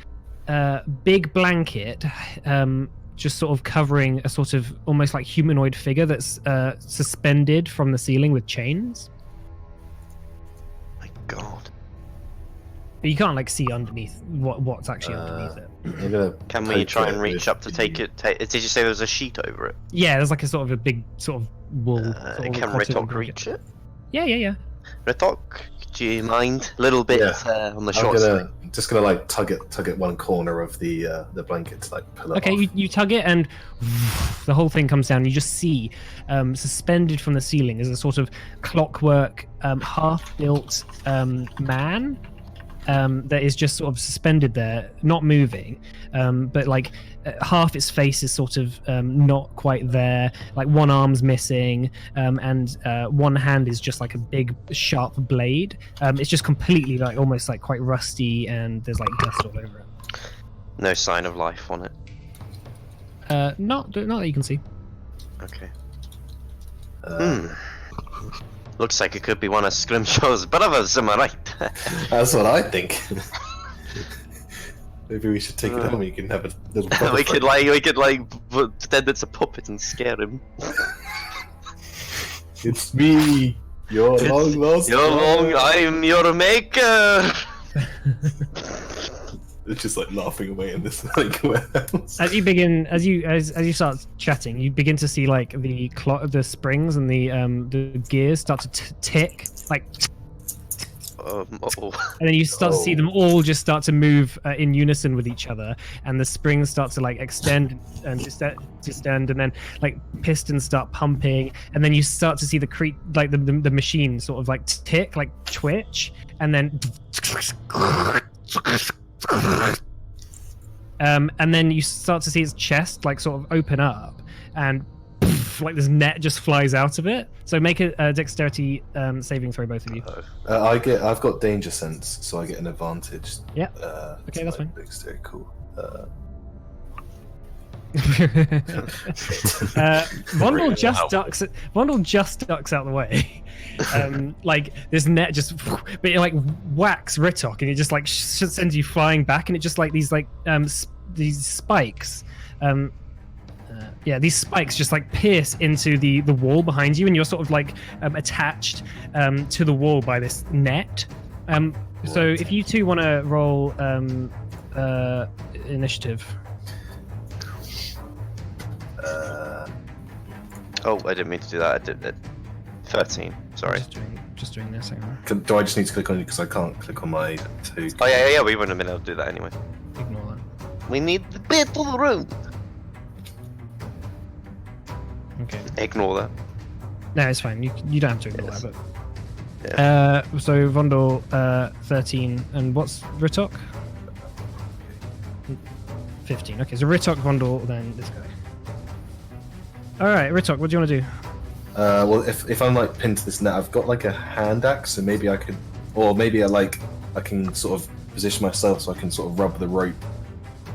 blanket just sort of covering a sort of almost like humanoid figure that's suspended from the ceiling with chains. My God. But you can't like see underneath what's actually underneath it. Can we try and reach up to take it? Did you say there was a sheet over it? Yeah, there's like a sort of a big sort of wool. Can Ritok reach it? Yeah. Ritok, do you mind? A little bit on the short side. I'm just gonna like tug at one corner of the blanket to like pull it Okay, off. you tug it and the whole thing comes down. You just see suspended from the ceiling is a sort of clockwork half-built man that is just sort of suspended there, not moving, but like half its face is sort of not quite there, like one arm's missing, and one hand is just like a big sharp blade. It's just completely like almost like quite rusty, and there's like dust all over it. No sign of life on it. Not that you can see. Okay. Looks like it could be one of Scrimshaw's brothers, am I right? That's what I think. Maybe we should take it home. You can have a little. we could pretend it's a puppet and scare him. It's me, your long lost. I'm your maker. It's just like laughing away in this like warehouse. As you start chatting, you begin to see like the springs and the gears start to tick, like, and then you start to see them all just start to move in unison with each other, and the springs start to like extend and distend, and then like pistons start pumping, and then you start to see the machine sort of like tick, like twitch, and then. And then you start to see its chest like sort of open up, and like this net just flies out of it. So make a dexterity saving throw, both of you. I've got danger sense, so I get an advantage. Yeah. Okay, that's fine. Dexterity, cool. Vondel just ducks out the way. Like this net just, but it like whacks Ritok, and it just like sends you flying back, and it just like these spikes. These spikes just like pierce into the wall behind you, and you're sort of like attached to the wall by this net. So if you two want to roll initiative. Oh, I didn't mean to do that. I did it. 13. Sorry. Just doing this. Do I just need to click on it because I can't click on my two? Oh yeah. We wouldn't have been able to do that anyway. Ignore that. We need the bit of the room. Okay. Ignore that. No, it's fine. You don't have to ignore Yes. that. But Yeah. so Vondel 13, and what's Ritok? 15. Okay, so Ritok, Vondel, then this guy. All right, Ritok, what do you want to do? Well, if I'm like pinned to this net, I've got like a hand axe, so maybe I could, or maybe I can sort of position myself so I can sort of rub the rope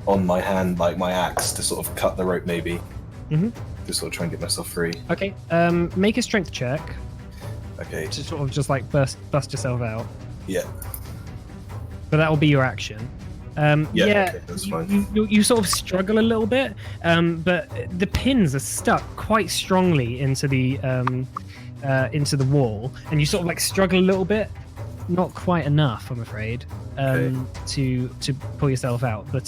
on my hand, like my axe, to sort of cut the rope, maybe. Just sort of try and get myself free. Okay, make a strength check Okay. to sort of just like bust yourself out. Yeah. But that will be your action. Okay, that's fine. You sort of struggle a little bit, but the pins are stuck quite strongly into the wall, and you sort of like struggle a little bit, not quite enough, I'm afraid, to pull yourself out. But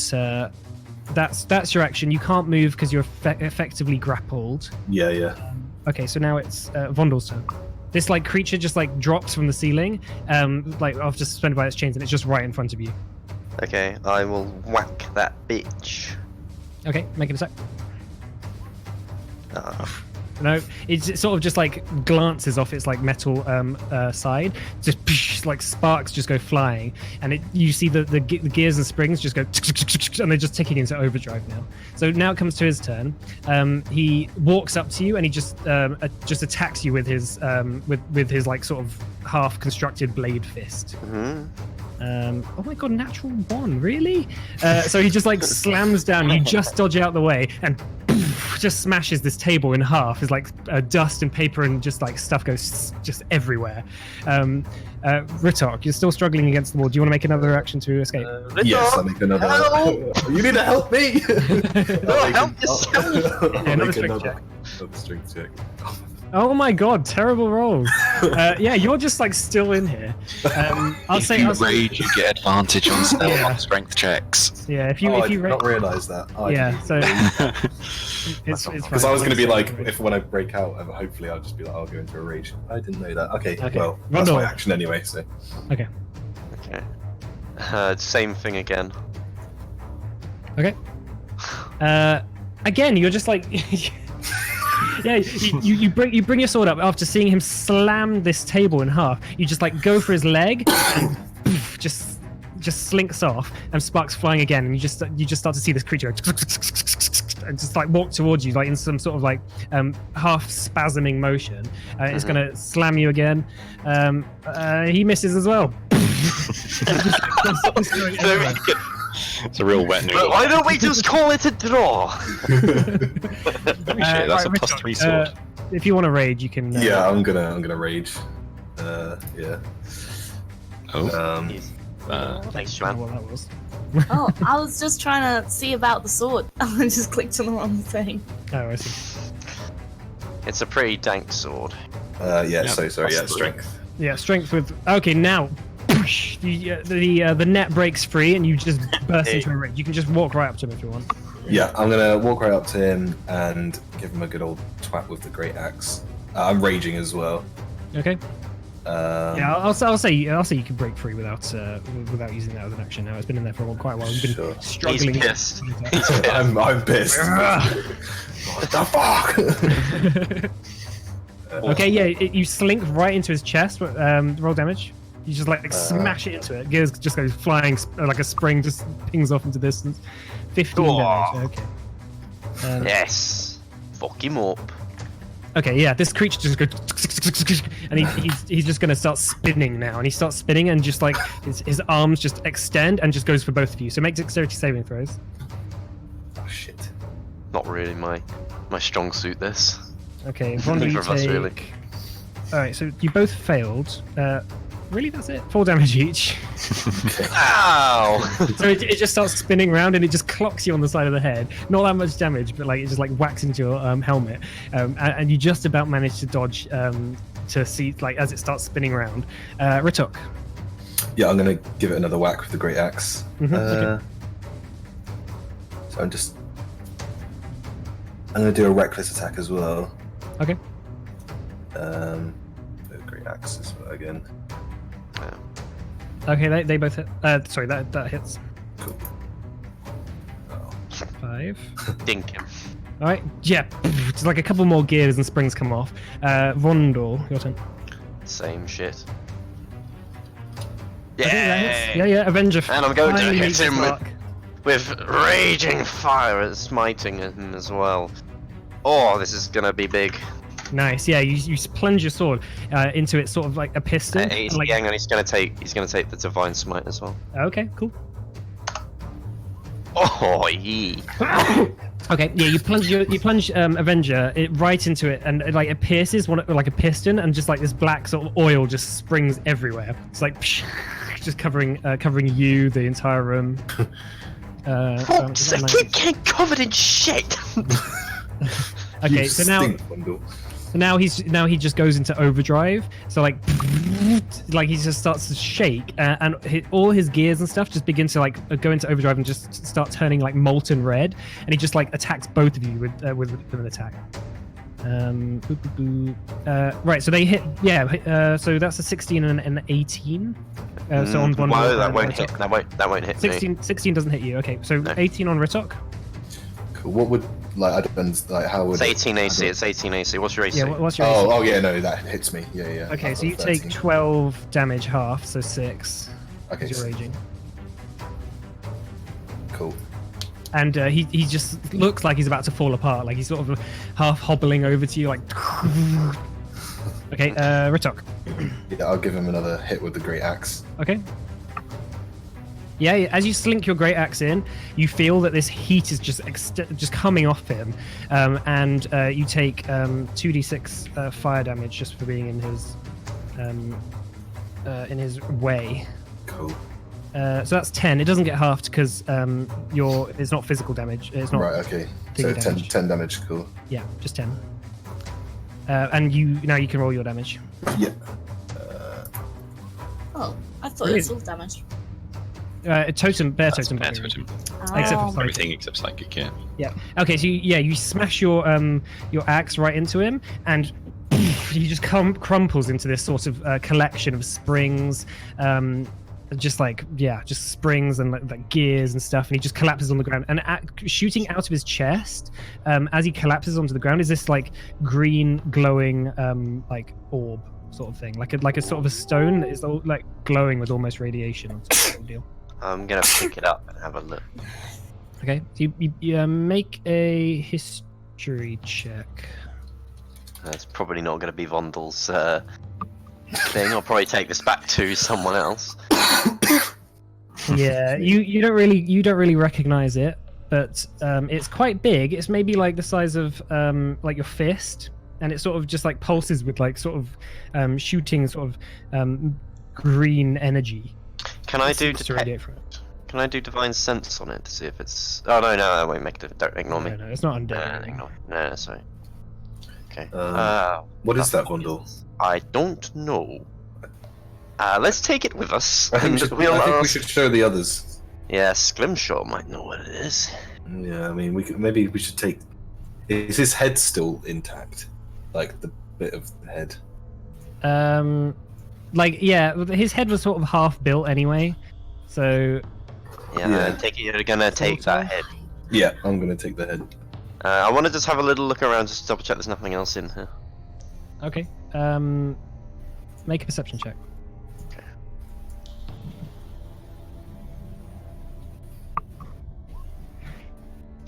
that's your action. You can't move because you're effectively grappled. Yeah. Okay, so now it's Vondor's turn. This like creature just like drops from the ceiling, like after suspended by its chains, and it's just right in front of you. Okay, I will whack that bitch. Okay, make an attack. Ah. No, it sort of just like glances off its like metal side, just like sparks just go flying, and you see the gears and springs just go, and they're just ticking into overdrive now. So now it comes to his turn. He walks up to you and he just attacks you with his like sort of half constructed blade fist. Oh my god, natural one, really? So he just like slams down, you just dodge out the way, and just smashes this table in half. It's like dust and paper and just like stuff goes just everywhere. Ritok, you're still struggling against the wall. Do you want to make another action to escape? Yes, I'll make another. You need to help me! Help yourself! Another strength check. Oh my god, terrible rolls. Yeah, you're just like still in here. I'll say rage, you get advantage on strength checks. Yeah, if you did not realise that. So it's because I was going to be like, when I break out, hopefully I'll just be like, I'll go into a rage. I didn't know that. Okay. Well, that's my action anyway. So. Okay. Same thing again. Okay. Again, you're just like. Yeah, you bring your sword up after seeing him slam this table in half. You just like go for his leg, and just slinks off, and sparks flying again, and you just start to see this creature and just like walk towards you like in some sort of like half spasming motion. It's gonna slam you again. He misses as well. It's a real wet noodle. Why don't we just call it a draw? That's a +3 sword. If you want to rage, you can. Yeah, I'm gonna rage. Yeah. Thanks, I don't man. know what that was. Oh, I was just trying to see about the sword. I just clicked on the wrong thing. Oh, I see. It's a pretty dank sword. So sorry. Yeah, strength. Yeah, strength with. Okay, now. The net breaks free and you just burst into a rage. You can just walk right up to him if you want. Yeah, I'm gonna walk right up to him and give him a good old twat with the great axe. I'm raging as well. Okay. I'll say you can break free without using that as an action. Now it's been in there for quite a while. You've been struggling. He's pissed. I'm pissed. What the fuck? Okay, yeah, you slink right into his chest. Roll damage. You just like smash it into it. Gears just goes flying like a spring, just pings off into distance. 15 damage. Okay. Yes. Fuck him up. Okay, yeah, this creature just goes, and he's just gonna start spinning now, and he starts spinning, and just like his arms just extend and just goes for both of you. So make dexterity saving throws. Oh shit. Not really my strong suit. This. Okay, Vonda, you take. Really. All right, so you both failed. Really, that's it? 4 damage each. Ow! So it just starts spinning around and it just clocks you on the side of the head. Not that much damage, but like it just like whacks into your helmet, and you just about manage to dodge to see like as it starts spinning around. Ritok. Yeah, I'm gonna give it another whack with the great axe. Okay. So I'm gonna do a reckless attack as well. Okay. The great axe as well again. Okay, they both hit. Sorry, that hits. Cool. 5. Dink him. All right, yeah. Just like a couple more gears and springs come off. Vondor, your turn. Same shit. Okay, that hits. Yeah, Avenger. And I'm going to finally hit makes him mark. with raging fire and smiting him as well. Oh, this is gonna be big. Nice. Yeah, you plunge your sword into it, sort of like a piston. He's gonna take the divine smite as well. Okay, cool. Oh, yee. Okay, yeah, you plunge Avenger right into it, and like it pierces one like a piston, and just like this black sort of oil just springs everywhere. It's like just covering you, the entire room. Folks, I keep getting covered in shit. Okay, You so now stink, Wendell. he just goes into overdrive. So like he just starts to shake, and all his gears and stuff just begin to like go into overdrive and just start turning like molten red. And he just like attacks both of you with an attack. Right, so they hit. Yeah, so that's a 16 and an 18. So on Von Well, Dor that and won't Ritok. hit. That won't hit 16 doesn't hit you. Okay, so No. 18 on Ritok. Cool. What would I don't like how would It's 18 AC. It's 18 AC. What's your AC? Yeah, what's your AC? Oh yeah, no, that hits me. Yeah. Okay, I've so got you take 13. 12 damage half, so 6. Okay, Because you're raging. cool. And he just looks like he's about to fall apart. Like he's sort of half hobbling over to you, like. Okay, Ritok. Yeah, I'll give him another hit with the great axe. Okay. Yeah, as you slink your great axe in, you feel that this heat is just coming off him, and you take 2d6 fire damage just for being in his way. Cool. So that's 10. It doesn't get halved because it's not physical damage. It's not. Right. Okay. So Figure 10 damage. Cool. Yeah, just 10. And now you can roll your damage. Yeah. Oh, I thought it was all damage. Bear totem. Bear barbarian. totem. Except for Oh, psychic. Everything except psychic, yeah. Yeah. Okay. So you smash your axe right into him, and he just crumples into this sort of collection of springs, just springs and like gears and stuff, and he just collapses on the ground. And shooting out of his chest, as he collapses onto the ground, is this like green glowing like orb sort of thing, like a sort of a stone that is like glowing with almost radiation. Sort of deal. I'm gonna pick it up and have a look. Okay, so you make a history check. That's probably not gonna be Vondel's thing. I'll probably take this back to someone else. Yeah, you don't really recognize it, but it's quite big. It's maybe like the size of like your fist, and it sort of just like pulses with like sort of shooting sort of green energy. Can I do to radiate from it. Can I do divine sense on it to see if it's? Oh no, I won't make it. Don't ignore me. No, it's not undead. Ignore me. No, sorry. Okay. What is that, Wendell? I don't know. Let's take it with us. I think, and I think we should show the others. Yes, Glimshaw might know what it is. Yeah, I mean, maybe we should take. Is his head still intact? Like the bit of the head. Like his head was sort of half built anyway, so. Yeah. I take it you're gonna take that head. Yeah, I'm gonna take the head. I want to just have a little look around just to double check there's nothing else in here. Okay. Make a perception check.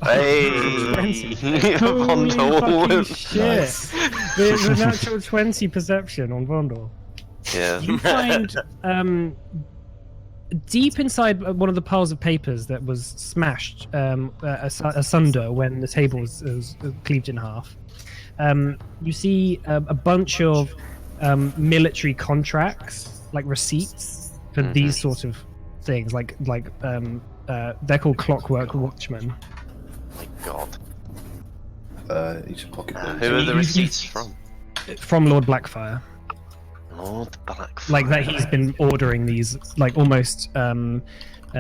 Hey, Holy Vondel. fucking shit! The natural 20 perception on Vondel. Yeah. You find deep inside one of the piles of papers that was smashed asunder when the table was cleaved in half. You see a bunch of military contracts, like receipts for these sort of things, like they're called clockwork watchmen. Oh my god. Each pocket. Who are the receipts from? From Lord Blackfire. Lord Blackfire. Like that he's been ordering these, like almost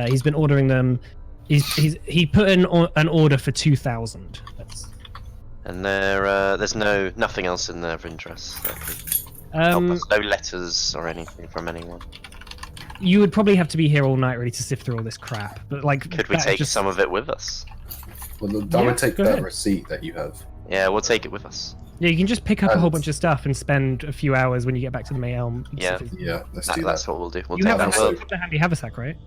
he's been ordering them. He put in an order for 2,000. And there's nothing else in there of interest. No letters or anything from anyone. You would probably have to be here all night really to sift through all this crap. But like, Could we take some of it with us? Well, I Yeah, would take go that ahead. receipt that you have. Yeah, we'll take it with us. Yeah, you can just pick up a And- whole bunch of stuff and spend a few hours when you get back to the May Elm. Yeah. Yeah, let's do That's that. what we'll do. We'll You take have that. a Well, handy haversack, right?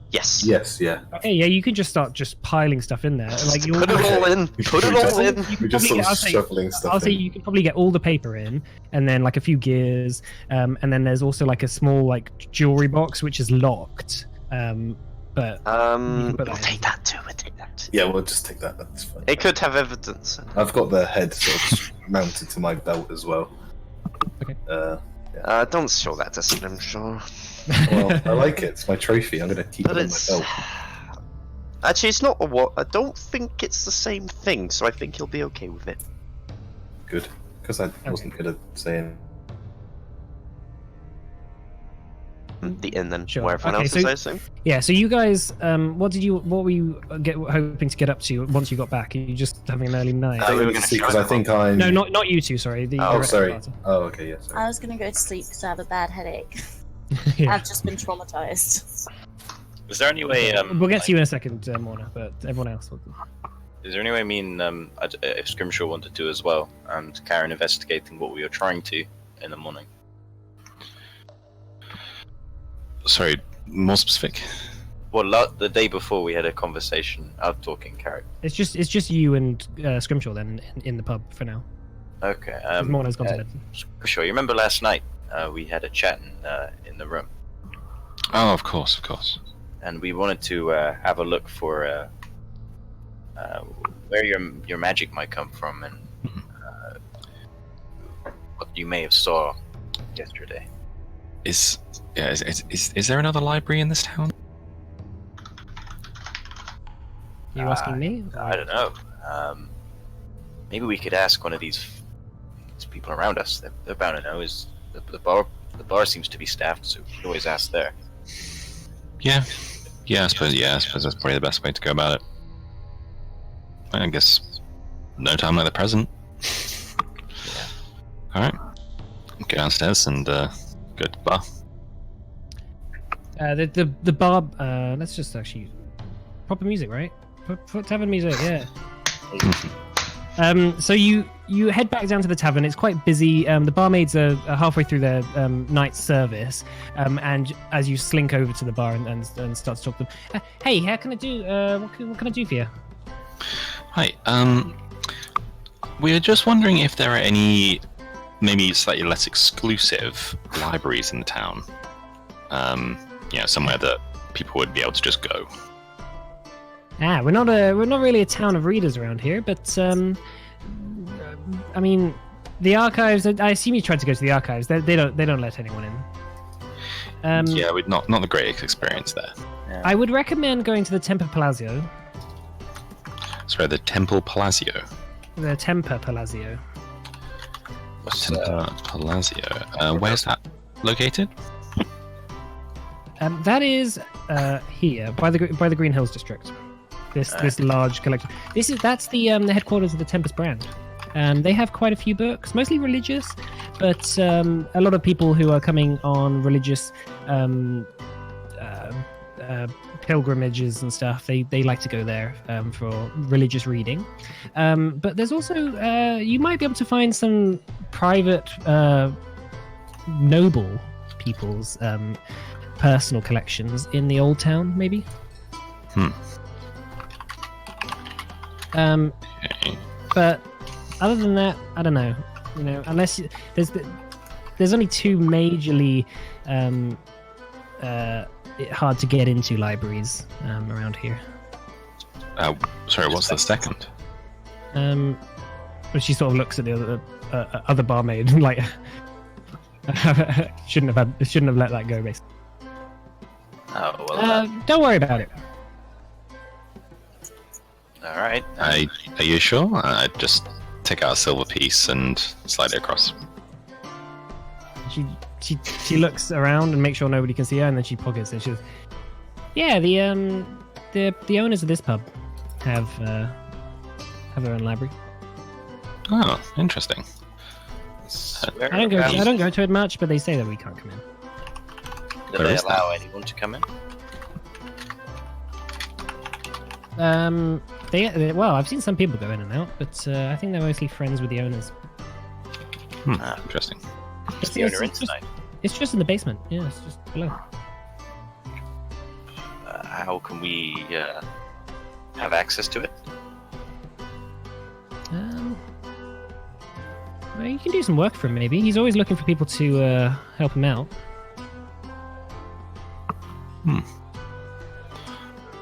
yes. Yes, yeah. Okay, yeah, you can just start just piling stuff in there. Like you Put it all in. Put it all in. We're just sort of shuffling stuff I'll say in. you can probably get all the paper in, and then like a few gears, and then there's also like a small like jewelry box which is locked. But We'll put that in. take that too. We'll take that. Yeah, we'll just take that. That's fine. It could have evidence. I've got the head sort of mounted to my belt as well. Okay. Don't show that to Scrimshaw. Well, I like it. It's my trophy. I'm going to keep But it on it's... my belt. Actually, it's not a what. I don't think it's the same thing, so I think he'll be okay with it. Good. Because I wasn't good at saying... And then Sure. where everyone Okay, else so- is, I assume. Yeah. So you guys, what were you hoping to get up to once you got back? Are you just having an early night? we were going gonna to see, show because I them think I'm... No, not you two. Sorry. The Oh, rest sorry. of the party. Oh, okay, yeah, sorry. I was gonna go to sleep because I have a bad headache. Yeah. I've just been traumatized. Is there any way? We'll get to you in a second, Morna, but everyone else will. Is there any way? If Scrimshaw wanted to as well, and Karen investigating what we were trying to in the morning. Sorry, more specific. Well, the day before we had a conversation. Out talking, Karen. It's just you and Scrimshaw then in the pub for now. Okay. Morna's gone to bed. Scrimshaw, you remember last night we had a chat in the room, Oh, of course, of course. and we wanted to have a look for where your magic might come from, and what you may have saw yesterday. Is there another library in this town? Are you asking me? I don't know. Maybe we could ask one of these people around us. They're bound to know. Is the bar seems to be staffed, so we could always ask there. Yeah, I suppose that's probably the best way to go about it. I guess no time like the present. All right, go downstairs and go to the bar. The bar. Let's just actually proper music, right? Tavern music, yeah. So you head back down to the tavern. It's quite busy. The barmaids are halfway through their night service, and as you slink over to the bar and start to talk to them, hey, how can I do? What can I do for you? Hi. We're just wondering if there are any, maybe slightly less exclusive libraries in the town. Somewhere that people would be able to just go. We're not really a town of readers around here, but I mean, the archives. I assume you tried to go to the archives. They don't let anyone in. Yeah, we'd not the greatest experience there. Yeah. I would recommend going to the Temper Palazzo. Sorry, the Temple Palazzo. The Temper Palazzo. What's Temple Palazzo. Where's that located? That is here by the Green Hills district. This large collection. That's the headquarters of the Tempest brand. They have quite a few books, mostly religious, but a lot of people who are coming on religious pilgrimages and stuff. They like to go there for religious reading. But there's also you might be able to find some private noble people's personal collections in the old town, maybe. Okay. But other than that, I don't know. You know, unless there's only two majorly hard to get into libraries around here. Sorry, what's the second? But she sort of looks at the other barmaid like shouldn't have let that go, basically. Oh well. Don't worry about it. All right. Are you sure? I just take out a silver piece and slide it across. She looks around and makes sure nobody can see her, and then she pockets it. She goes, "Yeah, the owners of this pub have their own library. Oh, interesting. I don't go to it much, but they say that we can't come in. Do they allow anyone to come in? Well, I've seen some people go in and out, but I think they're mostly friends with the owners. Interesting. Is the owner in tonight? It's just in the basement. Yeah, it's just below. How can we have access to it? Well, you can do some work for him, maybe. He's always looking for people to help him out.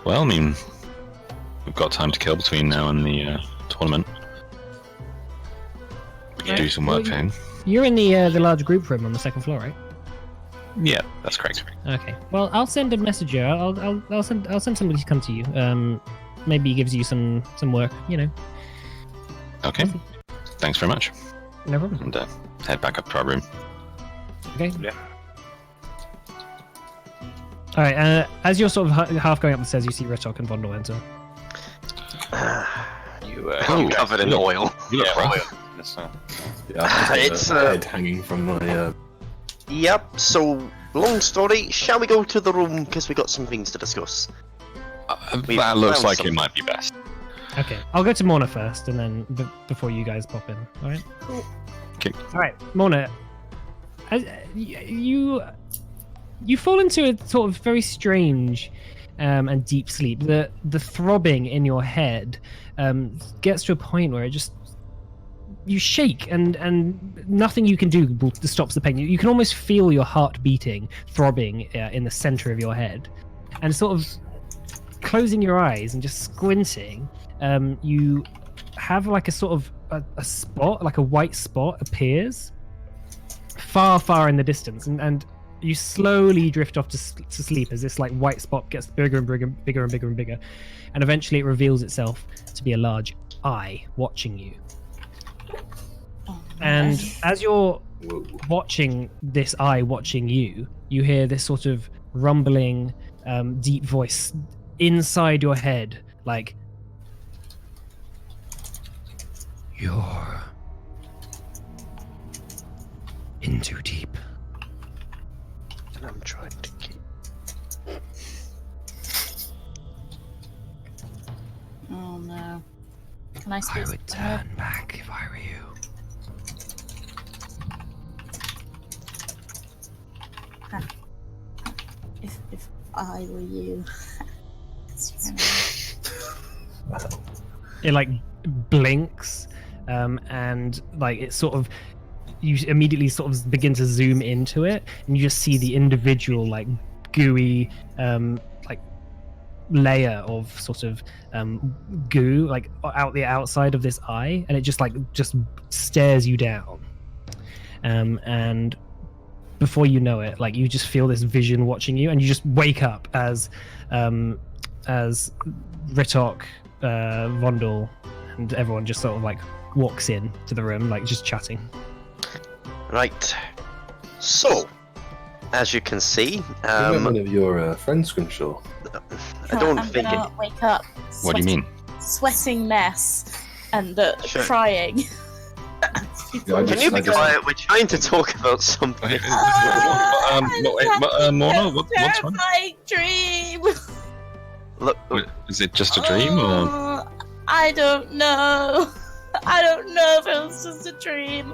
Well, I mean, we've got time to kill between now and the tournament. do some work for him. You're in the large group room on the second floor, right? Yeah, that's correct. Okay. Well, I'll send a messenger. I'll send somebody to come to you. Maybe he gives you some work. You know. Okay. Thanks very much. No problem. And head back up to our room. Okay. Yeah. All right. As you're sort of half going up the stairs, you see Ritok and Vondel enter. I'm covered in oil. You look rough. oil. That's, It's, a head hanging from my. Yep, so, long story, shall we go to the room, because we got some things to discuss? We've That looks found like something. it might be best. Okay. I'll go to Morna first, and then before you guys pop in. All right. Okay. All right, Morna. You fall into a sort of very strange and deep sleep. The throbbing in your head gets to a point where you shake and nothing you can do stops the pain. You can almost feel your heart beating, throbbing in the center of your head, and sort of closing your eyes and just squinting. You have like a sort of a spot, like a white spot appears far in the distance, and you slowly drift off to sleep as this like white spot gets bigger and bigger, and eventually it reveals itself to be a large eye watching you. And as you're watching this eye watching you, you hear this sort of rumbling, deep voice inside your head, like, "You're in too deep." And I'm trying to keep... Oh no. Can I I still would turn back if I were you. If I were you. It like blinks, and like it sort of, you immediately sort of begin to zoom into it, and you just see the individual like gooey like layer of sort of goo like out the outside of this eye, and it just stares you down, and before you know it, like you just feel this vision watching you, and you just wake up as Ritok, Vondel, and everyone just sort of like walks in to the room, like just chatting. Right. So, as you can see, one of your friends, Scrimshaw. I don't I'm think gonna wake up. What do you mean? Sweating mess and Sure. crying. Yeah, Can you be quiet? We're trying to talk about something. Mona, what's wrong? Terrifying dream. Look, Is it just a dream, or I don't know. I don't know if it was just a dream.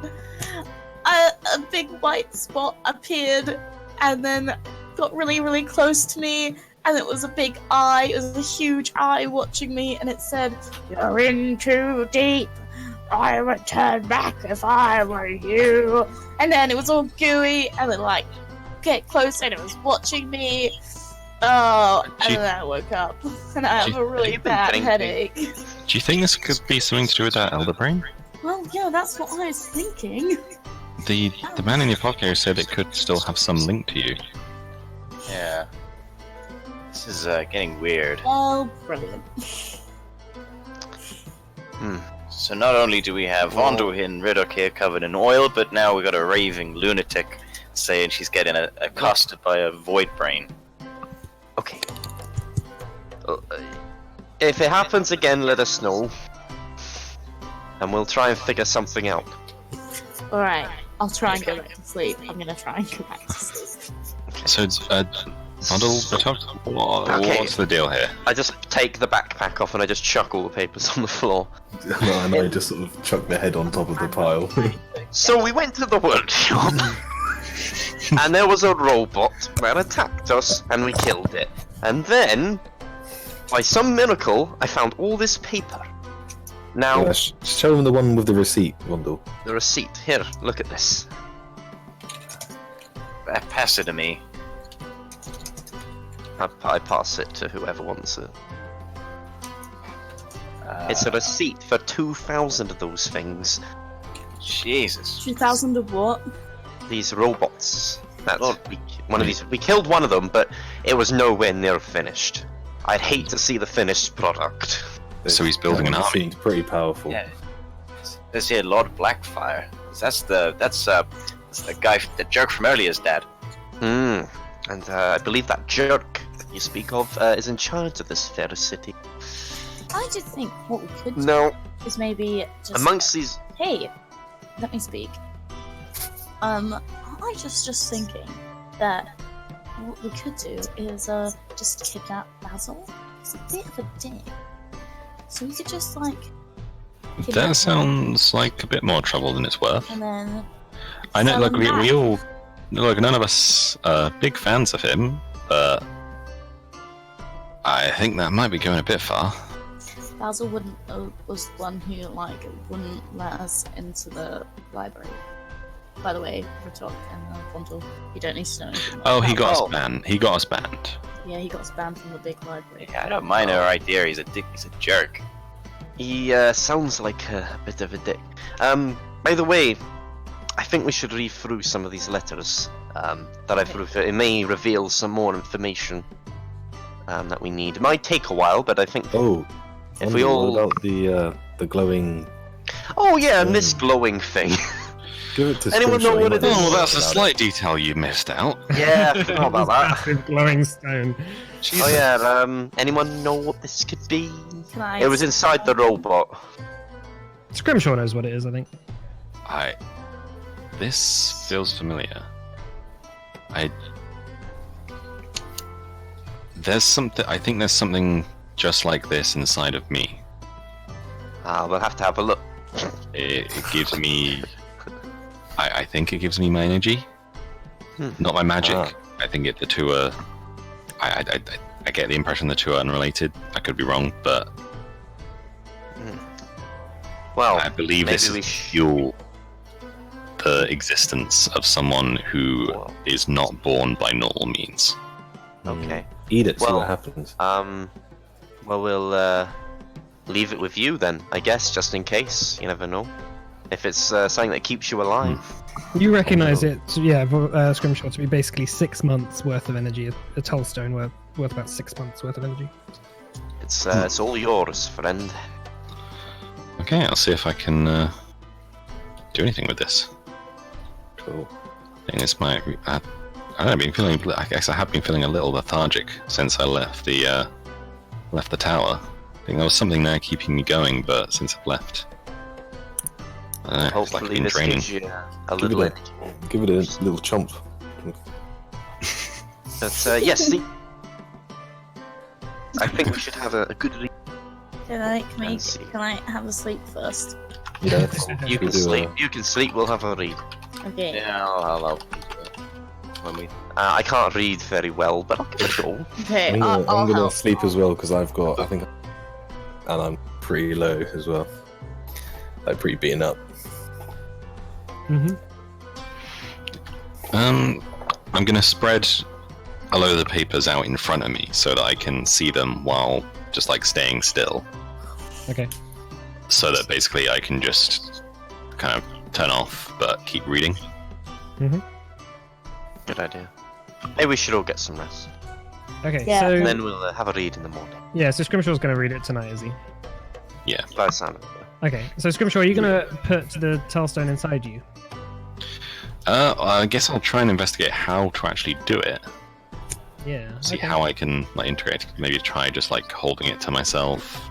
A big white spot appeared and then got really close to me, and it was a big eye. It was a huge eye watching me, and it said, "You're in too deep. I would turn back if I were you." And then it was all gooey, and then like get close, and it was watching me. Oh, and then I woke up, and I have a really Have you been bad drinking? headache. do you think this could be something to do with that elder brain? Well, yeah, that's what I was thinking. The man in your pocket said it could still have some link to you. Yeah. This is getting weird. Oh, brilliant. So not only do we have Vondel and Riddock here covered in oil, but now we got a raving lunatic saying she's getting accosted by a void brain. okay. If it happens again, let us know. And we'll try and figure something out. Alright, I'll try and go back to sleep. I'm gonna try and go back to sleep. So, Vondel, Okay. what's the deal here? I just take the backpack off and I just chuck all the papers on the floor. And I just sort of chuck my head on top of the pile. So we went to the workshop, and there was a robot that attacked us, and we killed it. And then, by some miracle, I found all this paper. Now, Yeah, show them the one with the receipt, Wondle. the receipt. Here, look at this. Pass it to me. I pass it to whoever wants it. It's a receipt for 2,000 of those things. Jesus. 2,000 of what? These robots. We killed one of them, but it was nowhere near finished. I'd hate to see the finished product. So he's building an army. Seems pretty powerful. Yeah. There's here Lord Blackfire. That's the guy, the jerk from earlier's dad. And I believe that jerk you speak of is in charge of this fair city. I did think what we could do No, is maybe just... amongst these... Hey, let me speak. I just thinking that what we could do is just kidnap Basil. He's a bit of a dick. So we could just That sounds like a bit more trouble than it's worth. and then I know, sell like, him we back. all... Look, none of us are big fans of him, but... I think that might be going a bit far. Basil was the one who wouldn't let us into the library. By the way, Ratok and Fontal, you don't need to know anything. Oh, he got Oh. us banned. He got us banned. Yeah, he got us banned from the big library. Yeah, I don't mind our idea. He's a dick. He's a jerk. He sounds like a bit of a dick. By the way, I think we should read through some of these letters that I've referred. It may reveal some more information that we need. It might take a while, but I think Oh, if we all... what about the glowing? Oh yeah, and this glowing thing. Give it to Anyone know Scrimshaw, what he it might is? know Oh, more that's a about it. slight detail you missed out. Yeah, I forgot about that. Massive glowing stone. Oh yeah, anyone know what this could be? Can I? It was inside the robot. Scrimshaw knows what it is, I think. This feels familiar. There's something. I think there's something just like this inside of me. We'll have to have a look. It gives me. I think it gives me my energy, not my magic. Ah. I think the two are. I get the impression the two are unrelated. I could be wrong, but Well, I believe maybe this we is fuel the existence of someone who is not born by normal means. Okay. Eat it. See Well, what happens. Well, we'll leave it with you then, I guess, just in case. You never know. If it's something that keeps you alive. You recognise it, Scrimshaw, to be basically 6 months worth of energy. A tollstone worth about 6 months worth of energy. It's all yours, friend. Okay, I'll see if I can do anything with this. Cool. I think this might. I don't know. I've been feeling. I guess I have been feeling a little lethargic since I left the tower. I think there was something there keeping me going, but since I've left, I don't know, it's like it's Hopefully been this draining. gives you a little energy. Give it a little chomp. But yes, see, I think we should have a good read. Can I Fancy. can I have a sleep first? Yeah, You can sleep. You can sleep. We'll have a read. Okay. Yeah, I'll when we. I can't read very well, but I'll give it a go. Okay. I'm I'll gonna help. sleep as well because I've got. I think, and I'm pretty low as well. Like pretty beaten up. Mm-hmm. I'm gonna spread a load of the papers out in front of me so that I can see them while just like staying still. Okay. So that basically I can just kind of turn off but keep reading. Mm-hmm. Good idea. Maybe we should all get some rest. Okay. Yeah. So And then we'll have a read in the morning. so Scrimshaw's going to read it tonight, is he? By the sound of it. Okay. So Scrimshaw, are you going to put the Tailstone inside you? I guess I'll try and investigate how to actually do it. Yeah. See okay. how I can like integrate. Maybe try just like holding it to myself.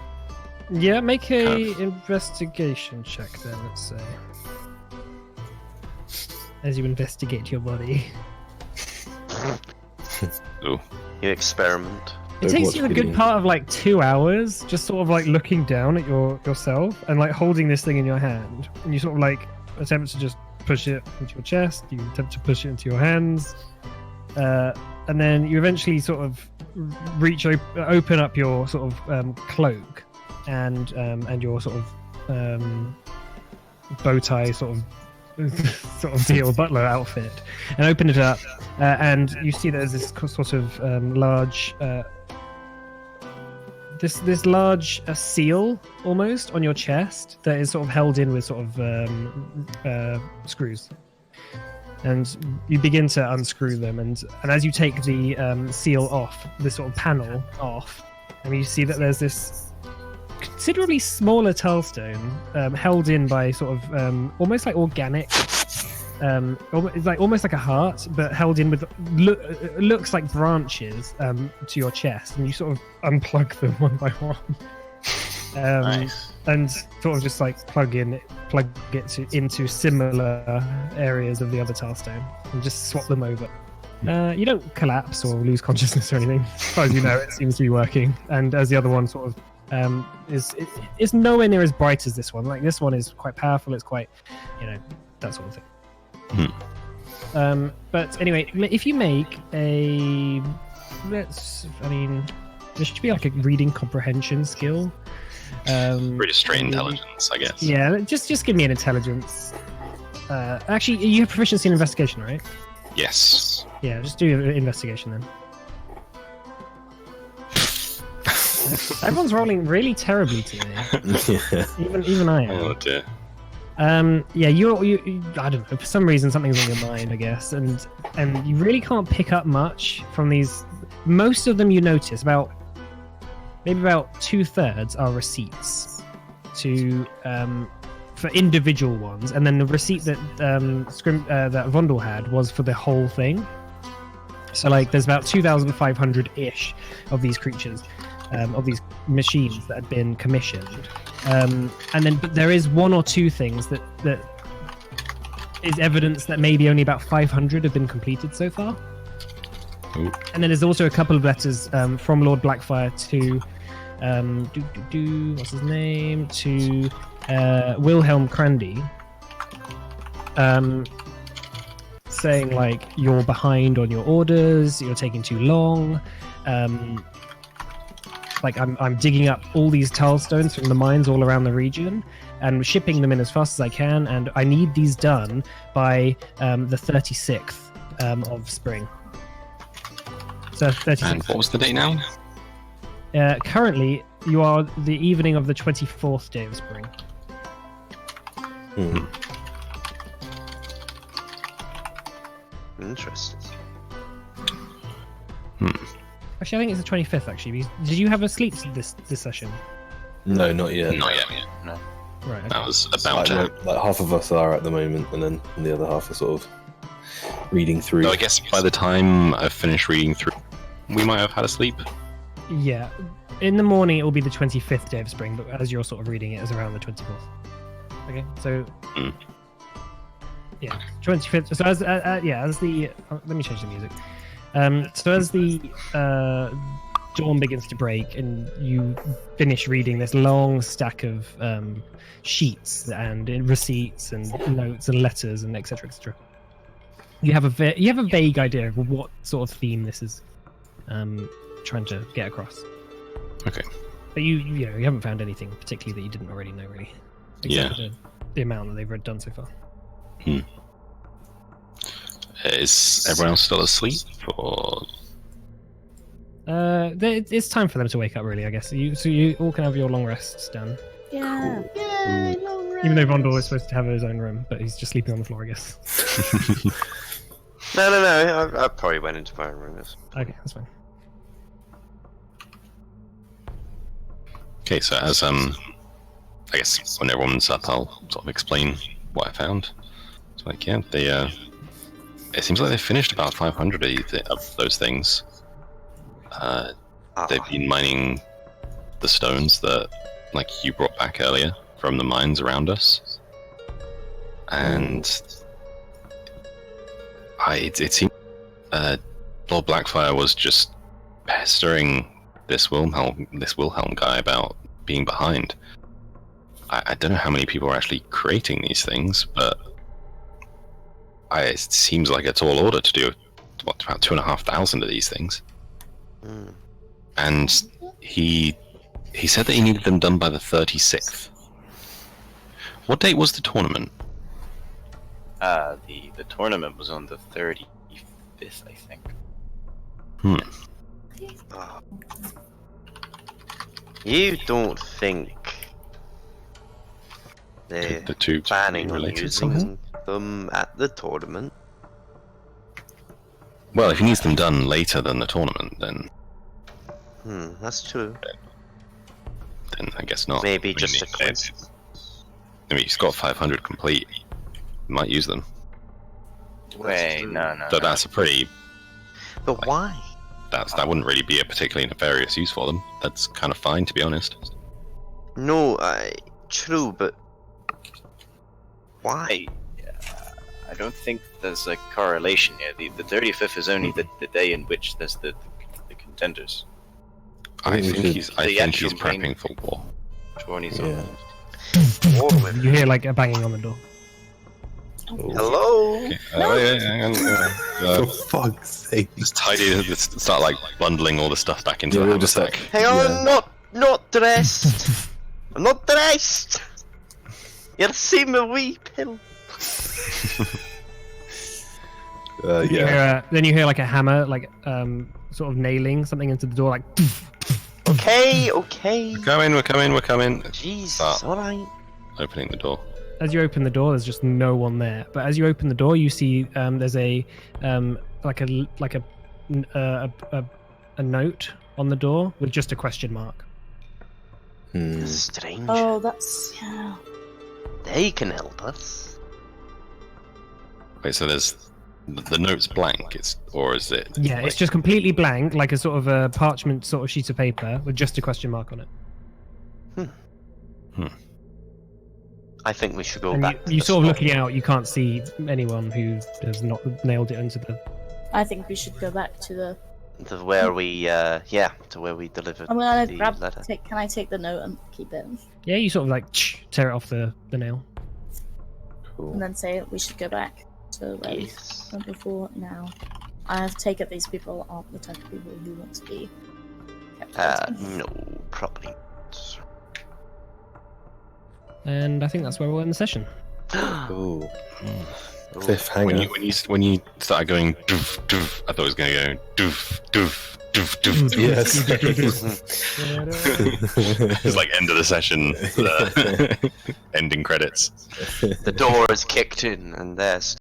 Yeah, make a Kind investigation check then, let's say. As you investigate your body. You experiment. It Overwatch takes you a good video. part of like 2 hours just sort of like looking down at yourself and like holding this thing in your hand. And you sort of like attempt to just push it into your chest, you attempt to push it into your hands. And then you eventually sort of open up your sort of cloak and your sort of bow tie sort of deal butler outfit, and open it up, and you see there's this sort of large this large seal almost on your chest that is sort of held in with sort of screws, and you begin to unscrew them, and as you take the seal off, this sort of panel off, and you see that there's this considerably smaller tailstone held in by sort of almost like organic. It's like almost like a heart, but held in with looks like branches to your chest, and you sort of unplug them one by one, Nice. and sort of just like plug it into similar areas of the other tailstone, and just swap them over. You don't collapse or lose consciousness or anything, as far as you know. It seems to be working, and as the other one sort of is nowhere near as bright as this one. Like this one is quite powerful. It's quite, that sort of thing. But anyway, if you make there should be like a reading comprehension skill. Pretty straight intelligence, I guess. Yeah, just give me an intelligence. Actually, you have proficiency in investigation, right? Yes. Yeah, just do investigation then. Everyone's rolling really terribly today. Even I am. Oh dear. Yeah, you I don't know, for some reason something's on your mind, I guess, and you really can't pick up much from these. Most of them you notice, maybe about 2/3 are receipts for individual ones, and then the receipt that that Vondel had was for the whole thing. So like there's about 2,500-ish of these creatures, of these machines that had been commissioned. But there is one or two things that is evidence that maybe only about 500 have been completed so far. Ooh. And then there's also a couple of letters from Lord Blackfire to what's his name, to Wilhelm Crandy, saying like you're behind on your orders, you're taking too long. Like I'm digging up all these tailstones from the mines all around the region and shipping them in as fast as I can, and I need these done by the 36th of spring. So 36th. And what was the date now? Currently, you are the evening of the 24th day of spring. Interesting. Actually, I think it's the 25th. Actually, did you have a sleep this session? No, not yet. Not yet. No. Right. That was about to happen. Like half of us are at the moment, and then the other half are sort of reading through. So I guess by the time I've finished reading through, we might have had a sleep. Yeah. In the morning, it will be the 25th day of spring, but as you're sort of reading it, it's around the 24th. Okay, so yeah, 25th. So as the let me change the music. So as the dawn begins to break and you finish reading this long stack of sheets and receipts and notes and letters and etc., etc., you have a vague idea of what sort of theme this is trying to get across. Okay. But you haven't found anything particularly that you didn't already know, really. Except for the amount that they've done so far. Is everyone else still asleep, or? It's time for them to wake up, really, I guess. So you all can have your long rests done. Yeah. Yay, long rest. Even though Vondel is supposed to have his own room, but he's just sleeping on the floor, I guess. No. I probably went into my own room. Okay, that's fine. Okay, so as I guess when everyone's up, I'll sort of explain what I found. It's like, yeah, they it seems like they finished about 500 of those things. They've been mining the stones that, like, you brought back earlier from the mines around us, and it seemed Lord Blackfire was just pestering this Wilhelm guy about being behind. I don't know how many people are actually creating these things, but it seems like a tall order to do about 2,500 of these things. And he said that he needed them done by the 36th. What date was the tournament? The tournament was on the 35th, I think. You don't think they're The two planning on related somehow? using them at the tournament? Well, if he needs them done later than the tournament, then That's true. I guess not. Maybe I mean, just a quick. I mean, he's got 500 complete. He might use them. Wait, no. But that's a pretty. But why? That wouldn't really be a particularly nefarious use for them. That's kind of fine, to be honest. No, true, but why? I don't think there's a correlation here. The 35th is only the day in which there's the contenders. I think he's actual prepping for war. Yeah. You hear like a banging on the door. Hello? Okay. Wait, hang on. For fuck's sake. Just tidy. Just start like bundling all the stuff back into Yeah, the we'll hammer just sack. Hang on, not dressed. I'm not dressed. You'll see me wee pill. Yeah. Then you hear like a hammer, like sort of nailing something into the door, like. Okay. We're coming. Jesus, Ah. alright. Opening the door. As you open the door, there's just no one there. But as you open the door, you see there's a note on the door with just a question mark. Strange. Oh, that's yeah. They can help us. Wait, so there's the note's blank. Or is it? Yeah, like- it's just completely blank, like a sort of a parchment sort of sheet of paper with just a question mark on it. I think we should go And back. to you the sort of spot. looking out, you can't see anyone who has not nailed it into the. I think we should go back to the. To where we, to where we delivered I'm gonna the grab. letter. Can I take the note and keep it, Yeah, you sort of like tear it off the nail. and then say we should go back to where we Yes. went before. Now, I have taken these people aren't the type of people who want to be kept. No, probably. And I think that's where we'll end the session. Ooh. Oh. Cliffhanger. When you started going doof doof, I thought it was going to go doof doof doof doof. Yes. It's like end of the session, ending credits. The door is kicked in, and there's